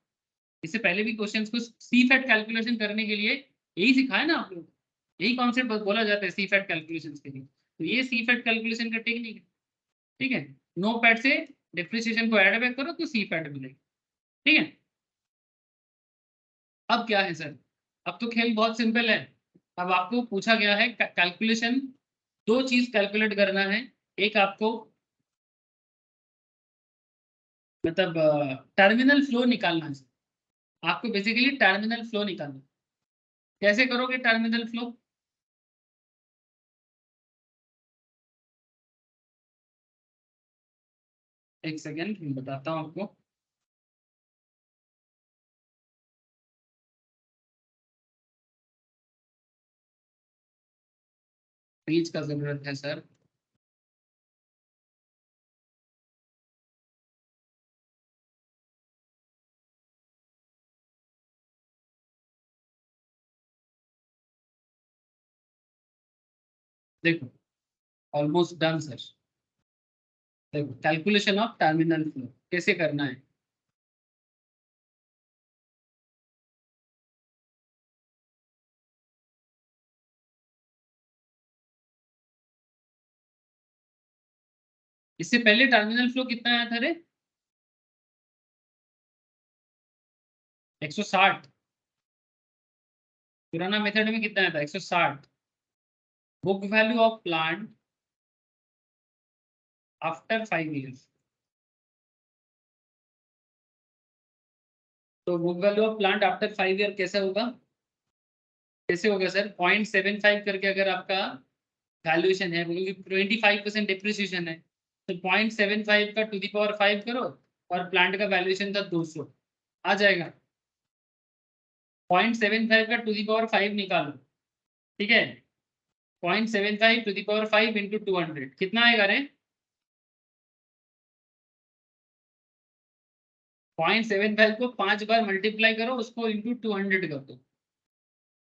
इससे पहले भी क्वेश्चंस को सी फैट कैलकुलेशन करने के लिए यही सिखाया ना आप लोग, यही कॉन्सेप्ट बोला जाता है सी फैट कैलकुलेशन के लिए। तो ये सी फैट कैलकुलेशन का टेक्निक है, ठीक है। नो पैट से डिप्रिसिएशन को ऐड बैक करो तो सी फैट मिलेगा, ठीक है। अब क्या है सर, अब तो खेल बहुत सिंपल है। अब आपको पूछा गया है कैलकुलेशन, दो चीज कैलकुलेट करना है। एक आपको मतलब टर्मिनल फ्लो निकालना है, आपको बेसिकली टर्मिनल फ्लो निकालना है। कैसे करोगे टर्मिनल फ्लो, एक सेकेंड मैं बताता हूँ आपको। पेज का जरूरत है सर। देखो ऑलमोस्ट डन सर। देखो कैलकुलेशन ऑफ टर्मिनल फ्लो कैसे करना है। इससे पहले टर्मिनल फ्लो कितना आया था रे, 160। पुराना मेथड में कितना आया था, 160। Book value of plant after 5 years. तो book value of plant after 5 year कैसे होगा, कैसे होगा सर, 0.75 करके अगर आपका वैल्यूएशन है, क्योंकि 25% डिप्रिसिएशन है, तो 0.75 का टू द पावर 5 करो, और प्लांट का वैल्यूएशन था 200, आ जाएगा। 0.75 का टू द पावर 5 निकालो, ठीक है। 0.75 टू द पावर 5 इंटू 200 कितना आएगा रे, 0.75 को 5 बार मल्टीप्लाई करो, उसको इंटू 200 कर दो।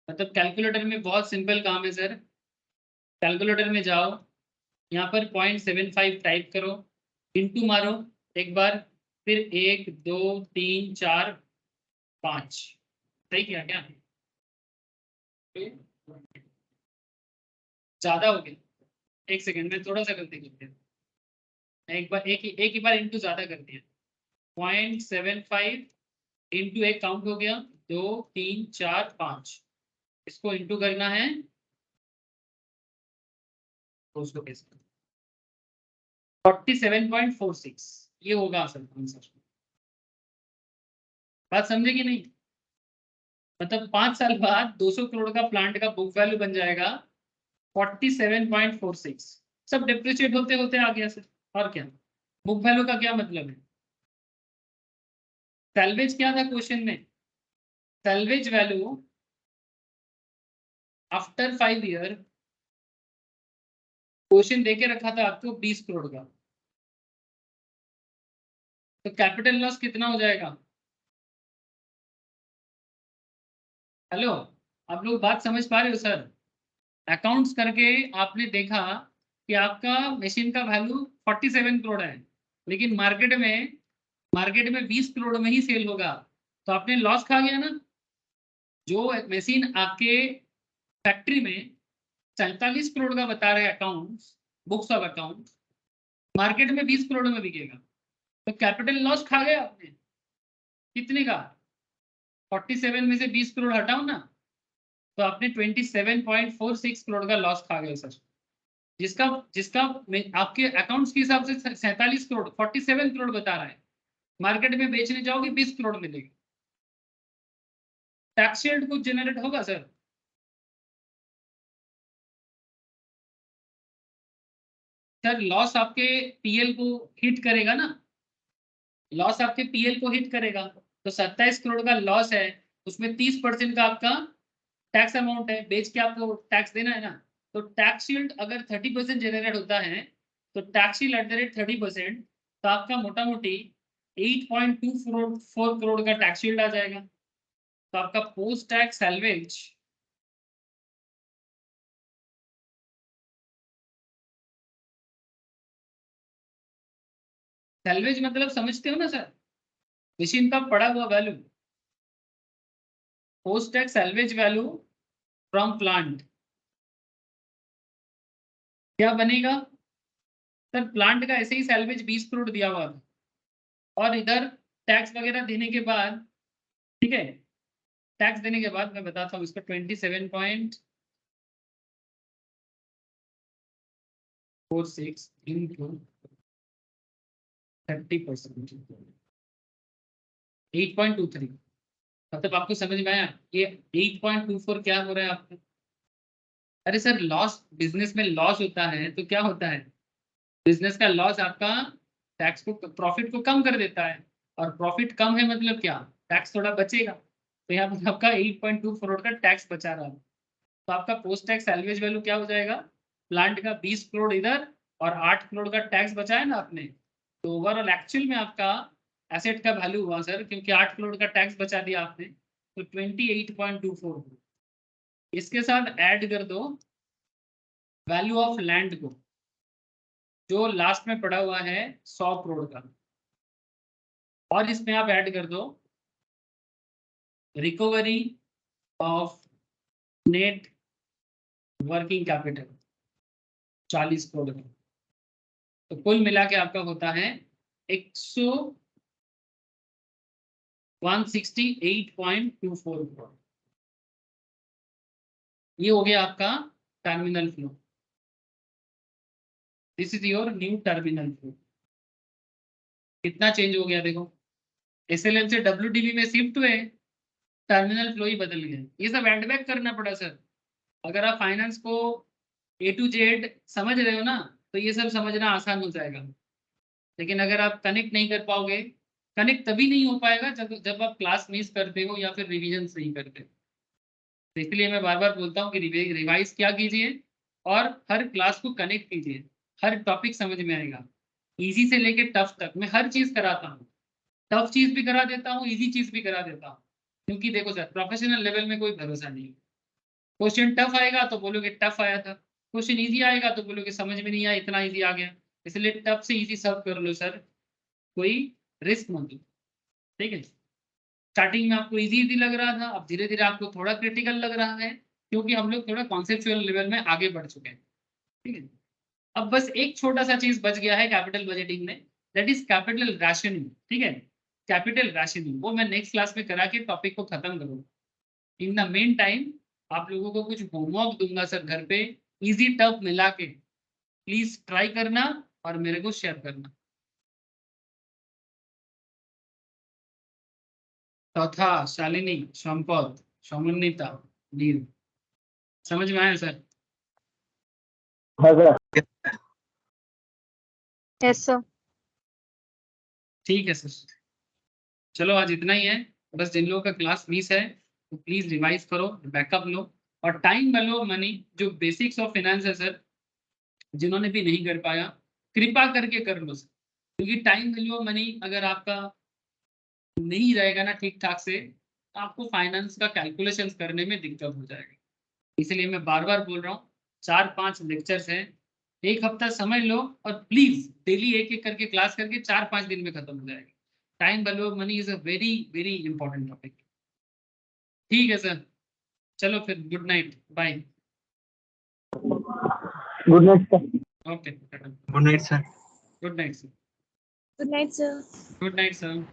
मतलब कैलकुलेटर में बहुत सिंपल काम है सर। कैलकुलेटर में जाओ, यहाँ पर 0.75 टाइप करो, इंटू मारो एक बार, फिर 1 2 3 4 5, सही किया क्या, ज्यादा हो गया, एक सेकंड में थोड़ा सा गलती कर दिया, एक बार एक ही बार इंटू ज्यादा कर दिया। 0.75 इंटू एक काउंट हो गया, 2 3 4 5, इसको इंटू करना है तो उसको बेस कर 47.46 ये होगा असल आंसर। बात समझे कि नहीं? मतलब 5 साल बाद 200 करोड़ का प्लांट का बुक वैल्यू बन जाएगा 47.46। सब डिप्रिशिएट होते होते आ गया सर, और क्या? बुक वैल्यू का क्या मतलब है? सैल्वेज क्या था क्वेश्चन में? Salvage value after 5 year, question देके रखा था आपको 20 करोड़ का, तो कैपिटल लॉस कितना हो जाएगा? हेलो, आप लोग बात समझ पा रहे हो सर? अकाउंट्स करके आपने देखा कि आपका मशीन का वैल्यू 47 करोड़ है, लेकिन मार्केट में 20 करोड़ में ही सेल होगा, तो आपने लॉस खा गया ना। जो मशीन आपके फैक्ट्री में 47 करोड़ का बता रहे accounts, books of account, market में 20 करोड़ में बिकेगा, तो कैपिटल लॉस खा गया आपने। कितने का? 47 में से 20 करोड़ हटाओ ना, तो आपने 27.46 करोड़ का लॉस खा गए सर। जिसका जिसका आपके अकाउंट्स के हिसाब से 47 करोड़ 47 करोड़ बता रहा है, मार्केट में बेचने जाओगे 20 करोड़ मिलेगा। टैक्स शील्ड कुछ जनरेट होगा सर? सर लॉस आपके पीएल को हिट करेगा ना, लॉस आपके पीएल को हिट करेगा। तो 27 करोड़ का लॉस है, उसमें 30% का आपका टैक्स अमाउंट है, बेच के आपको टैक्स देना है ना। तो टैक्स शील्ड अगर 30% जनरेट होता है, तो tax shield at the rate 30%, तो आपका मोटा मोटी 8.24 करोड़ का टैक्स शील्ड आ जाएगा। तो आपका पोस्ट टैक्स सैल्वेज मतलब समझते हो ना सर? मशीन का पड़ा हुआ value, post tax salvage value from plant क्या बनेगा? सर प्लांट का ऐसे ही सैल्वेज 20 करोड़ दिया हुआ था, और इधर टैक्स वगैरह देने के बाद, ठीक है, टैक्स देने के बाद मैं बताता हूँ इसका 27.46 इंटू 30%, 8.23। मतलब आपको समझ में आया ये 8.24 क्या हो रहा है आपका? अरे सर लॉस, बिजनेस में लॉस होता है तो क्या होता है? बिजनेस का लॉस आपका टैक्स को, प्रॉफिट को कम कर देता है, और प्रॉफिट कम है मतलब क्या? टैक्स थोड़ा बचेगा, तो यहाँ पर आपका 8.2 करोड़ का टैक्स बचा रहा है। तो आपका पोस्ट टैक्स सैल्वेज वैल्यू क्या हो जाएगा? प्लांट का 20 करोड़ इधर और 8 करोड़ का टैक्स बचा है ना आपने, तो ओवरऑल एक्चुअल में आपका एसेट का वैल्यू हुआ सर, क्योंकि 8 करोड़ का टैक्स बचा दिया आपने, तो 28.24। इसके साथ ऐड कर दो वैल्यू ऑफ लैंड को, जो लास्ट में पड़ा हुआ है 100 करोड़ का, और इसमें आप ऐड कर दो recovery of net working capital 40 crore का, तो कुल मिला के आपका होता है 168.24 करोड़। ये हो गया आपका terminal flow. This is your new terminal flow. कितना चेंज हो गया देखो, एसएलएम से डब्ल्यूडीबी में शिफ्ट हुए, टर्मिनल फ्लो ही बदल गया। ये सब एड बैक करना पड़ा सर। अगर आप फाइनेंस को ए टू जेड समझ रहे हो ना, तो ये सब समझना आसान हो जाएगा। लेकिन अगर आप कनेक्ट नहीं कर पाओगे, कनेक्ट तभी नहीं हो पाएगा जब आप क्लास मिस करते हो या फिर रिविजन नहीं करते। तो इसलिए मैं बार बार बोलता हूँ कि रिवाइज क्या कीजिए, और हर क्लास को कनेक्ट कीजिए, हर टॉपिक समझ में आएगा। इजी से लेके टफ तक मैं हर चीज कराता हूँ, टफ चीज भी करा देता हूँ, इजी चीज भी करा देता हूँ। क्योंकि देखो सर, प्रोफेशनल लेवल में कोई भरोसा नहीं है। क्वेश्चन टफ आएगा तो बोलोगे टफ आया था, क्वेश्चन इजी आएगा तो बोलोगे समझ में नहीं आया, इतना इजी आ गया। इसलिए टफ से इजी सब कर लो सर, कोई रिस्क मत लो। ठीक है, स्टार्टिंग में आपको इजी इजी लग रहा था, अब धीरे धीरे आपको थोड़ा क्रिटिकल लग रहा है, क्योंकि हम लोग थोड़ा कॉन्सेप्चुअल लेवल में आगे बढ़ चुके हैं। ठीक है, अब बस एक छोटा सा चीज बच गया है कैपिटल बजटिंग में, दैट इज कैपिटल राशनिंग। ठीक है, कैपिटल राशनिंग वो मैं नेक्स्ट क्लास में करा के टॉपिक को खत्म करूंगा। इन द मेन टाइम आप लोगों को कुछ होमवर्क दूंगा सर घर पे, इजी टफ मिला के, प्लीज ट्राई करना और मेरे को शेयर करना। चौथा शालिनी, संपत, समन्विता, नील। समझ में आया सर? हाँ सर। Yes sir. ठीक है सर, चलो आज इतना ही है। बस जिन लोगों का क्लास मिस है तो प्लीज रिवाइज करो, बैकअप लो और टाइम वैल्यू ऑफ मनी जो बेसिक्स ऑफ फाइनेंस है सर, जिन्होंने भी नहीं कर पाया कृपा करके कर लो सर, क्योंकि टाइम वैल्यू ऑफ मनी अगर आपका नहीं रहेगा ना ठीक ठाक से, आपको फाइनेंस का कैलकुलेशंस करने में दिक्कत हो जाएगी। इसलिए मैं बार बार बोल रहा हूँ, 4-5 लेक्चर्स हैं, एक हफ्ता समझ लो और प्लीज डेली एक एक करके क्लास करके 4-5 दिन में खत्म हो जाएगी। Time value of money is a very very important topic. ठीक है सर, चलो फिर good night, bye. Good night sir. Okay, good night sir. Good night sir. Good night sir. Good night sir.